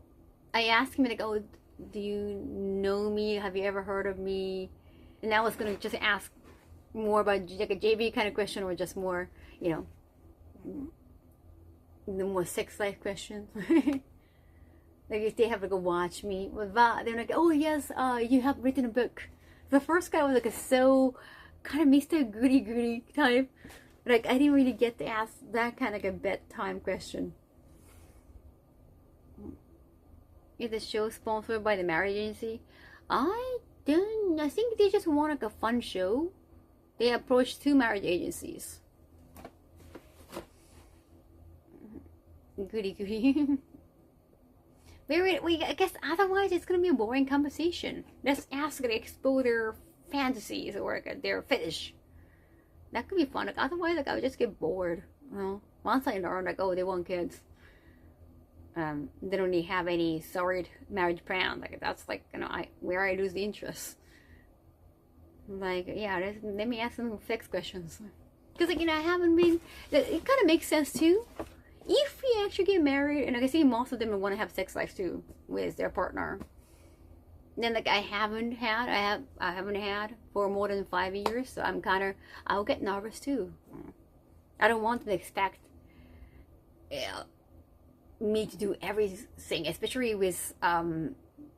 [SPEAKER 1] I asked him like, oh, do you know me? Have you ever heard of me? And I was gonna just ask more about like a JV kind of question or just more, you know, the more sex life questions. Like if they have like a watch me, they're like, oh yes, you have written a book. The first guy was like a so kind of Mr. Goody type. Like I didn't really get to ask that kind of like a bedtime question. Is the show sponsored by the marriage agency? I think they just want like a fun show. They approached 2 marriage agencies. Goody. I guess otherwise it's gonna be a boring conversation. Let's ask like explore their fantasies or like, their fetish. That could be fun. Like otherwise, like I would just get bored. You know, once I learn like, oh, they want kids. They don't really have any solid marriage plan. Like that's like, you know, where I lose the interest. Like yeah, let me ask some sex questions. Because like, you know, I haven't been. It kind of makes sense too. If we actually get married, and like I see most of them want to have sex life too with their partner, then like I haven't had for more than 5 years, so I'll get nervous too. I don't want to expect me to do everything, especially with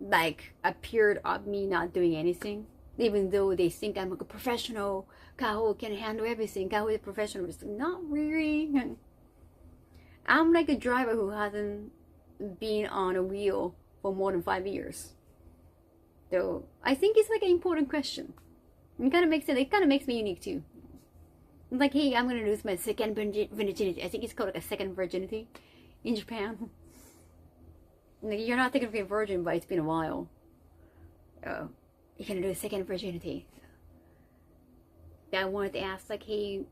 [SPEAKER 1] like a period of me not doing anything, even though they think I'm like a professional. Kaho can handle everything. Kaho is a professional. It's not really. I'm like a driver who hasn't been on a wheel for more than 5 years. So I think it's like an important question. It kind of makes it kind of makes me unique too. It's like, hey, I'm gonna lose my second virginity. I think it's called like a second virginity in Japan. Like, you're not thinking of being a virgin, but it's been a while. You're gonna do a second virginity. I wanted to ask like, hey,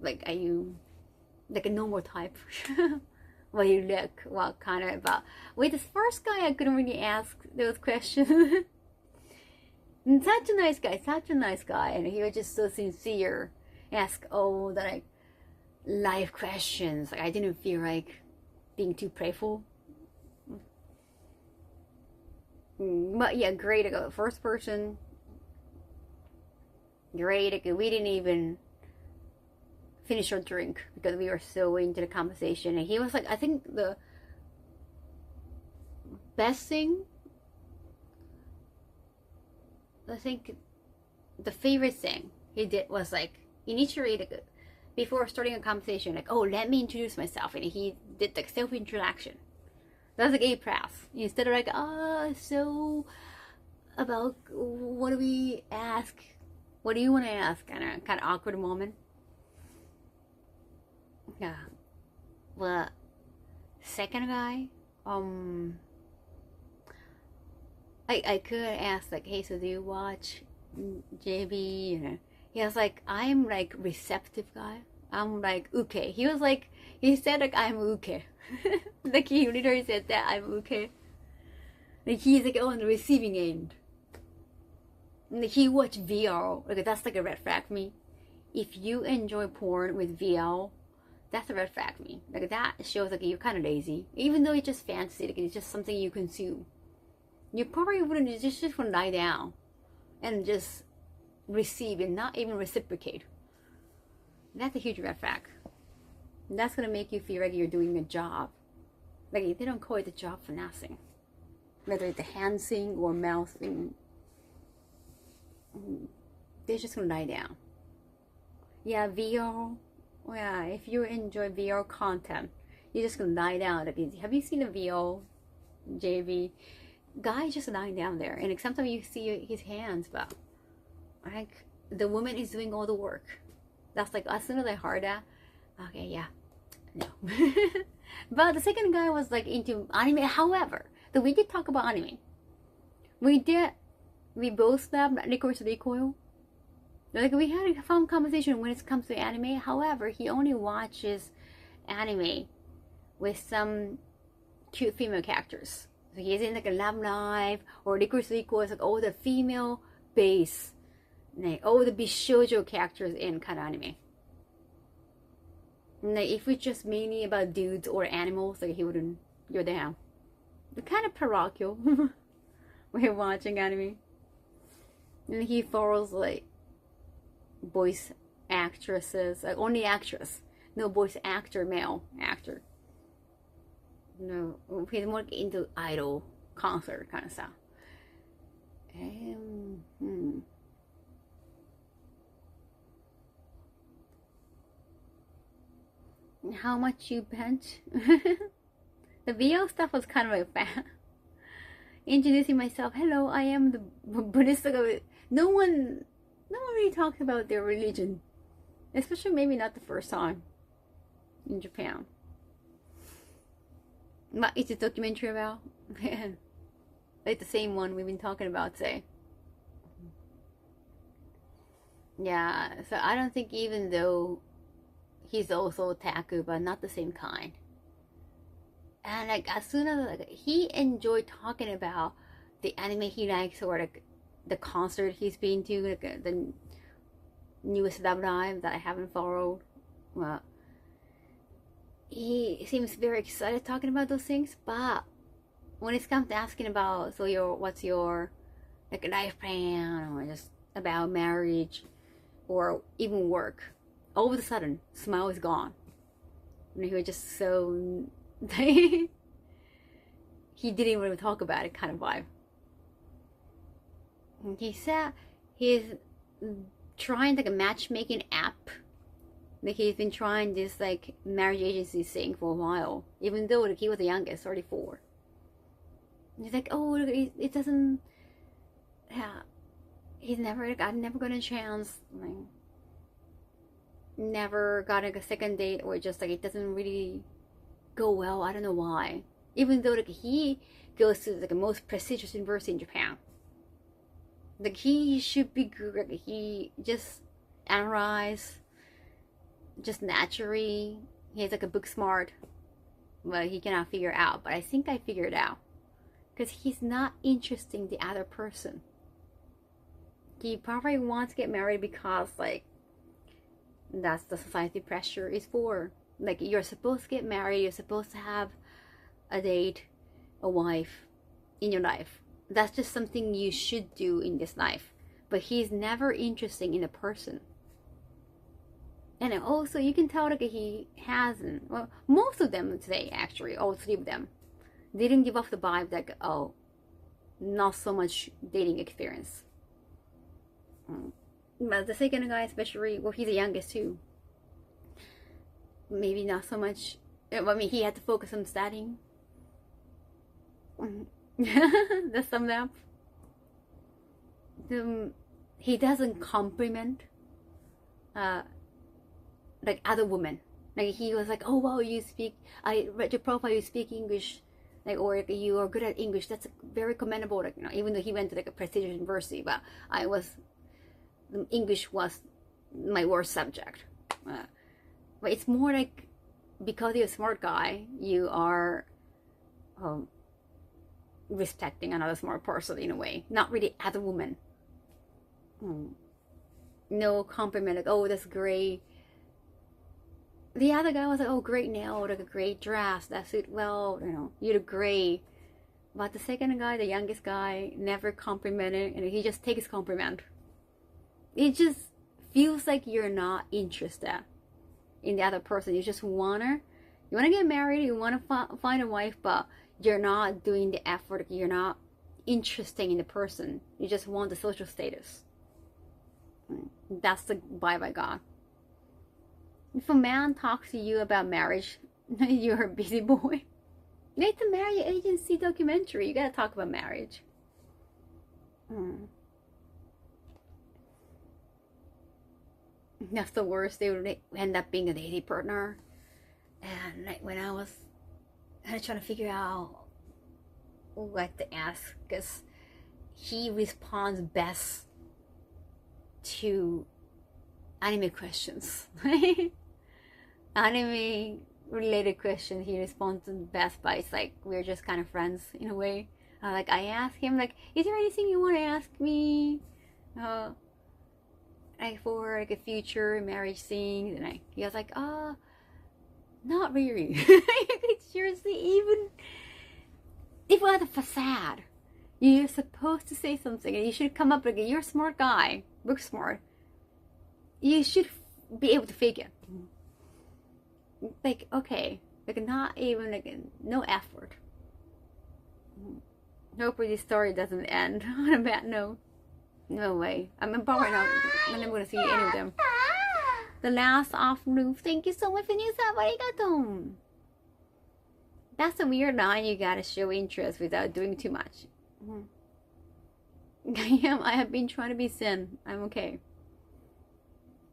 [SPEAKER 1] like, are you like a normal type? What do you look? What kind of about? With this first guy, I couldn't really ask those questions. Such a nice guy, and he was just so sincere. ask all the like life questions. Like I didn't feel like being too playful. But yeah, great. First person, great. We didn't even finish our drink because we were so into the conversation. And he was like, I think the best thing, I think the favorite thing he did was like initially before starting a conversation, like, oh, let me introduce myself. And he did like self-introduction. That was like A plus. Instead of like, so about what do we ask? What do you want to ask? Kind of awkward moment. Yeah. The second guy, I could ask like, hey, so do you watch JB? You know, he was like, I'm like receptive guy. I'm like okay. He was like, he said like I'm okay. Like he literally said that I'm okay. Like he's like on the receiving end. And like, he watched VL. Like that's like a red flag for me. If you enjoy porn with VL, that's a red flag for me. Like that shows like you're kind of lazy. Even though it's just fantasy, like it's just something you consume. You probably wouldn't just want to lie down and just receive and not even reciprocate. That's a huge red flag. And that's gonna make you feel like you're doing a job. Like they don't call it a job for nothing. Whether it's the hand thing or mouth thing, they're just gonna lie down. Yeah, VR. Yeah, if you enjoy VR content, you're just gonna lie down. Like, have you seen a VR, JV? Guy just lying down there, and like, sometimes you see his hands, but like the woman is doing all the work. That's like as soon as I heard that, okay, yeah, no. But the second guy was like into anime. However, we did talk about anime. We both loved Licorice Recoil. Like we had a fun conversation when it comes to anime. However, he only watches anime with some cute female characters. So he's in like a Love Live or Licorice Recoil. It's like all the female base, like all the bishoujo characters in kind of anime. And like if it's just mainly about dudes or animals, like he wouldn't go down. It's kind of parochial when you're watching anime. And he follows like voice actresses, like only actress, no voice actor, male actor. No, he's more into idol concert kind of stuff. How much you bet? The VO stuff was kind of like bad. Introducing myself, hello, I am the Buddhist. No one really talks about their religion, especially maybe not the first time in Japan. But it's a documentary about like the same one we've been talking about today. Yeah, so I don't think, even though he's also otaku, but not the same kind. And like as soon as like he enjoyed talking about the anime he likes, or like the concert he's been to, like the newest Love Live that I haven't followed. Well, he seems very excited talking about those things. But when it comes to asking about, so what's your like life plan, or just about marriage, or even work, all of a sudden smile is gone. And he was just so he didn't even talk about it kind of vibe. He said he's trying like a matchmaking app. Like he's been trying this like marriage agency thing for a while, even though like, he was the youngest, 34. He's like, oh, it doesn't. Yeah, he's never. Like, I've never got a chance. Like, never got like a second date, or just like it doesn't really go well. I don't know why. Even though like he goes to like the most prestigious university in Japan. Like he should be good. Like, he just analyze, just naturally. He's like a book smart, but he cannot figure it out. But I think I figured it out, because he's not interested in the other person. He probably wants to get married because like That's the society pressure is for. Like, you're supposed to get married, you're supposed to have a date, a wife in your life. That's just something you should do in this life. But he's never interested in a person. And also, you can tell that he hasn't. Well, most of them today, actually, all three of them, didn't give off the vibe that, oh, not so much dating experience. But the second guy, especially, well, he's the youngest too. Maybe not so much. I mean, he had to focus on studying. That's summed up. He doesn't compliment like other women. Like, he was like, oh wow, I read your profile, you speak English, like, or like, you are good at English. That's very commendable. Like, even though he went to like a prestigious university, but English was my worst subject. But it's more like, because you're a smart guy, you are respecting another smart person in a way, not really other women. No compliment, like, oh, that's great. The other guy was like, oh, great nail, like a great dress, that suit well, you look great. But the second guy, the youngest guy, never complimented, and he just takes compliment. It just feels like you're not interested in the other person. You just want to get married, you want to find a wife, but you're not doing the effort, you're not interested in the person. You just want the social status. That's the vibe I got. If a man talks to you about marriage, you're a busy boy. It's a marriage agency documentary. You gotta talk about marriage. That's the worst. They would end up being a dating partner. And like, when I was trying to figure out what to ask, because he responds best to anime questions. Anime related questions he responds best by. It's like, we're just kind of friends in a way. Like, I asked him, like, is there anything you want to ask me, like, for like a future marriage thing? And he was like, not really. Seriously, even if we had a facade, you're supposed to say something, and you should come up like, you're a smart guy, look smart, you should be able to fake it. Like, okay, like, not even like, no effort. Hopefully this story doesn't end on a bad note. No way. I'm probably not. I'm never gonna see any of them. The last afternoon. Thank you so much for new sub. Arigato. That's a weird line. You gotta show interest without doing too much. I have been trying to be Sin. I'm okay.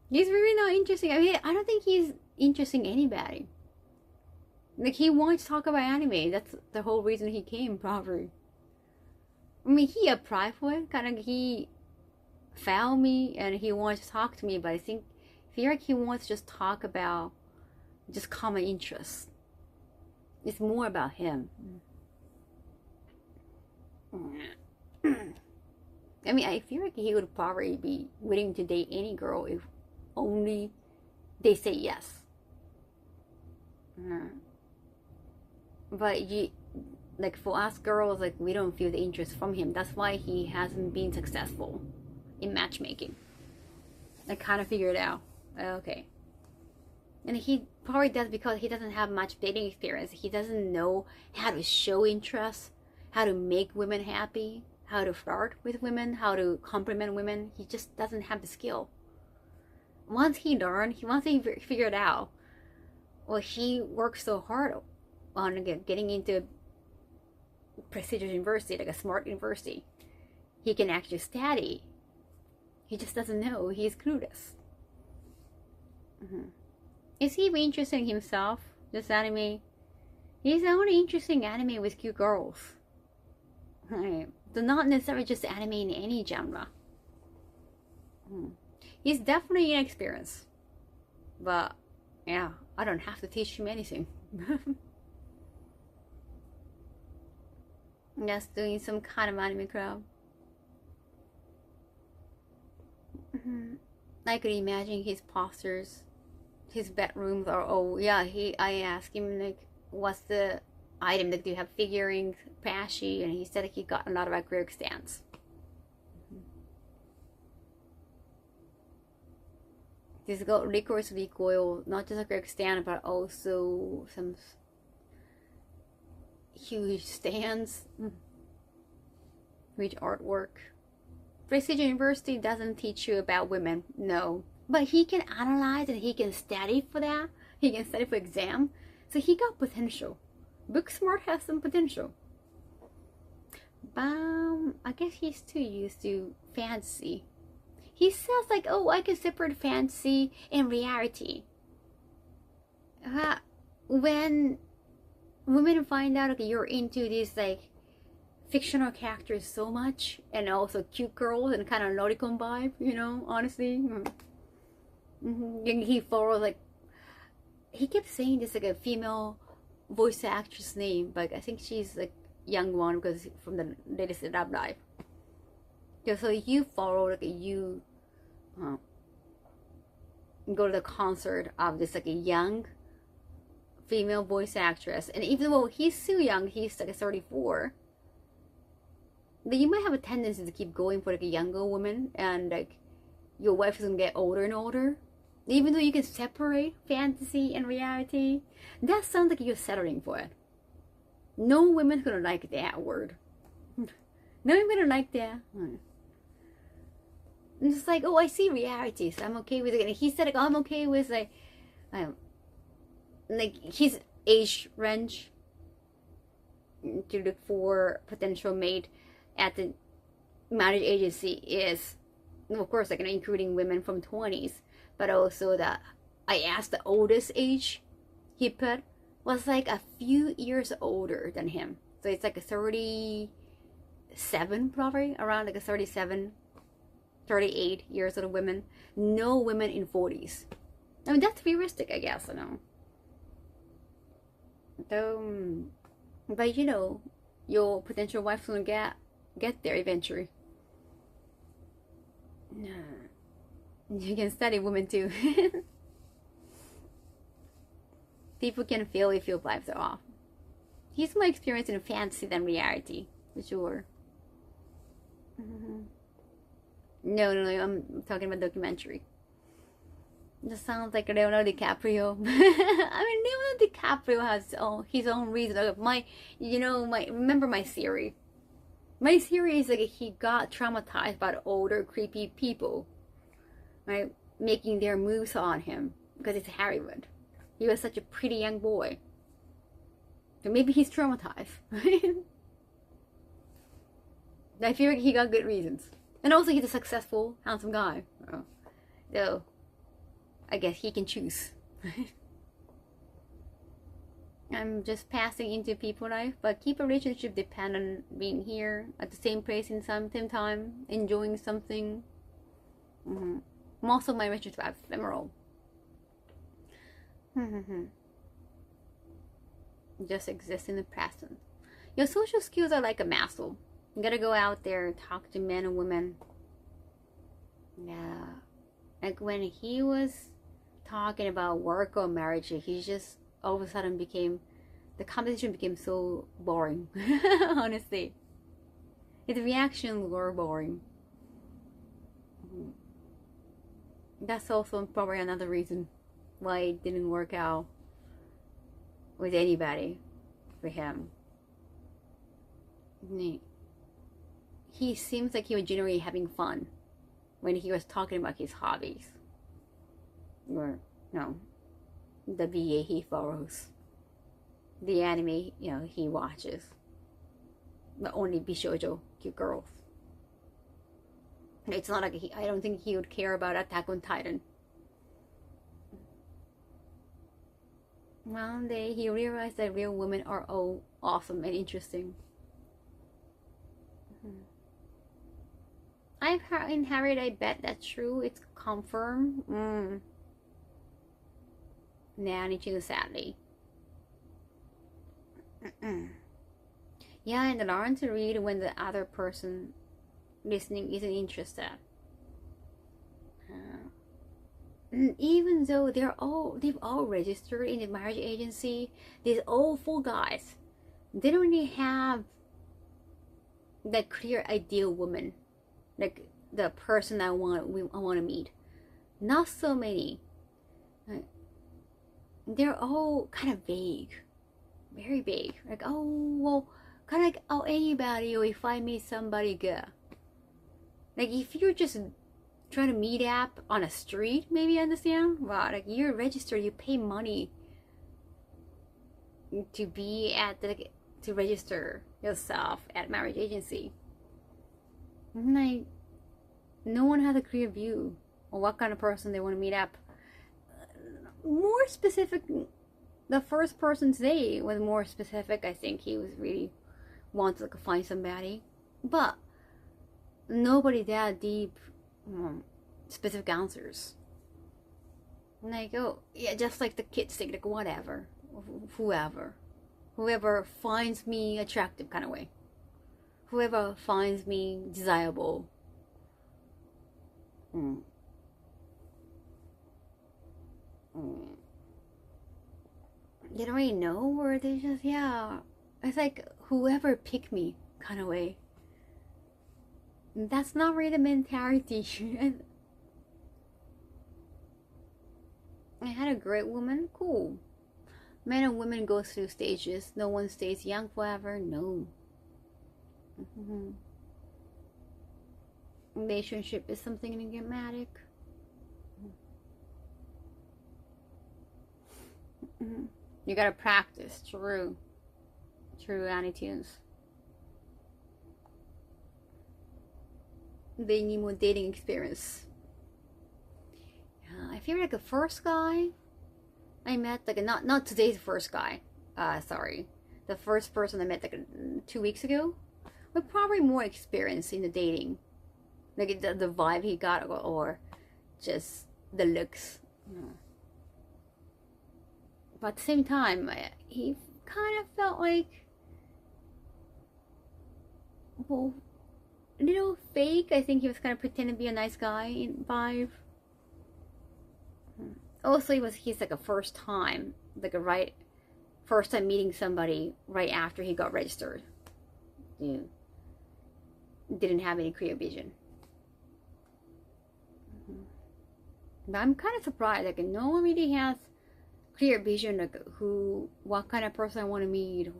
[SPEAKER 1] He's really not interesting. I mean, I don't think he's interesting anybody. Like, he wants to talk about anime. That's the whole reason he came, probably. I mean, he applied for it. Kind of, he found me and he wants to talk to me. But I feel like he wants to just talk about just common interests. It's more about him. I mean, I feel like he would probably be willing to date any girl if only they say yes. But like, for us girls, like, we don't feel the interest from him. That's why he hasn't been successful in matchmaking. I kind of figured it out. Okay. And he probably does because he doesn't have much dating experience. He doesn't know how to show interest, how to make women happy, how to flirt with women, how to compliment women. He just doesn't have the skill. Once he figured out, well, he worked so hard on getting into prestigious university, like a smart university. He can actually study. He just doesn't know. He's clueless. Is he interested in himself? This anime? He's only interested in anime with cute girls. Right. So not necessarily just anime in any genre. He's definitely inexperienced. But yeah, I don't have to teach him anything. Just doing some kind of anime club. I could imagine his posters his bedrooms are all, yeah, I asked him like what's the item, like do you have figurines, Pashi, and he said he got a lot of acrylic stands. This got licorice recoil, not just acrylic stand but also some huge stands with artwork. Prestigious University doesn't teach you about women, no. But he can analyze and he can study for that. He can study for exam. So he got potential. Book smart has some potential. I guess he's too used to fantasy. He says like, oh, I can separate fantasy and reality. When women find out okay, you're into these like fictional characters so much, and also cute girls and kind of lolicon vibe, you know, honestly. And he followed like, he kept saying this like a female voice actress name, but I think she's like young one because from the latest Love Live. Yeah, so you follow like you go to the concert of this like a young female voice actress, and even though he's still young, he's like 34. But you might have a tendency to keep going for like a younger woman, and like your wife is gonna get older and older. Even though you can separate fantasy and reality, that sounds like you're settling for it. No women's gonna like that word. No one's gonna like that. And it's like, oh, I see reality, so I'm okay with it. And he said, like, oh, I'm okay with like his age range to look for potential mate at the marriage agency is, of course, like including women from 20s. But also that I asked the oldest age he put was like a few years older than him. So it's like a 37 probably, around like a 37, 38 years old women. No women in 40s. I mean, that's realistic, I guess, you know. But you know, your potential wife's gonna get there eventually. You can study women too. People can feel if your vibes are off. He's more experienced in fantasy than reality, for sure. No, I'm talking about documentary. Just sounds like Leonardo DiCaprio. I mean, Leonardo DiCaprio has his own reason. Remember my theory. My theory is like he got traumatized by older, creepy people, right, making their moves on him because it's Hollywood. He was such a pretty young boy. So maybe he's traumatized. I feel like he got good reasons. And also he's a successful, handsome guy. So I guess he can choose. I'm just passing into people's life, but keep a relationship depend on being here at the same place in some same time, enjoying something. Most of my relationships are ephemeral. Just exist in the present. Your social skills are like a muscle. You gotta go out there and talk to men and women. Yeah. Like when he was talking about work or marriage, he just all of a sudden the conversation became so boring. Honestly. His reactions were boring. That's also probably another reason why it didn't work out with anybody for him. He seems like he was genuinely having fun when he was talking about his hobbies. Or, no, the VA he follows. The anime, he watches. But only Bishoujo, cute girls. It's not like I don't think he would care about Attack on Titan. One day he realized that real women are all awesome and interesting. I've inherited, I bet that's true. It's confirmed. Nah, I need to sadly. Yeah, and learn to read when the other person listening isn't interested. even though they've all registered in the marriage agency, these all four guys, they don't really have that clear ideal woman, like the person I want to meet. Not so many. They're all kind of vague, very vague. Like, oh well, kind of like, oh, anybody, or if I meet somebody good. Like, if you're just trying to meet up on a street, maybe understand. Wow, like you're registered, you pay money to be at to register yourself at marriage agency. And like, no one has a clear view on what kind of person they want to meet up. More specific, the first person today was more specific. I think he was really wanted to find somebody, but nobody that deep specific answers. Like, oh yeah, just like the kids think, like whatever, whoever finds me attractive kind of way, whoever finds me desirable. They don't really know, or they just, yeah, it's like whoever pick me kind of way. That's not really the mentality. I had a great woman, cool. Men and women go through stages. No one stays young forever, no. Relationship is something enigmatic. You gotta practice true attitudes. They need more dating experience. I feel like the first guy I met, like not today's first guy. Sorry, the first person I met like 2 weeks ago, was probably more experienced in the dating, like the vibe he got, or just the looks. But at the same time, he kind of felt like, well, a little fake. I think he was kind of pretending to be a nice guy in vibe. Also, he's like a first time meeting somebody right after he got registered. Yeah. Didn't have any clear vision. But I'm kind of surprised, like no one really has clear vision, like what kind of person I want to meet,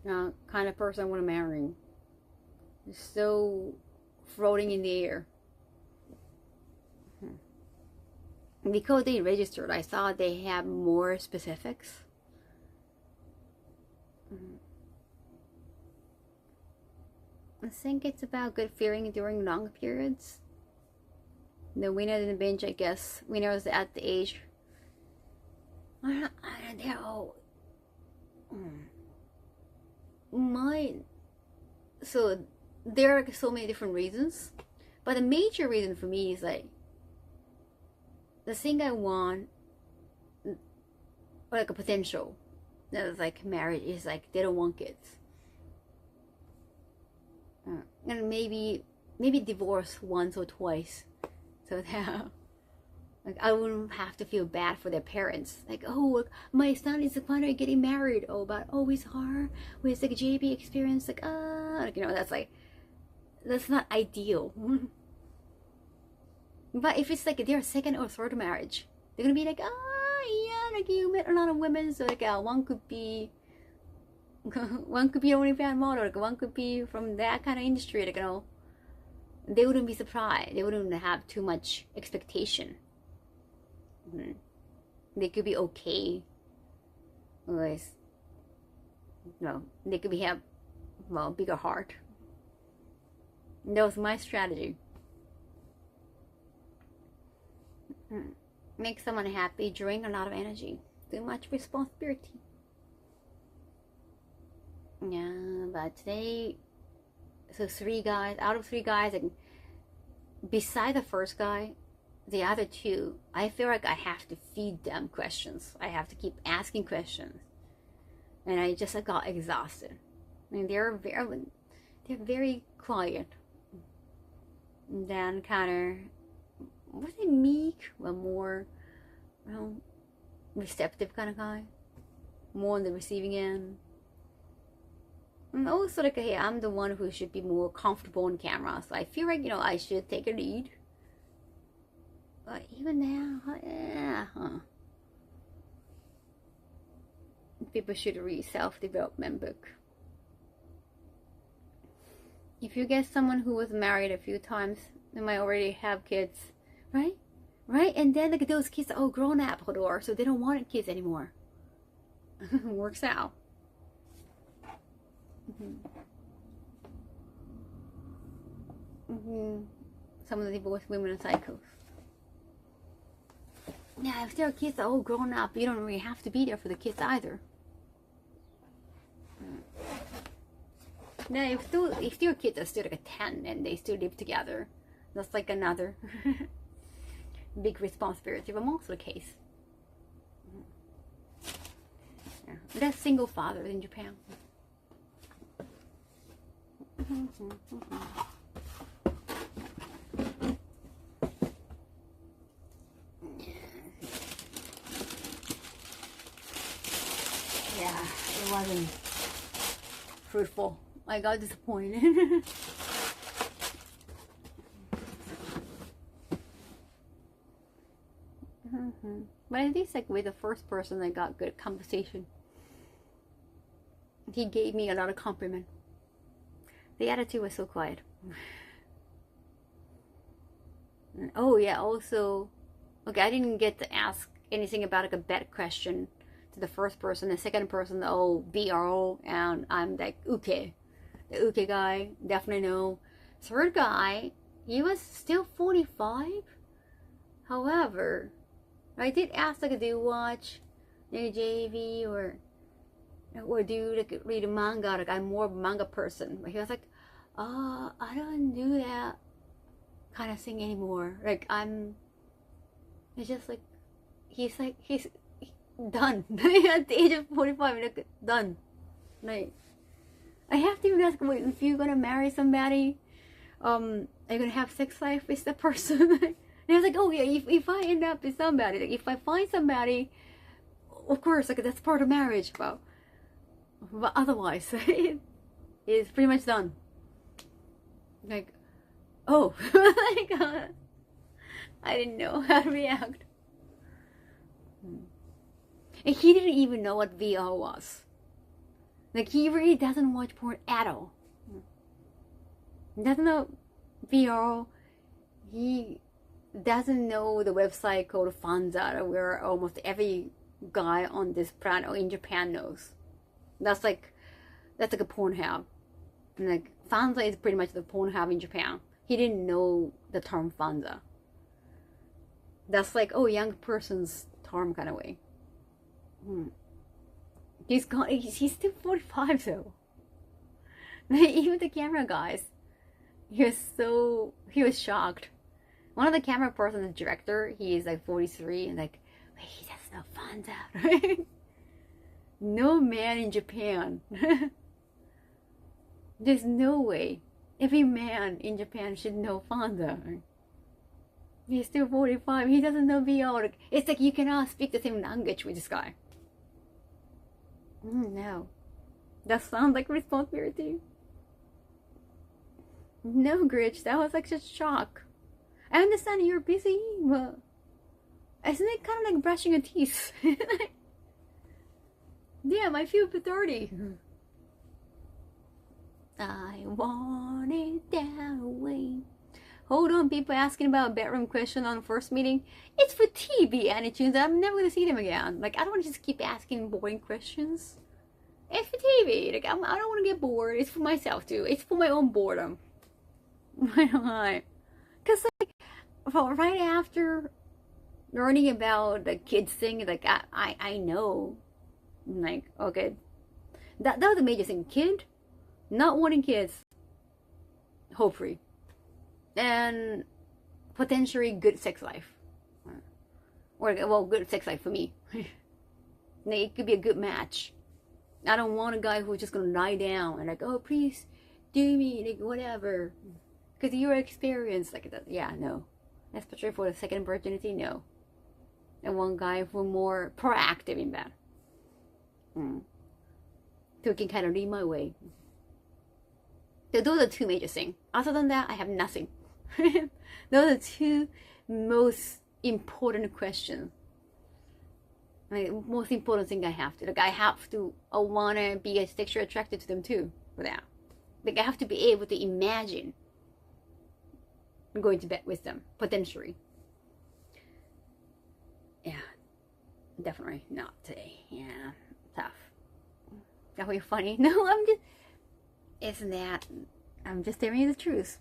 [SPEAKER 1] or kind of person I want to marry. It's so floating in the air. Because they registered, I thought they had more specifics. I think it's about good feeling during long periods. The winner in the binge, I guess. Winners at the age. They're all. So there are so many different reasons, but the major reason for me is like the thing I want, like a potential, that's like marriage is like they don't want kids, and maybe divorce once or twice, so that like I wouldn't have to feel bad for their parents. Like, oh, look, my son is finally getting married. Oh, but it's hard with like a JB experience. Like, that's not ideal. But if it's like their second or third marriage, they're gonna be like, yeah, like you met a lot of women, so like one could be OnlyFans model, like one could be from that kind of industry, like they wouldn't be surprised. They wouldn't have too much expectation. They could be okay with, they could have bigger heart. That was my strategy. Make someone happy, drain a lot of energy, too much responsibility. Yeah, but today, so 3 guys, out of 3 guys, and beside the first guy, the other 2, I feel like I have to feed them questions. I have to keep asking questions, and I just got exhausted. I mean, they're very quiet. And then kind of was it meek, but more, receptive kind of guy, more on the receiving end. And also, like, hey, I'm the one who should be more comfortable on camera, so I feel like, I should take a lead. But even now, people should read self-development book. If you get someone who was married a few times, they might already have kids, right? Right? And then like those kids are all grown up, so they don't want kids anymore. Works out. Some of the divorced women are psychos. Yeah, if their kids are all grown up, you don't really have to be there for the kids either. Now, if your kids are still like 10 and they still live together, that's like another big responsibility, but most of the case. Yeah. That's single fathers in Japan. Yeah, it wasn't fruitful. I got disappointed. But at least like with the first person, I got good conversation. He gave me a lot of compliment. The attitude was so quiet. And, oh yeah, also, okay, I didn't get to ask anything about like a bad question to the first person. The second person, BRO, and I'm like, okay. The uke guy, definitely no. Third guy, he was still 45. However, I did ask like, do you watch JV or do you like read manga? Like I'm more of a manga person. But he was like, I don't do that kind of thing anymore. Like it's just like he's done. At the age of 45, like done. Like I have to even ask, wait, if you're gonna marry somebody, are you gonna have sex life with the person? And I was like, oh yeah, if I end up with somebody, like if I find somebody, of course, like that's part of marriage. But otherwise, it's pretty much done. Like, oh, like, I didn't know how to react. And he didn't even know what VR was. Like, he really doesn't watch porn at all. He doesn't know VR. He doesn't know the website called Fanza, where almost every guy on this planet or in Japan knows. That's like a Pornhub. And like, Fanza is pretty much the Pornhub in Japan. He didn't know the term Fanza. That's like, young person's term kind of way. He's still 45 though. Even the camera guys, he was shocked. One of the camera person, the director, he is like 43 and like, wait, he doesn't know Fanza, right? No man in Japan. There's no way every man in Japan should know Fanza. He's still 45, he doesn't know VR. It's like you cannot speak the same language with this guy. No. That sounds like responsibility. No, Gritch, that was like such a shock. I understand you're busy, but isn't it kind of like brushing your teeth? Damn, I feel 30. I want it that way. Hold on, people asking about a bedroom question on the first meeting. It's for TV attitudes. I'm never gonna see them again. Like, I don't want to just keep asking boring questions. It's for TV. Like, I don't want to get bored. It's for myself too. It's for my own boredom. Why? Cause like, right after learning about the kids thing, like I know, like, okay, that was a major thing. Kid, not wanting kids, hopefully. And potentially good sex life, or well, good sex life for me. It could be a good match. I don't want a guy who's just gonna lie down and like, oh please do me, like whatever, because you're experienced like that. Yeah, no. especially for the second virginity, no. And one guy who more proactive in bed. So he can kind of lead my way. So those are two major things. Other than that, I have nothing. Those are two most important questions. Like, most important thing I have to. Like, I want to be sexually attracted to them too. For that. Like, I have to be able to imagine going to bed with them, potentially. Yeah, definitely not today. Yeah, tough. That way funny? No, I'm just telling you the truth.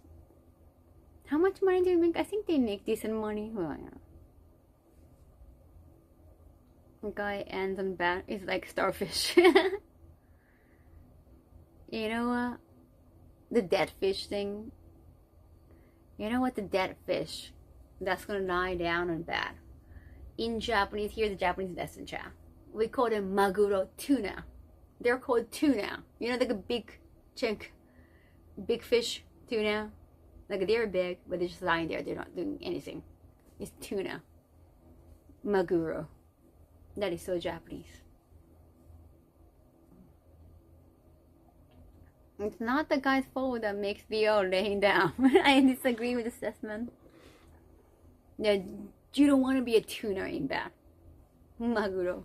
[SPEAKER 1] How much money do they make? I think they make decent money. Well, yeah. The guy ends on bed is like starfish. You know what? The dead fish thing. You know what? The dead fish that's gonna lie down on bed. In Japanese, here's the Japanese lesson, chat. We call them maguro tuna. They're called tuna. You know, like a big chunk, big fish tuna. Like they're big, but they're just lying there. They're not doing anything. It's tuna. Maguro. That is so Japanese. It's not the guy's fault that makes VO laying down. I disagree with the assessment. Yeah, you don't want to be a tuna in bed. Maguro.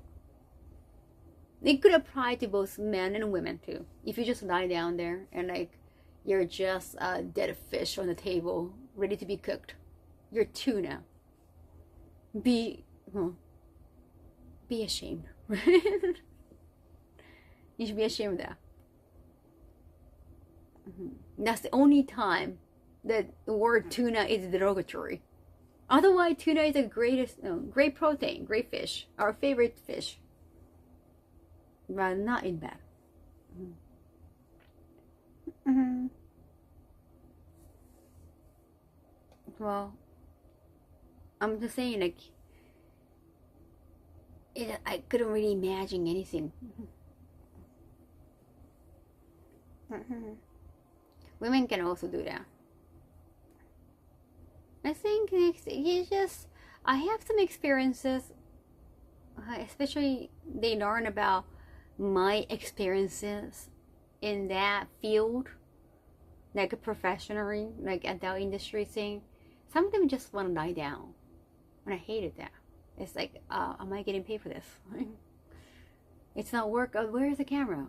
[SPEAKER 1] It could apply to both men and women too. If you just lie down there and like you're just a dead fish on the table, ready to be cooked, you're tuna. Be ashamed. You should be ashamed of that. That's the only time that the word tuna is derogatory. Otherwise, tuna is the great protein, great fish, our favorite fish. But not in bed. Well, I'm just saying, like, I couldn't really imagine anything. Women can also do that. I think I have some experiences, especially they learn about my experiences in that field, like professionally, like adult industry thing. Some of them just want to lie down, and I hated that. It's like, am I getting paid for this? It's not work. Where is the camera?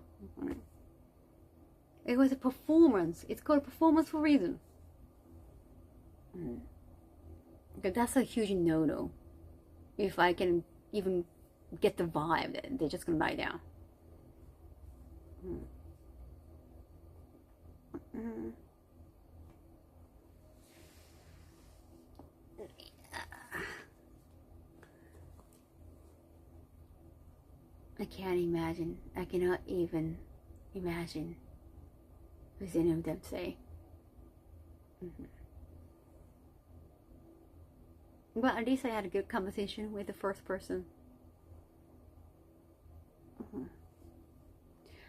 [SPEAKER 1] It was a performance. It's called a performance for a reason. Because that's a huge no-no. If I can even get the vibe that they're just gonna lie down. I can't imagine. I cannot even imagine what any of them say. But at least I had a good conversation with the first person.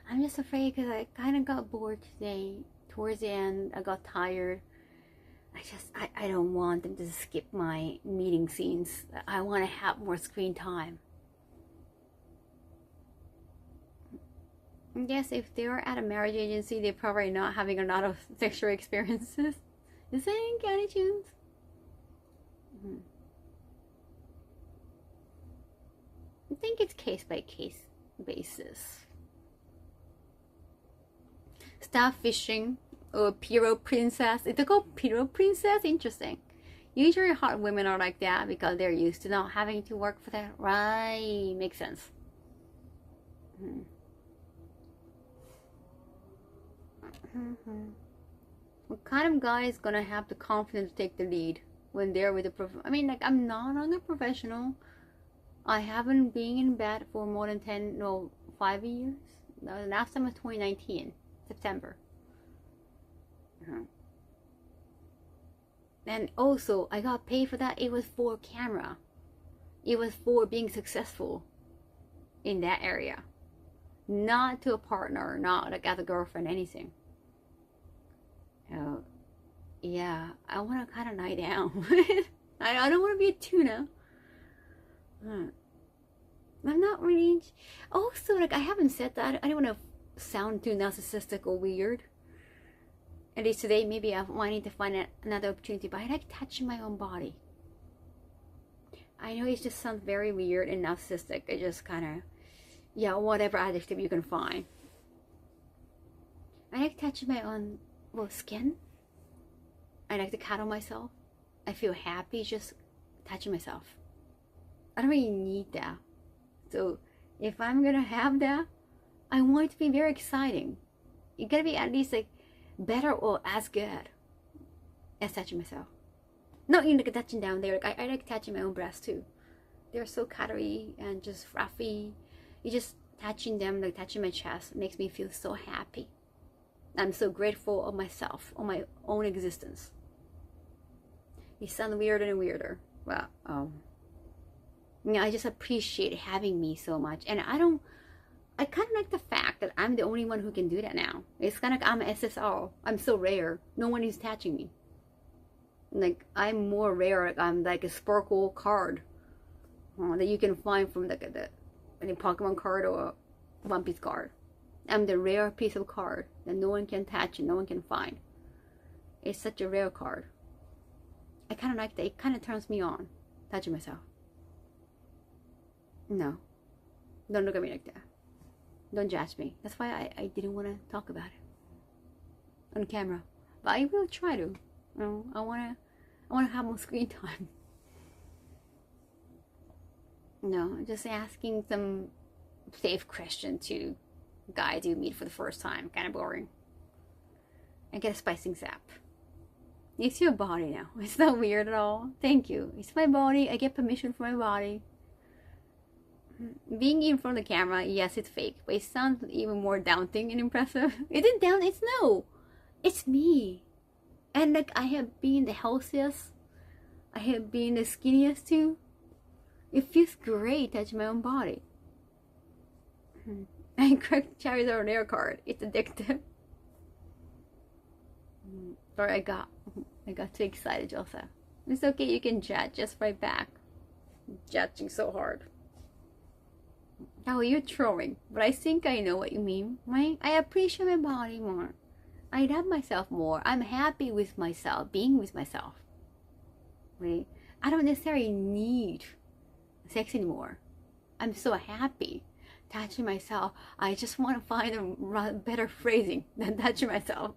[SPEAKER 1] I'm just afraid because I kind of got bored today. Towards the end, I got tired. I don't want them to skip my meeting scenes. I want to have more screen time. I guess if they're at a marriage agency, they're probably not having a lot of sexual experiences. Is there any County Tunes? I think it's case by case basis. Star fishing or Piro Princess. It's called Piro Princess? Interesting. Usually hot women are like that because they're used to not having to work for that. Right. Makes sense. What kind of guy is gonna have the confidence to take the lead when they're with a I'm not a professional. I haven't been in bed for more than 5 years. The last time was 2019, September. And also, I got paid for that. It was for camera. It was for being successful in that area. Not to a partner, not like as a girlfriend, anything. Yeah, I want to kind of lie down. I don't want to be a tuna. I'm not really. Also, like, I haven't said that. I don't want to sound too narcissistic or weird. At least today, maybe I'm wanting to find another opportunity, but I like touching my own body. I know it just sounds very weird and narcissistic. I just kind of, yeah, whatever adjective you can find. I like touching my own, skin. I like to cuddle myself. I feel happy just touching myself. I don't really need that. So if I'm gonna have that, I want it to be very exciting. It gotta be at least like better or as good as touching myself. Not even like touching down there. Like I like touching my own breasts too. They're so cuddly and just fluffy. You just touching them, like touching my chest, makes me feel so happy. I'm so grateful of myself, of my own existence. You sound weirder and weirder. Well, I just appreciate having me so much. And I kind of like the fact that I'm the only one who can do that now. It's kind of like I'm SSR. I'm so rare. No one is touching me. Like, I'm more rare. Like, I'm like a sparkle card that you can find from the Pokemon card or One Piece card. I'm the rare piece of card that no one can touch and no one can find. It's such a rare card. I kind of like that. It kind of turns me on, touching myself. No. Don't look at me like that. Don't judge me. That's why I didn't want to talk about it on camera. But I will try to. I want to have more screen time. No, just asking some safe question to guys you meet for the first time. Kind of boring. I get a spicing zap. It's your body now. It's not weird at all. Thank you. It's my body. I get permission from my body. Being in front of the camera, yes, it's fake, but it sounds even more daunting and impressive. Is it down? It's me. And like, I have been the healthiest. I have been the skinniest too. It feels great touching my own body. And cracked cherries are a rare card. It's addictive. Sorry, I got too excited, Joseph. It's okay, you can judge just right back. Judging so hard. Oh, you're trolling, but I think I know what you mean, right? I appreciate my body more. I love myself more. I'm happy with myself, being with myself. Right? I don't necessarily need sex anymore. I'm so happy touching myself. I just want to find a better phrasing than touching myself.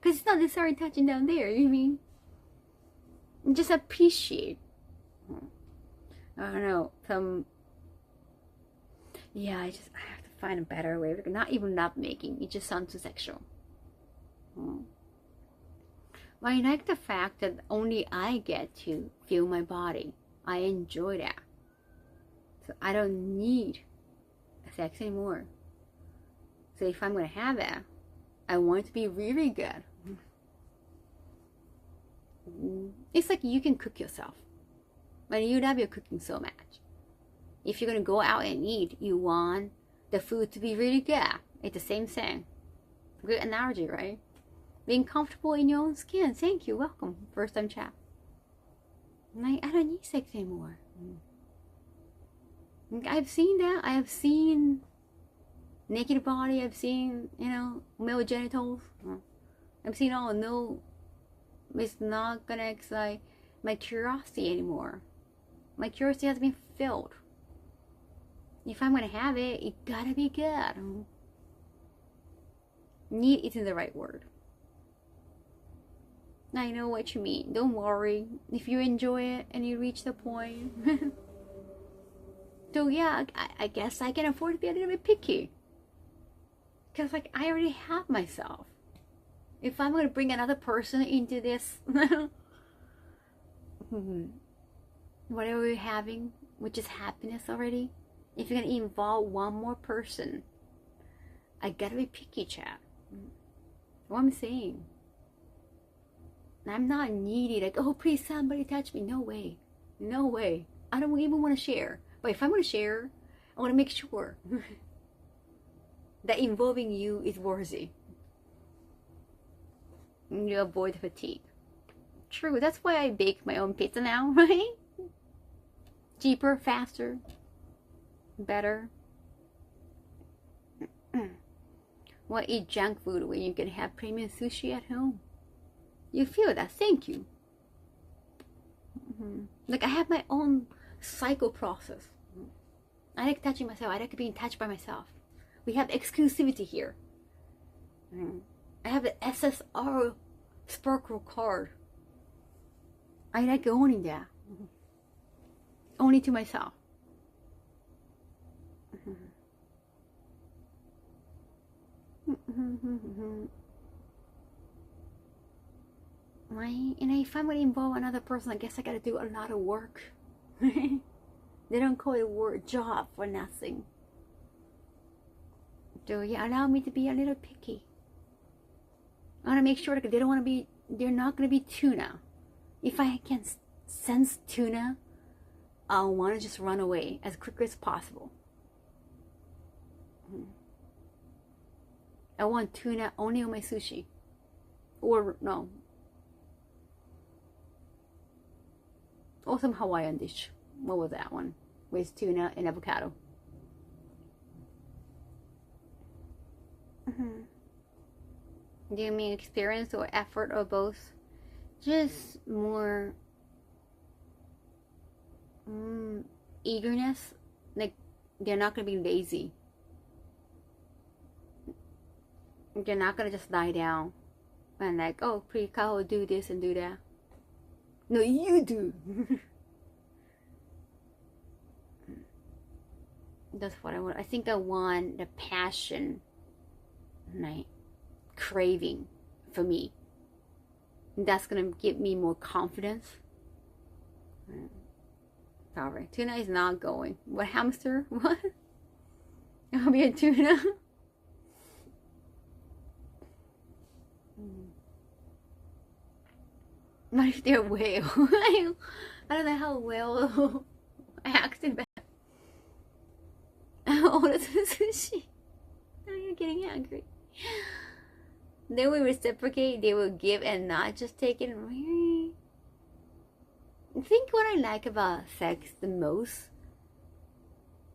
[SPEAKER 1] Because it's not necessarily touching down there, you mean? Just appreciate. I don't know, yeah, I have to find a better way. Not even love making. It just sounds too sexual. But I like the fact that only I get to feel my body. I enjoy that. So I don't need sex anymore. So if I'm going to have it, I want it to be really good. It's like you can cook yourself. But you love your cooking so much. If you're going to go out and eat, you want the food to be really good. It's the same thing. Good analogy, right? Being comfortable in your own skin. Thank you. Welcome. First time chat. I don't need sex anymore. I've seen that. I have seen naked body. I've seen, male genitals. I've seen all. No, it's not going to excite my curiosity anymore. My curiosity has been filled. If I'm going to have it, it gotta be good. Need isn't the right word. I know what you mean. Don't worry. If you enjoy it and you reach the point. So yeah, I guess I can afford to be a little bit picky. Because like, I already have myself. If I'm going to bring another person into this, whatever we're having, which is happiness already, if you're going to involve one more person, I gotta be picky, chat. What I'm saying. I'm not needy, like, oh, please somebody touch me. No way. No way. I don't even want to share. But if I'm going to share, I want to make sure that involving you is worthy. You avoid fatigue. True. That's why I bake my own pizza now, right? Cheaper, faster, better. Why eat junk food when you can have premium sushi at home? You feel that? Thank you. Like I have my own cycle process. I like touching myself. I like being touched by myself. We have exclusivity here. I have the SSR Sparkle card. I like owning that. Only to myself. Right? And if I'm going to involve another person, I guess I got to do a lot of work. They don't call it work job for nothing. So yeah, allow me to be a little picky. I want to make sure that they're not going to be tuna. If I can sense tuna, I want to just run away as quickly as possible. I want tuna only on my sushi. Or no. Or some Hawaiian dish. What was that one? With tuna and avocado. Do you mean experience or effort or both? Just more eagerness. Like they're not gonna be lazy. They're not gonna just lie down and like, oh, please, Kaho, do this and do that. No, you do. That's what I want. I think I want the passion, like craving for me. That's gonna give me more confidence. Sorry, tuna is not going. What, hamster? What? I'll be a tuna. Not if they're a whale. I don't know how a whale acts in bed. Oh, that's sushi. Now you're getting angry. They will reciprocate, they will give and not just take it. Really? I think what I like about sex the most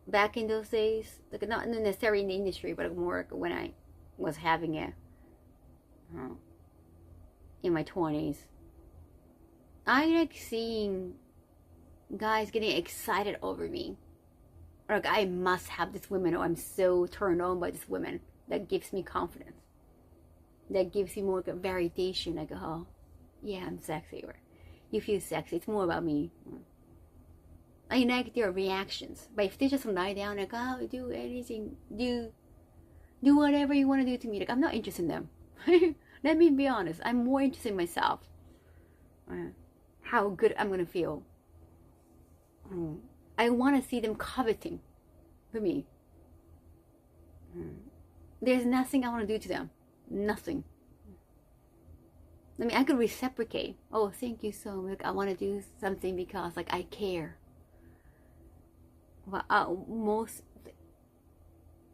[SPEAKER 1] back in those days, like not necessarily in the industry, but more when I was having it in my 20s. I like seeing guys getting excited over me. Or like, I must have this woman, or I'm so turned on by this woman. That gives me confidence. That gives you more like a validation. Like, oh, yeah, I'm sexy. Or you feel sexy. It's more about me. I like their reactions. But if they just lie down, like, oh, do anything, do whatever you want to do to me. Like, I'm not interested in them. Let me be honest. I'm more interested in myself. How good I'm going to feel. I want to see them coveting for me. There's nothing I want to do to them. Nothing. I mean, I could reciprocate. Oh, thank you so much. I want to do something because, like, I care. But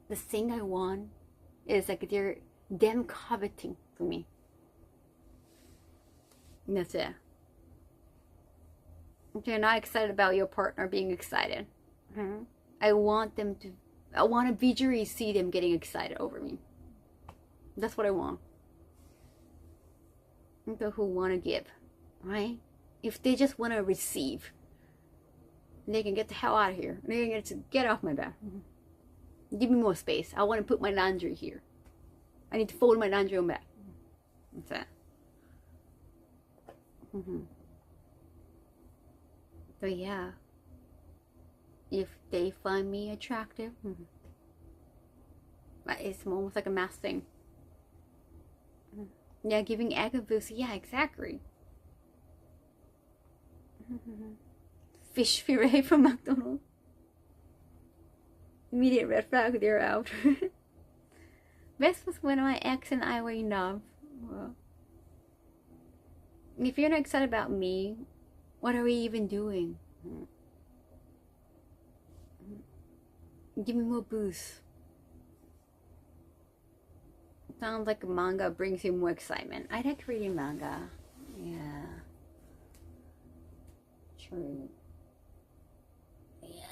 [SPEAKER 1] the thing I want is like them coveting for me. And that's it. If you're not excited about your partner being excited, I want to visually see them getting excited over me. That's what I want. People who want to give, right? If they just want to receive, they can get the hell out of here. They can get off my back. Give me more space. I want to put my laundry here. I need to fold my laundry on back. That's it. So yeah, if they find me attractive, it's almost like a mass thing. Yeah, giving egg abuse. Yeah, exactly. Fish puree from McDonald's. Immediate red flag, they're out. Best was when my ex and I were in love. Well, if you're not excited about me, what are we even doing? Give me more booze. Sounds like manga brings you more excitement. I like reading manga. Yeah. true. Yeah.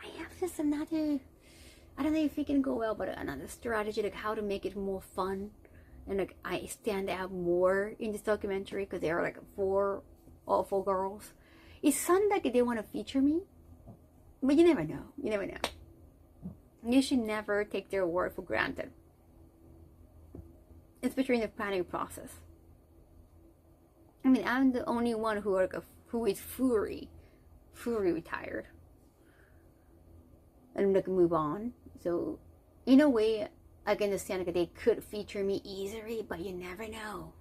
[SPEAKER 1] I have this another, I don't know if it can go well, but another strategy, like how to make it more fun. And like I stand out more in this documentary because there are like four awful girls. It sounds like they want to feature me, but you never know. You never know. You should never take their word for granted, especially in the planning process. I mean, I'm the only one who is fully retired and like move on. So in a way, I can understand like they could feature me easily, but you never know.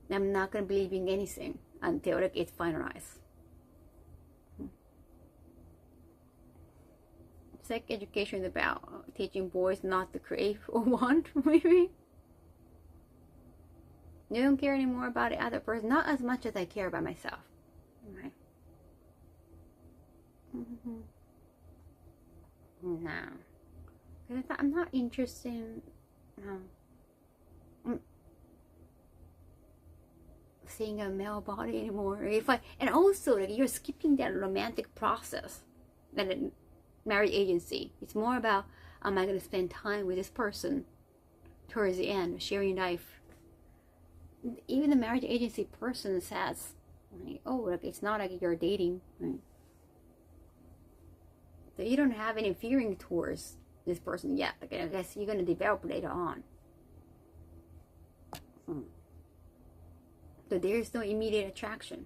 [SPEAKER 1] I'm not gonna believe in anything until like it's finalized. Sex education is about teaching boys not to crave or want, maybe. You don't care anymore about the other person, not as much as I care about myself. Right? No. Because I'm not interested in seeing a male body anymore. And also like you're skipping that romantic process that a marriage agency. It's more about, am I going to spend time with this person towards the end, sharing life. Even the marriage agency person says, like, oh, like it's not like you're dating, right? So you don't have any feeling towards this person yet. Like, I guess you're gonna develop later on. So there's no immediate attraction.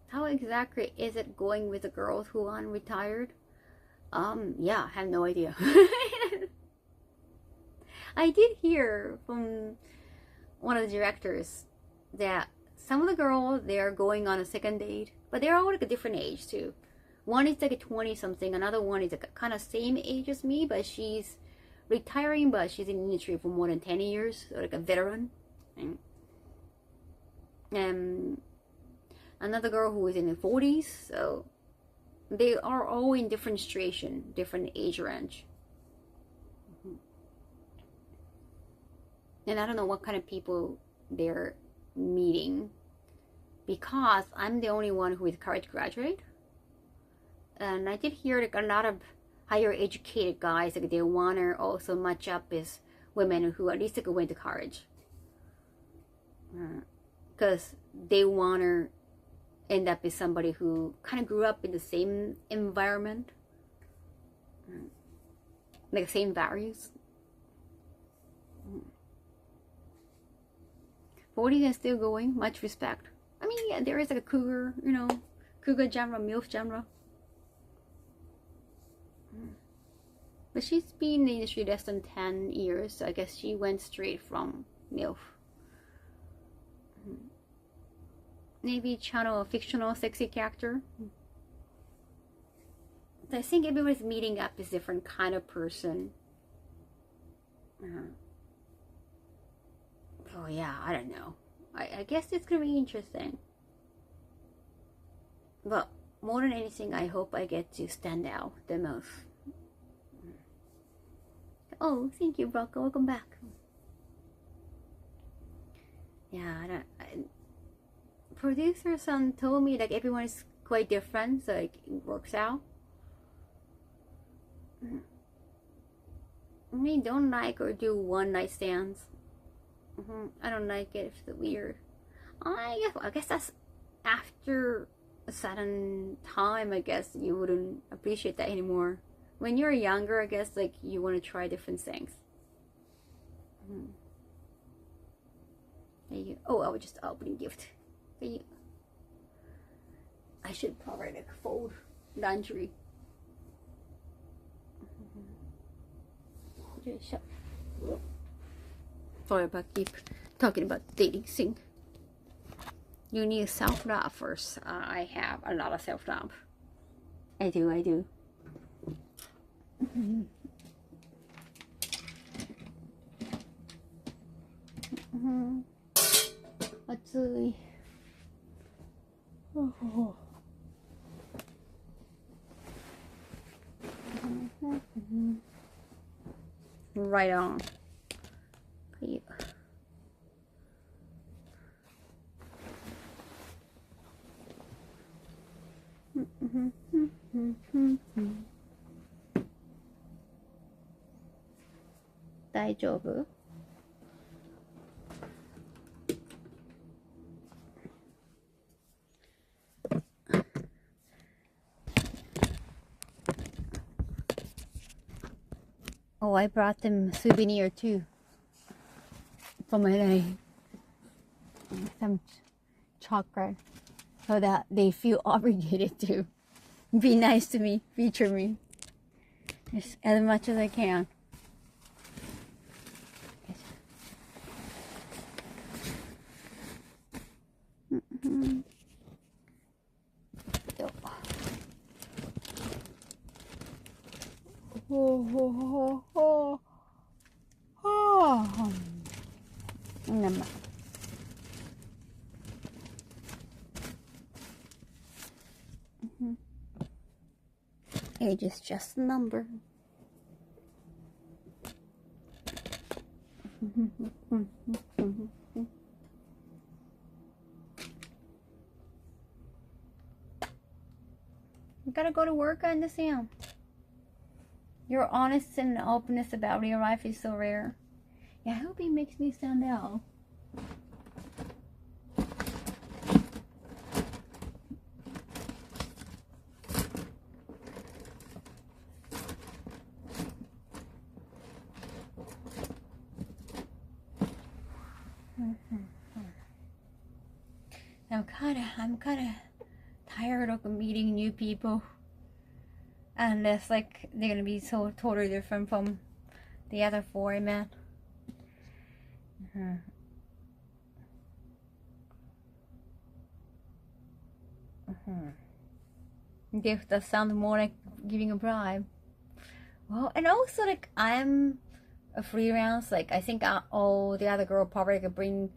[SPEAKER 1] How exactly is it going with the girls who are retired? Yeah, I have no idea. I did hear from one of the directors that some of the girls, they are going on a second date, but they're all like a different age too. One is like a 20 something, another one is like kind of same age as me, but she's retiring, but she's in the industry for more than 10 years, so like a veteran. And another girl who is in the 40s, so they are all in different situation, different age range. And I don't know what kind of people they're meeting, because I'm the only one who is college graduate. And I did hear like a lot of higher educated guys, like they want to also match up with women who at least like went to college, because they want to end up with somebody who kind of grew up in the same environment, like same values. 40 is still going, much respect. I mean, yeah, there is like a cougar, cougar genre, MILF genre. But she's been in the industry less than 10 years, so I guess she went straight from MILF. Maybe channel a fictional sexy character. So I think everybody's meeting up is different kind of person. Oh yeah, I don't know. I guess it's gonna be interesting. But more than anything, I hope I get to stand out the most. Oh, thank you, Rocco. Welcome back. Yeah, producer son told me like everyone is quite different, so like, it works out. I mean, don't like or do one night stands. I don't like it. It's weird. I guess that's after a certain time. I guess you wouldn't appreciate that anymore. When you're younger, I guess like you want to try different things. There you. Oh, I was just opening gift. There you. I should probably like fold laundry. Sorry about keep talking about dating thing. You need self-love first. I have a lot of self-love. I do. Atsui. Oh. Right on. 丈夫? Oh, I brought them souvenir too from LA. Some chocolate, so that they feel obligated to be nice to me, feature me just as much as I can. Naman. Age is just a number. You gotta go to work, I understand. Your honest and openness about real life is so rare. Yeah, I hope he makes me stand out. I'm kind of tired of meeting new people, unless like they're gonna be so totally different from the other four, man. Give that sound more like giving a bribe. Well, and also like I'm a freelance. Like I think all the other girl probably could bring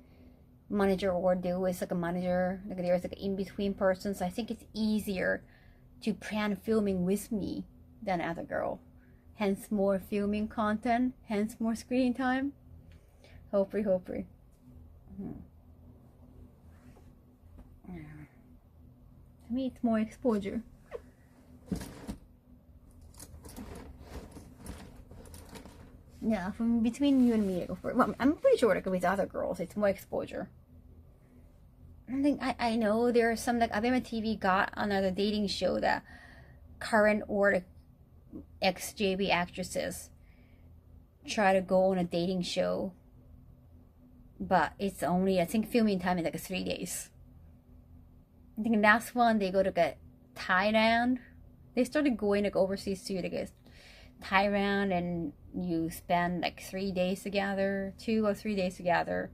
[SPEAKER 1] manager or deal with like a manager. Like there's like an in between person. So I think it's easier to plan filming with me than other girl. Hence more filming content. Hence more screen time. Hopefully. To me, it's more exposure. Yeah, from between you and me, well, I'm pretty sure like with other girls, it's more exposure. I think I know there are some like Abema TV got another dating show that current or ex JB actresses try to go on a dating show, but it's only I think filming time is like 3 days. I think the last one they go to like Thailand. They started going like overseas too, like Thailand, and you spend like 3 days together, 2 or 3 days together,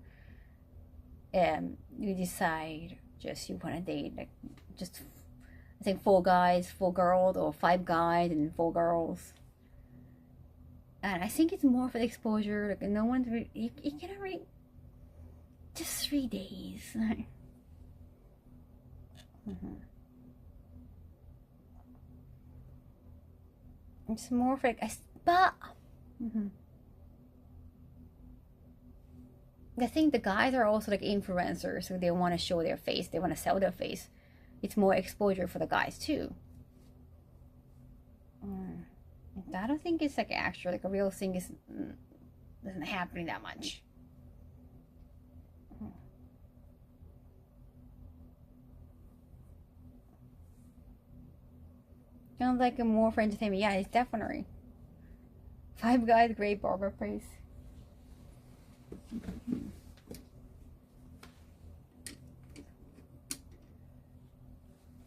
[SPEAKER 1] and you decide just you want to date like just I think 4 guys, 4 girls, or 5 guys and 4 girls. And I think it's more for the exposure. Like no one's really, you cannot really just 3 days. It's more for like I think the guys are also like influencers, so they want to show their face, they want to sell their face. It's more exposure for the guys too. I don't think it's like actually like a real thing isn't happening that much. Sounds like a more for entertainment. Yeah, it's definitely 5 Guys, great barber place.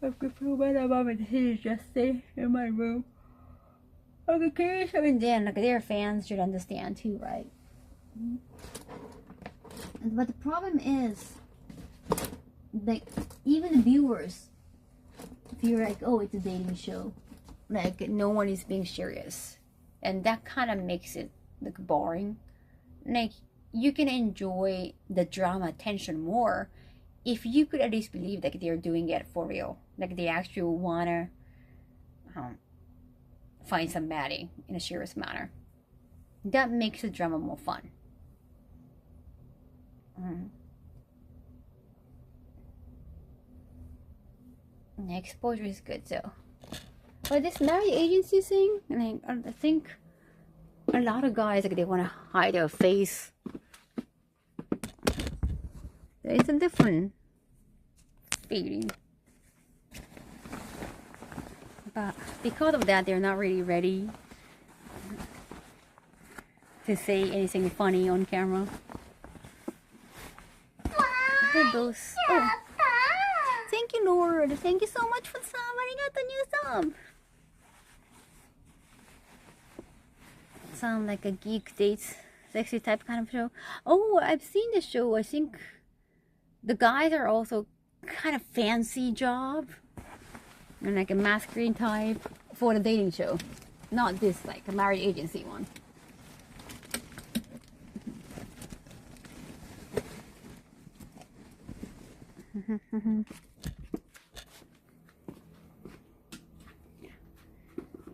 [SPEAKER 1] I could feel bad about my decision just stay in my room. Okay, curious. I mean, then like their fans should understand too, right? But the problem is, like, even the viewers feel like, oh, it's a dating show. Like no one is being serious, and that kind of makes it like boring. Like you can enjoy the drama tension more if you could at least believe that they're doing it for real, like they actually wanna find somebody in a serious manner. That makes the drama more fun. The exposure is good, so. But this marriage agency thing, I think A lot of guys, like, they want to hide their face. It's a different feeling. But because of that, they're not really ready to say anything funny on camera. They're both. Oh. Thank you, Lord. Thank you so much for the sub. I got the new sub. Sound like a geek dates sexy type kind of show. Oh, I've seen this show. I think the guys are also kind of fancy job and like a masculine type for the dating show, not this like a marriage agency one.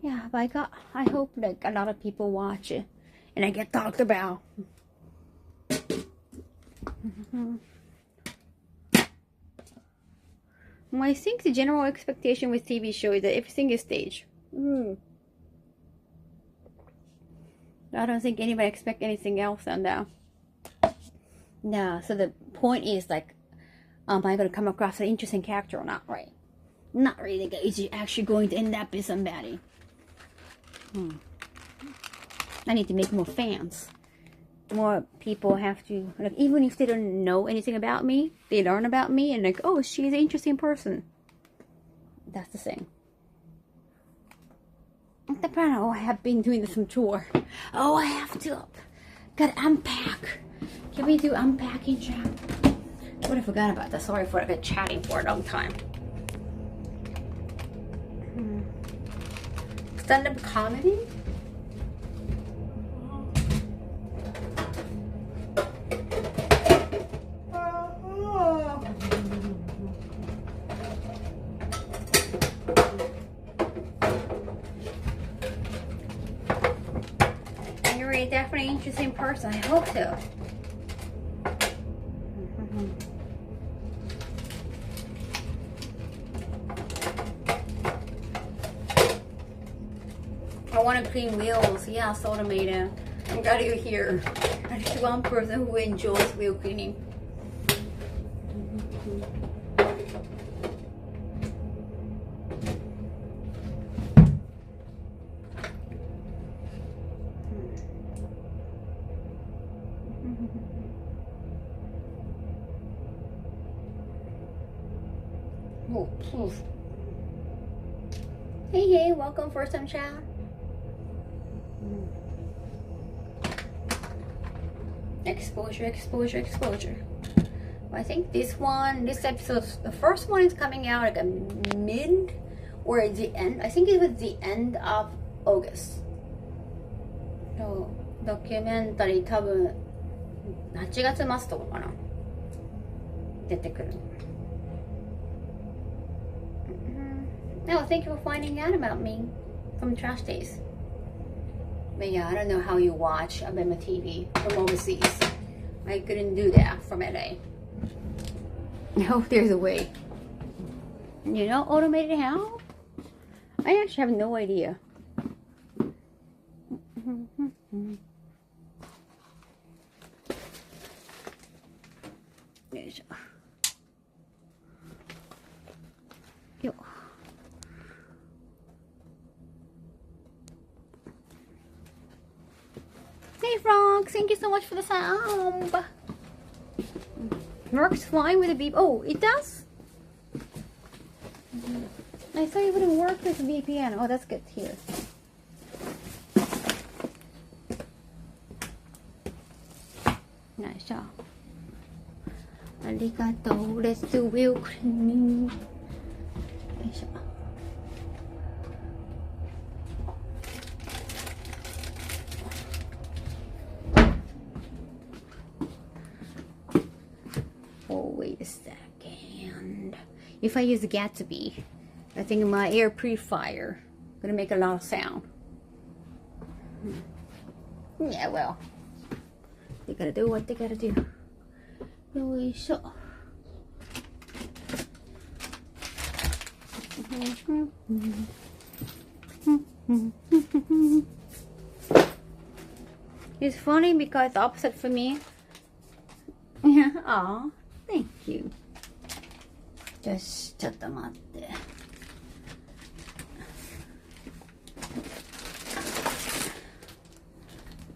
[SPEAKER 1] Yeah, but I hope like a lot of people watch it and I get talked about. Well, I think the general expectation with TV show is that everything is staged. I don't think anybody expects anything else on that. No, so the point is like, am I going to come across an interesting character or not, right? Not really. Is he actually going to end up with somebody? I need to make more fans. More people have to, like, even if they don't know anything about me, they learn about me and like, oh, she's an interesting person. That's the thing. Oh, I have been doing some chore. Oh, I have to. Gotta unpack. Can we do unpacking chat? What I forgot about that. Sorry for like chatting for a long time. Stand-up comedy? You're a definitely interesting person. I hope so. I want to clean wheels. Yeah, Sotomato. I'm glad you're here. I'm just one person who enjoys wheel cleaning. Oh, poof. Hey, welcome for some chat. Exposure. I think this episode, the first one is coming out like a mid or at the end. I think it was the end of August. So, ドキュメンタリー多分8月末とかかな出てくる。No, thank you for finding out about me from Trash Days. But yeah, I don't know how you watch Abema TV from overseas. I couldn't do that from LA. I hope there's a way. You know, automated how? I actually have no idea. Yo. Hey Frog, thank you so much for the sound. Works fine with a VPN. Oh, it does? I thought it wouldn't work with a VPN. Oh, that's good. Here. Nice job. Arigato. Let's do wheel cleaning. Nice job. Oh, wait a second. If I use the Gatsby, I think my air purifier gonna make a lot of sound. Yeah, well, they gotta do what they gotta do. So. It's funny because it's opposite for me. Yeah. Aw, thank you. Just ちょっと待って。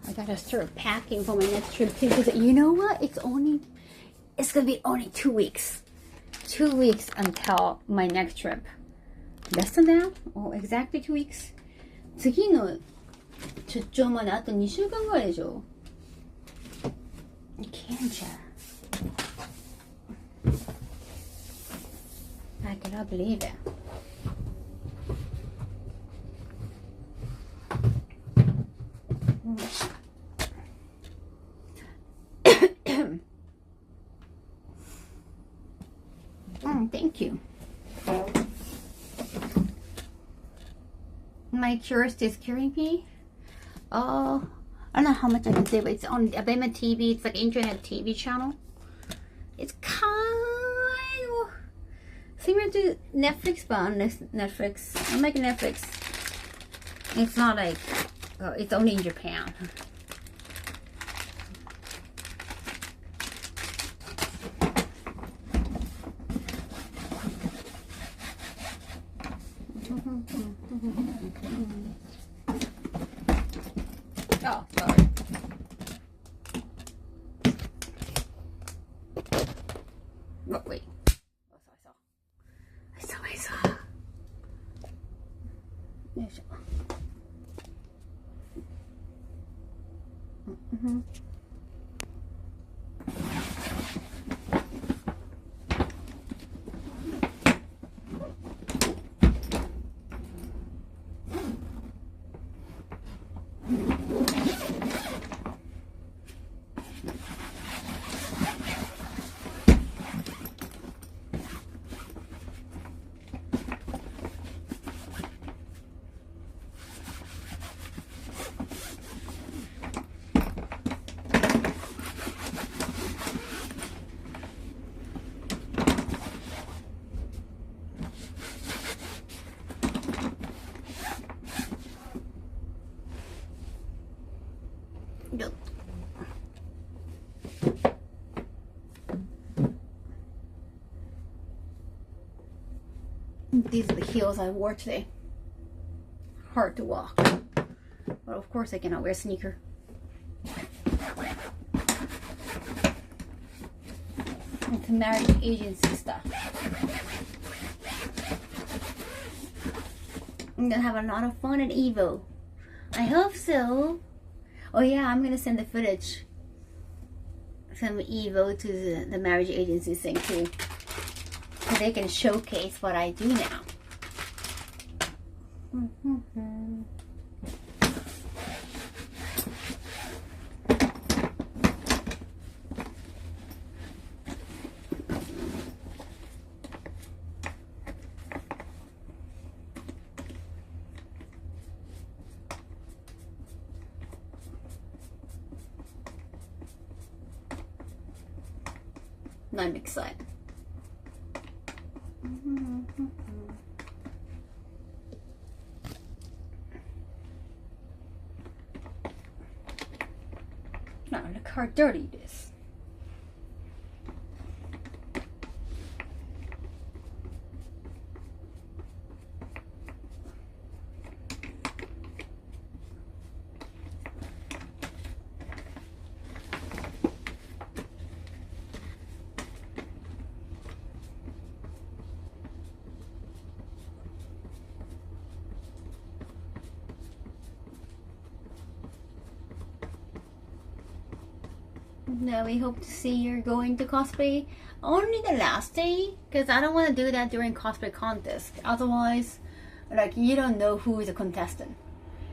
[SPEAKER 1] I gotta start packing for my next trip too. Because you know what? It's gonna be only 2 weeks. 2 weeks until my next trip. Less than that? Oh, exactly 2 weeks. 次の出張まであと2週間ぐらいでしょ。I can't. I cannot believe it. Thank you. My curiosity is curing me. Oh, I don't know how much I can say, but it's on Abema TV. It's like internet TV channel. It's kind of similar to Netflix, but on Netflix. I'm like Netflix. It's not like it's only in Japan. Oh, sorry. Oh, wait. I saw. There you go. These are the heels I wore today. Hard to walk. But of course I cannot wear a sneaker. It's marriage agency stuff. I'm gonna have a lot of fun at Evo. I hope so. Oh yeah, I'm gonna send the footage from Evo to the marriage agency thing too. So they can showcase what I do now. I'm excited. Now look how dirty it is. Now we hope to see you're going to cosplay only the last day, because I don't want to do that during cosplay contest. Otherwise, like, you don't know who is a contestant.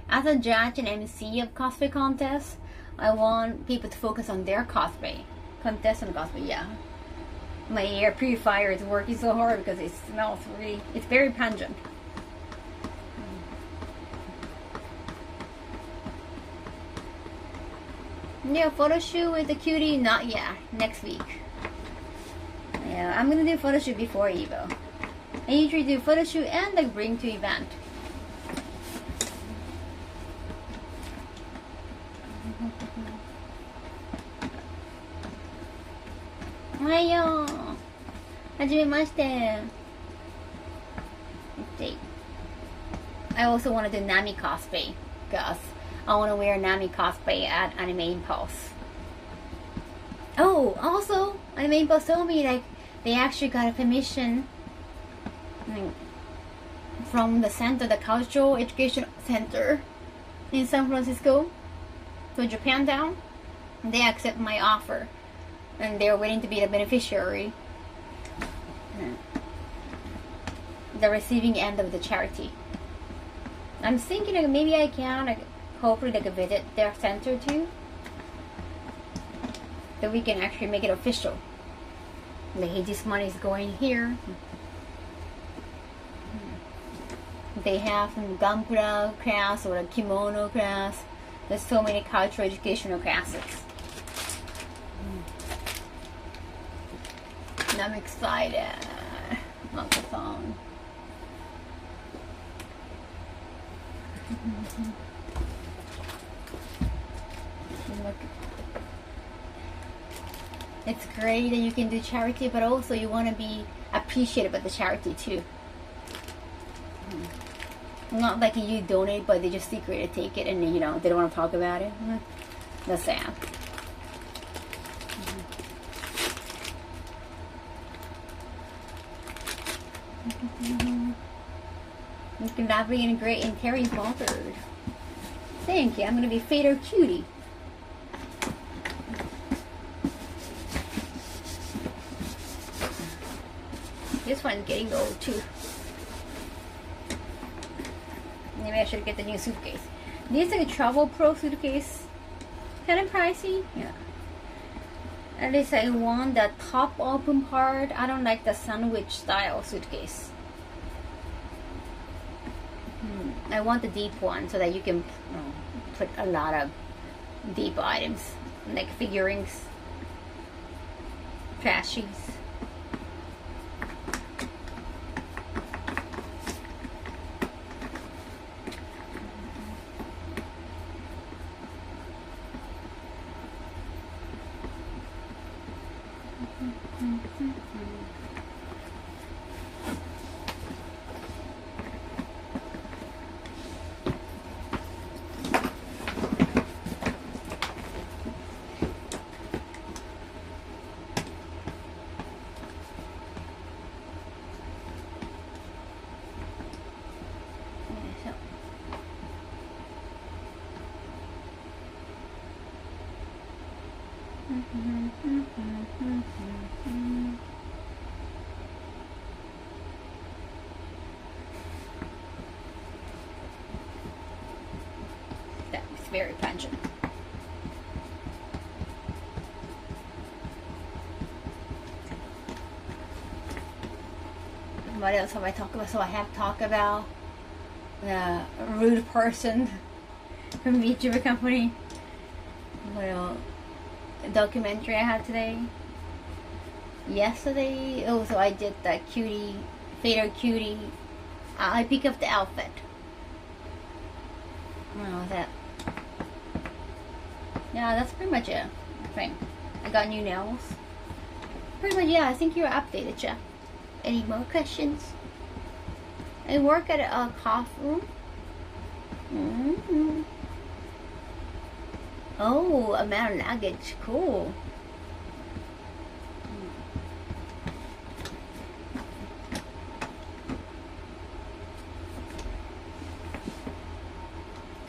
[SPEAKER 1] As a judge and MC of cosplay contests, I want people to focus on their cosplay. Contestant cosplay, yeah. My air purifier is working so hard because it smells it's very pungent. Yeah, photo shoot with the cutie, not yet. Next week. Yeah, I'm gonna do a photo shoot before Evo. I usually do photo shoot and like bring to event. おはよう。はじめまして。I also want to do Nami cosplay because I want to wear Nami cosplay at Anime Impulse. Oh, also, Anime Impulse told me like they actually got a permission from the center, the Cultural Education Center in San Francisco, to Japantown. They accept my offer, and they're willing to be the beneficiary, the receiving end of the charity. I'm thinking like maybe I can hopefully visit their center too, that we can actually make it official. Like, hey, this money is going here. They have some gampura class or a kimono class. There's so many cultural educational classes. And I'm excited. Microphone. Look. It's great that you can do charity, but also you want to be appreciated by the charity too. Not like you donate, but they just secretly take it and they don't want to talk about it. That's sad. Looking lovely and great and Terry bothered. Thank you. I'm going to be Fader Cutie. This one's getting old too. Maybe I should get the new suitcase. This is like a Travel Pro suitcase. Kind of pricey. Yeah. At least I want the top open part. I don't like the sandwich style suitcase. I want the deep one so that you can put a lot of deep items, like figurines, trashies. That was very pungent. What else have I talked about? So I have talked about the rude person from the YouTuber company. Well, documentary I had today. Yesterday, so I did the cutie, Fader Cutie. I picked up the outfit. Oh, that. Yeah, that's pretty much it. Thing. I got new nails. Pretty much, yeah. I think you're updated, Jeff. Any more questions? I work at a coffee room. Oh, amount of luggage. Cool.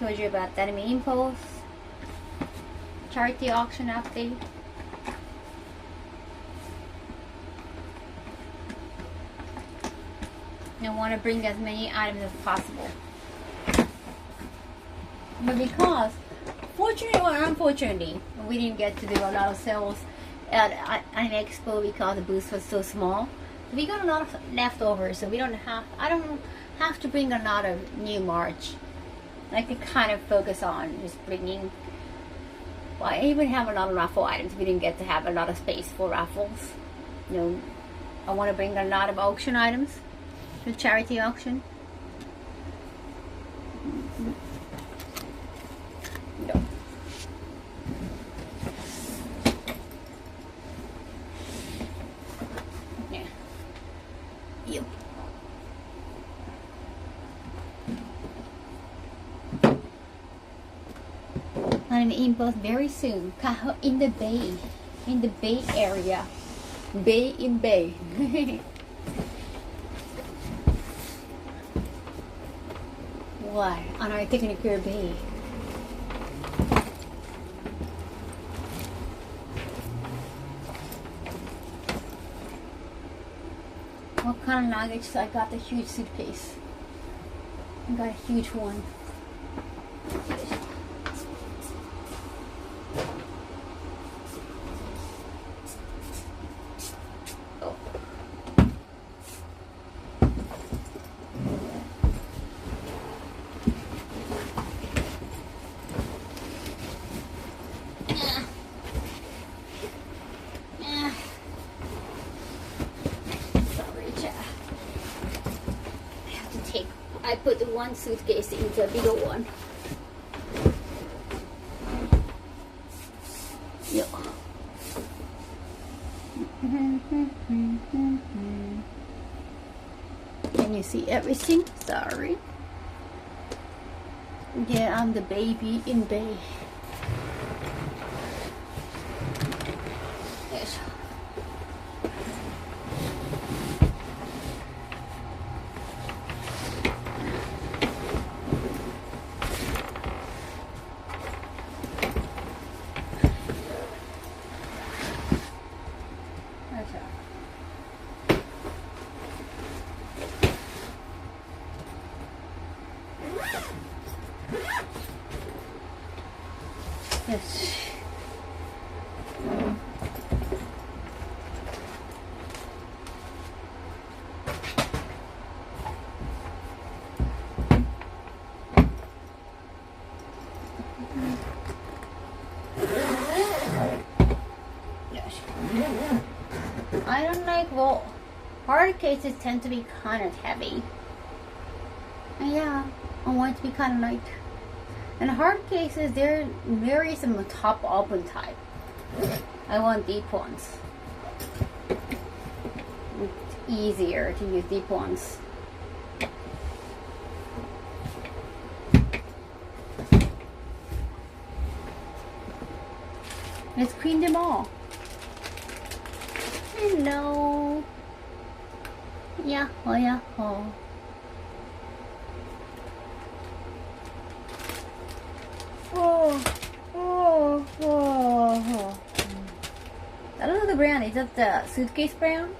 [SPEAKER 1] Told you about that Anime Impulse. Charity auction update. I want to bring as many items as possible. But because, fortunately or unfortunately, we didn't get to do a lot of sales at Anime Expo because the booth was so small. We got a lot of leftovers, so I don't have to bring a lot of new merch. I can kind of focus on just bringing. Well, I even have a lot of raffle items. We didn't get to have a lot of space for raffles. I want to bring a lot of auction items. The charity auction. No. on an impulse very soon. Kaho in the Bay. In the Bay Area. Bay in Bay. Why? On our technical Bay. What kind of luggage? So I got the huge suitcase. I got a huge one. Oh. I put one suitcase into a bigger one. Yeah. Can you see everything? Sorry. Yeah, I'm the baby in Bay. Yes. Yes. I don't like, well, hard cases tend to be kind of heavy. And yeah, I want it to be kind of light. And hard cases, there is some top open type. I want deep ones. It's easier to use deep ones. Let's clean them all. Hello. Yeah, oh yeah, oh. Oh. I don't know the brand. Is that the suitcase brand?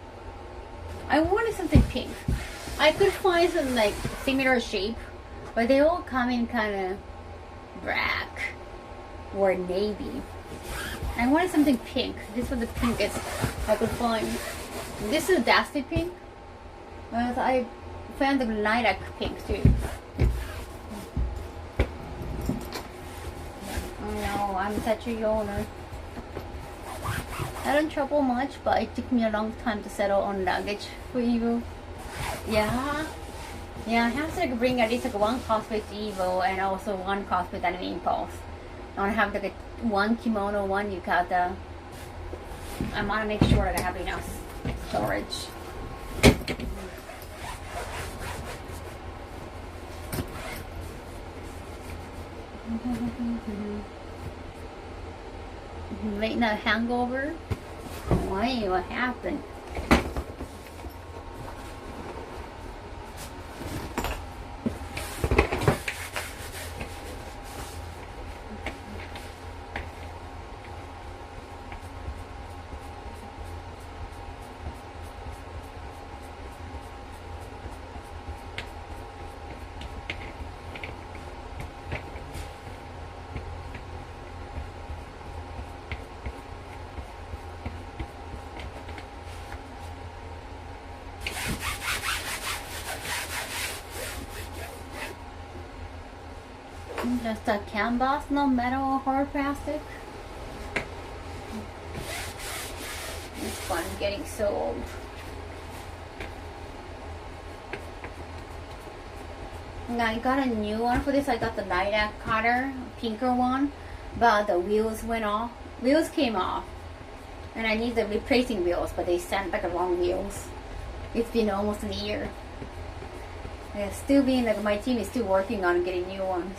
[SPEAKER 1] I wanted something pink. I could find some like similar shape, but they all come in kind of black or navy. I wanted something pink. This was the pinkest I could find. This is dusty pink, but I found the lilac pink too. No, I'm such a yawner. I don't travel much, but it took me a long time to settle on luggage for Evo. Yeah, I have to like bring at least like one cosplay to Evo and also one cosplay at an impulse. I want to have like one kimono, one yukata. I want to make sure that I have enough storage. Late night hangover? Why? What happened? Just a canvas, no metal or hard plastic. This one's getting so old. And I got a new one for this. I got the lilac color, pinker one, but the wheels went off. Wheels came off, and I need the replacing wheels, but they sent like the wrong wheels. It's been almost a year. It's still being like my team is still working on getting new ones.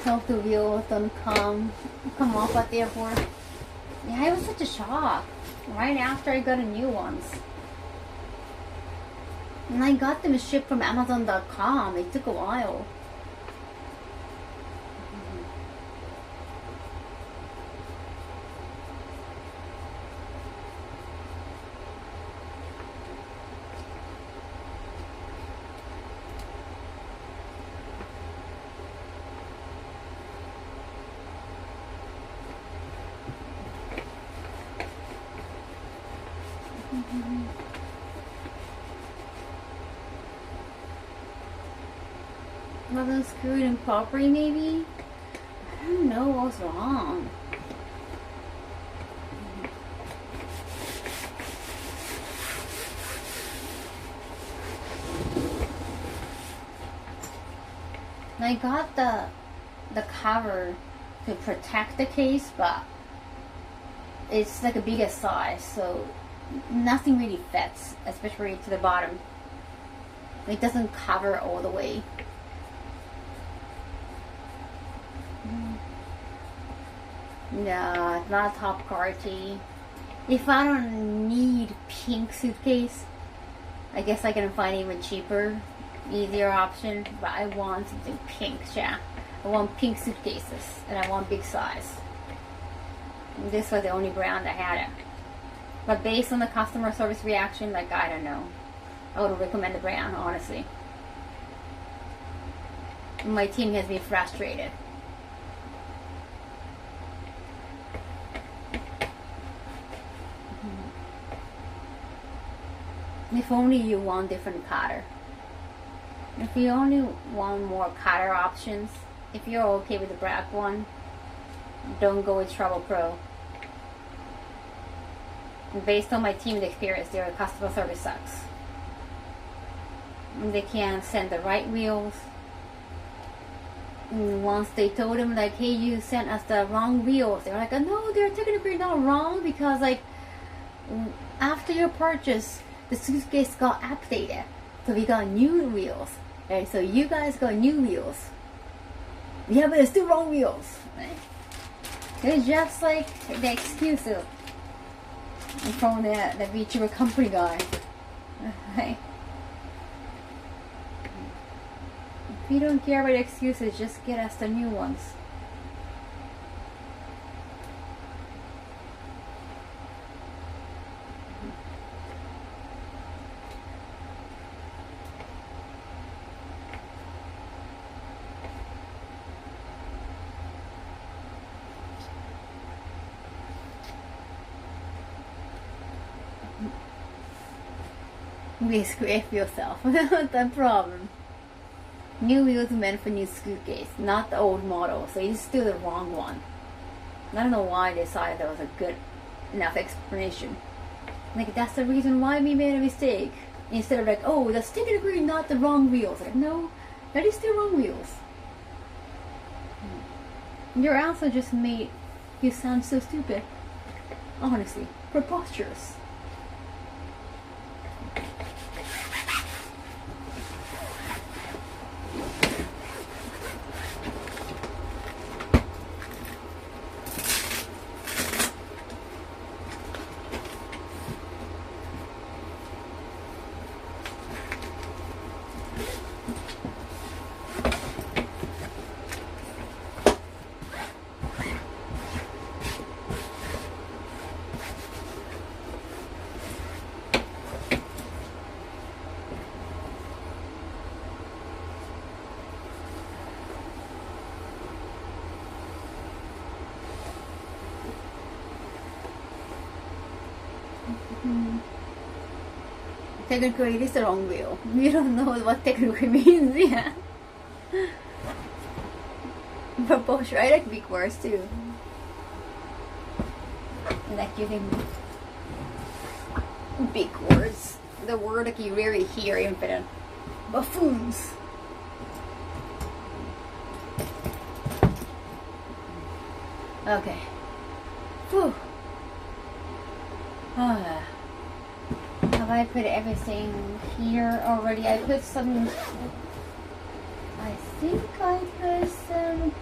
[SPEAKER 1] Hope the wheels don't come off at the airport. Yeah, it was such a shock. Right after I got a new ones. And I got them shipped from Amazon.com. It took a while. Wasn't screwed in properly, maybe? I don't know what's wrong. I got the cover to protect the case, but it's like a bigger size, so nothing really fits, especially to the bottom. It doesn't cover all the way. No, it's not a top quality. If I don't need pink suitcase, I guess I can find even cheaper, easier option. But I want something pink, yeah. I want pink suitcases, and I want big size. And this was the only brand I had it. But based on the customer service reaction, like, I don't know. I would recommend the brand, honestly. My team has been frustrated. If only you want different color. If you only want more color options, if you're okay with the black one, don't go with Travel Pro. Based on my team's experience, their customer service sucks. They can't send the right wheels. And once they told them, like, hey, you sent us the wrong wheels, they're like, oh, no, they're technically not wrong, because, like, after your purchase, the suitcase got updated, so we got new wheels. Right? So you guys got new wheels. Yeah, but it's still wrong wheels. Right? It's just like the excuses from the VTuber company guy. Right? If you don't care about excuses, just get us the new ones. Basically, F yourself. Not the problem. New wheels meant for new suitcase, not the old model, so it's still the wrong one. I don't know why they decided that was a good enough explanation. Like, that's the reason why we made a mistake. Instead of like, oh, that's technically not the wrong wheels. Like, no, that is still wrong wheels. Your answer just made you sound so stupid. Honestly, preposterous. Technically, it is the wrong wheel. You don't know what technically means, yeah. Proposal, I like big words too. I like using big words. The word that you rarely hear in Finland. Buffoons. Okay. Whew. Have I put everything here already? I put some... I think I put some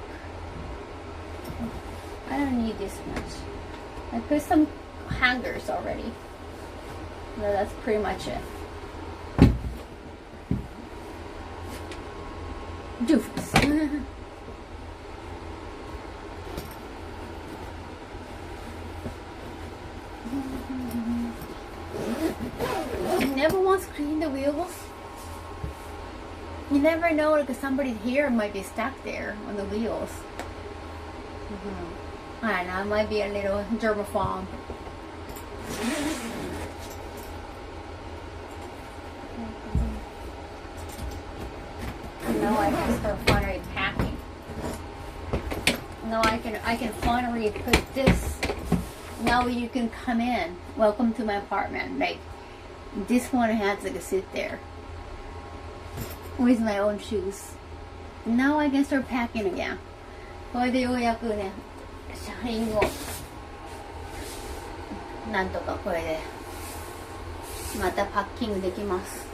[SPEAKER 1] don't need this much. I put some hangers already. No, that's pretty much it. Doofus. You never once clean the wheels. You never know, because somebody's hair might be stuck there on the wheels. I don't know, it might be a little germaphobe. Now I can start finally packing. Now I can finally put this. Now you can come in. Welcome to my apartment. Like, this one has like a sit there with my own shoes. Now I can start packing again. これでようやくね、車輪をなんとかこれでまたパッキングできます。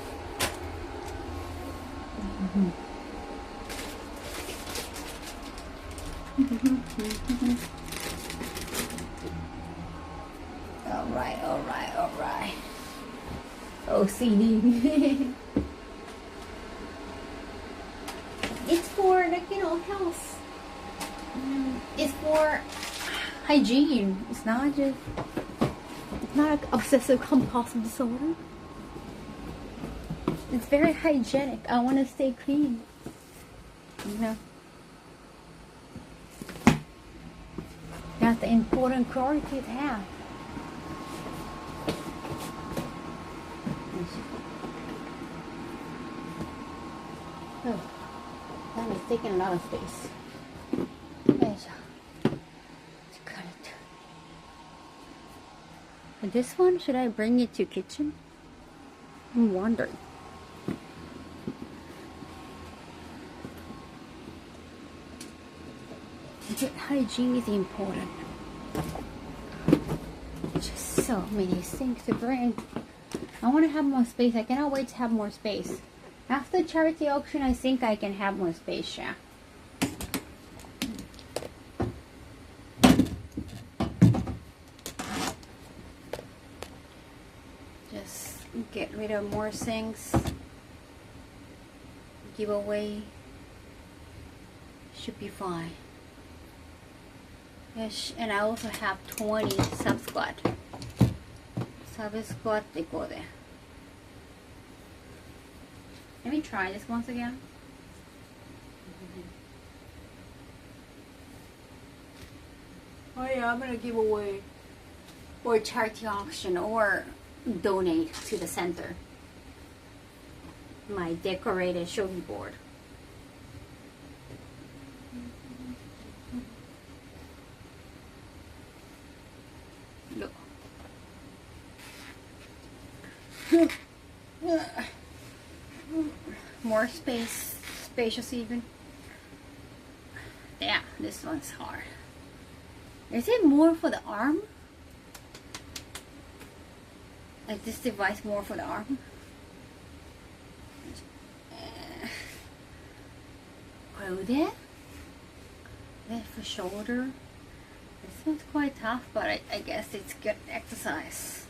[SPEAKER 1] Alright, alright, alright. OCD. It's for, like, you know, health. It's for hygiene. It's not just, it's not an obsessive compulsive disorder. It's very hygienic. I want to stay clean. You know? That's the important quality to have. Oh, that is taking a lot of space. And this one, should I bring it to kitchen? I'm wondering. Good hygiene is important. Just so many things to bring. I want to have more space. I cannot wait to have more space. After the charity auction, I think I can have more space, yeah. Just get rid of more things. Give away. Should be fine. Yes, and I also have 20 sub squat. Sub squat, they go there. Let me try this once again. Oh yeah, I'm gonna give away or charity auction or donate to the center my decorated shogi board. Look. More space, spacious even. Yeah, this one's hard. Is it more for the arm? Like this device more for the arm? Ude? Then for shoulder. This one's quite tough, but I guess it's good exercise.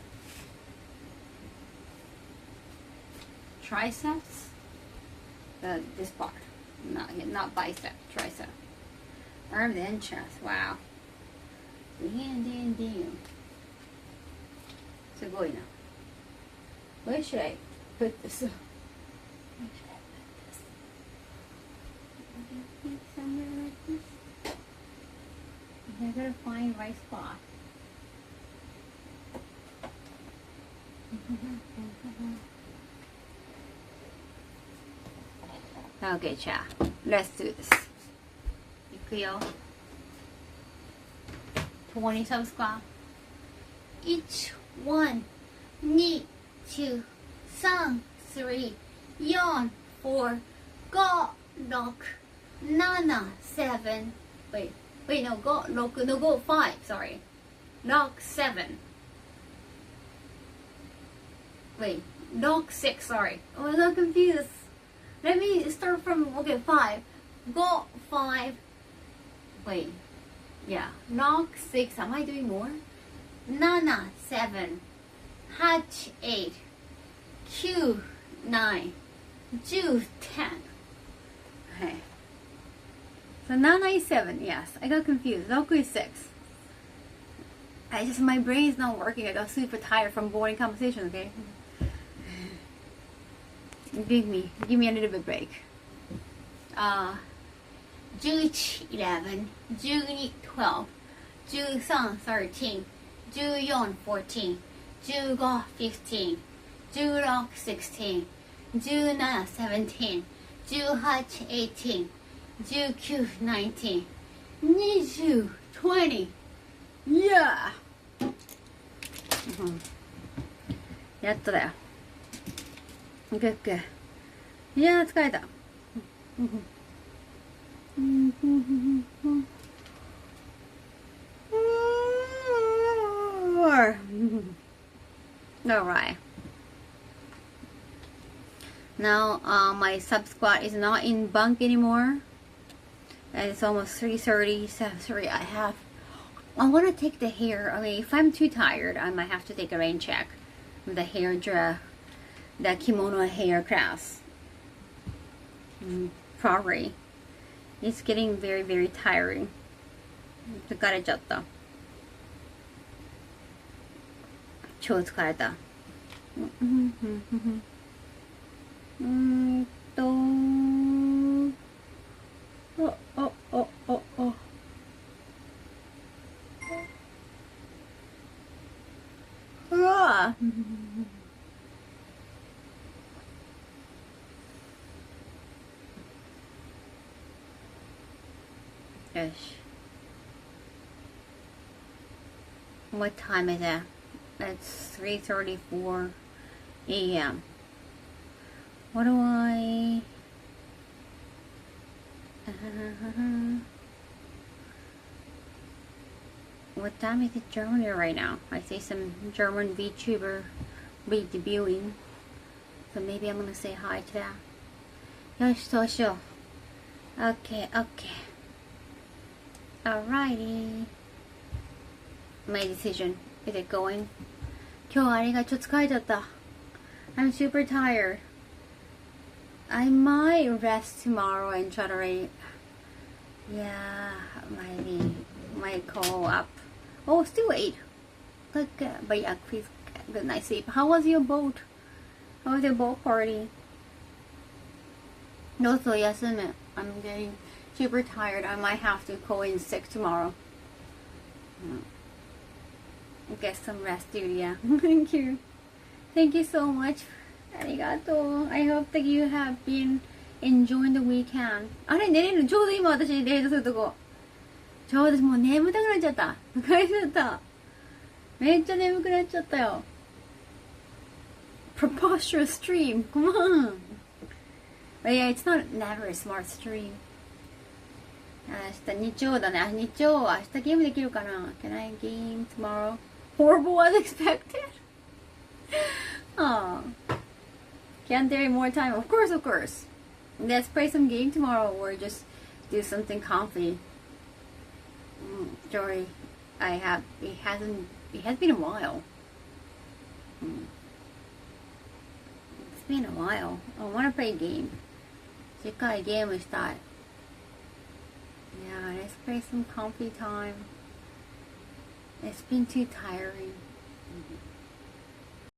[SPEAKER 1] Triceps. This part, not bicep, tricep. Arm then chest. Wow. Damn. So going now. Where should I put this? Where should I put this? Somewhere like this. I gotta find right spot. Okay, cha. Let's do this. いくよ。20 sub squat. 1, 1, 2, 2, 3, 3, 4, 4, 5, 6, 7, 7. Wait, no, go 5, sorry. 6, 7. Wait, 6, sorry. Oh, I'm not confused. Let me start from, okay, 5. Go 5. Wait. Yeah. Knock 6. Am I doing more? 7, 7, 8, 8, 9, 9, 10. Okay. So 9 is 7. Yes. I got confused. 6 is 6. My brain is not working. I got super tired from boring conversations, okay? Give me a little bit break. 11, 11, 12, 12, 13, 13, 14, 14, 15, 15, 16, 17, 18, 19, 20. Yeah! やっとだよ。OK。いやー、疲れた。Alright. Now, my sub squat is not in bunk anymore. And it's almost 3:30. So sorry, I want to take the hair. I mean, if I'm too tired, I might have to take a rain check with the the kimono hair class. Probably. It's getting very, very tiring. 疲れちゃった。超疲れた。うわよし。What time is it? It's 3:34 a.m. What do I... What time is it Germany right now? I see some German VTuber debuting. So maybe I'm gonna say hi to that. よし、そうしよう。Okay, okay. Alrighty. My decision. Is it going? 今日あれがちょっと疲れちゃった。I'm super tired. I might rest tomorrow and try to rate. Yeah, might call up. Oh, still 8. Good, but yeah, please, good night sleep. How was your boat? How was your boat party? Also, yes, I'm getting super tired. I might have to call in sick tomorrow. Get some rest, dude. Yeah. Thank you. Thank you so much. Arigato. I hope that you have been enjoying the weekend. あれ、寝れる？ちょうど今私デートするとこ。ちょうどもう眠たくなっちゃった。疲れちゃった。めっちゃ眠くなっちゃったよ。Preposterous stream. Come on. But yeah, it's not never a smart stream. 明日日曜だね。日曜明日ゲームできるかな？ Can I game tomorrow? Horrible as expected. Oh. Can't there be more time? Of course, of course. Let's play some game tomorrow or just do something comfy. Jory, it has been a while. It's been a while. I want to play a game. 次回ゲームしたい。Yeah, let's play some comfy time. It's been too tiring.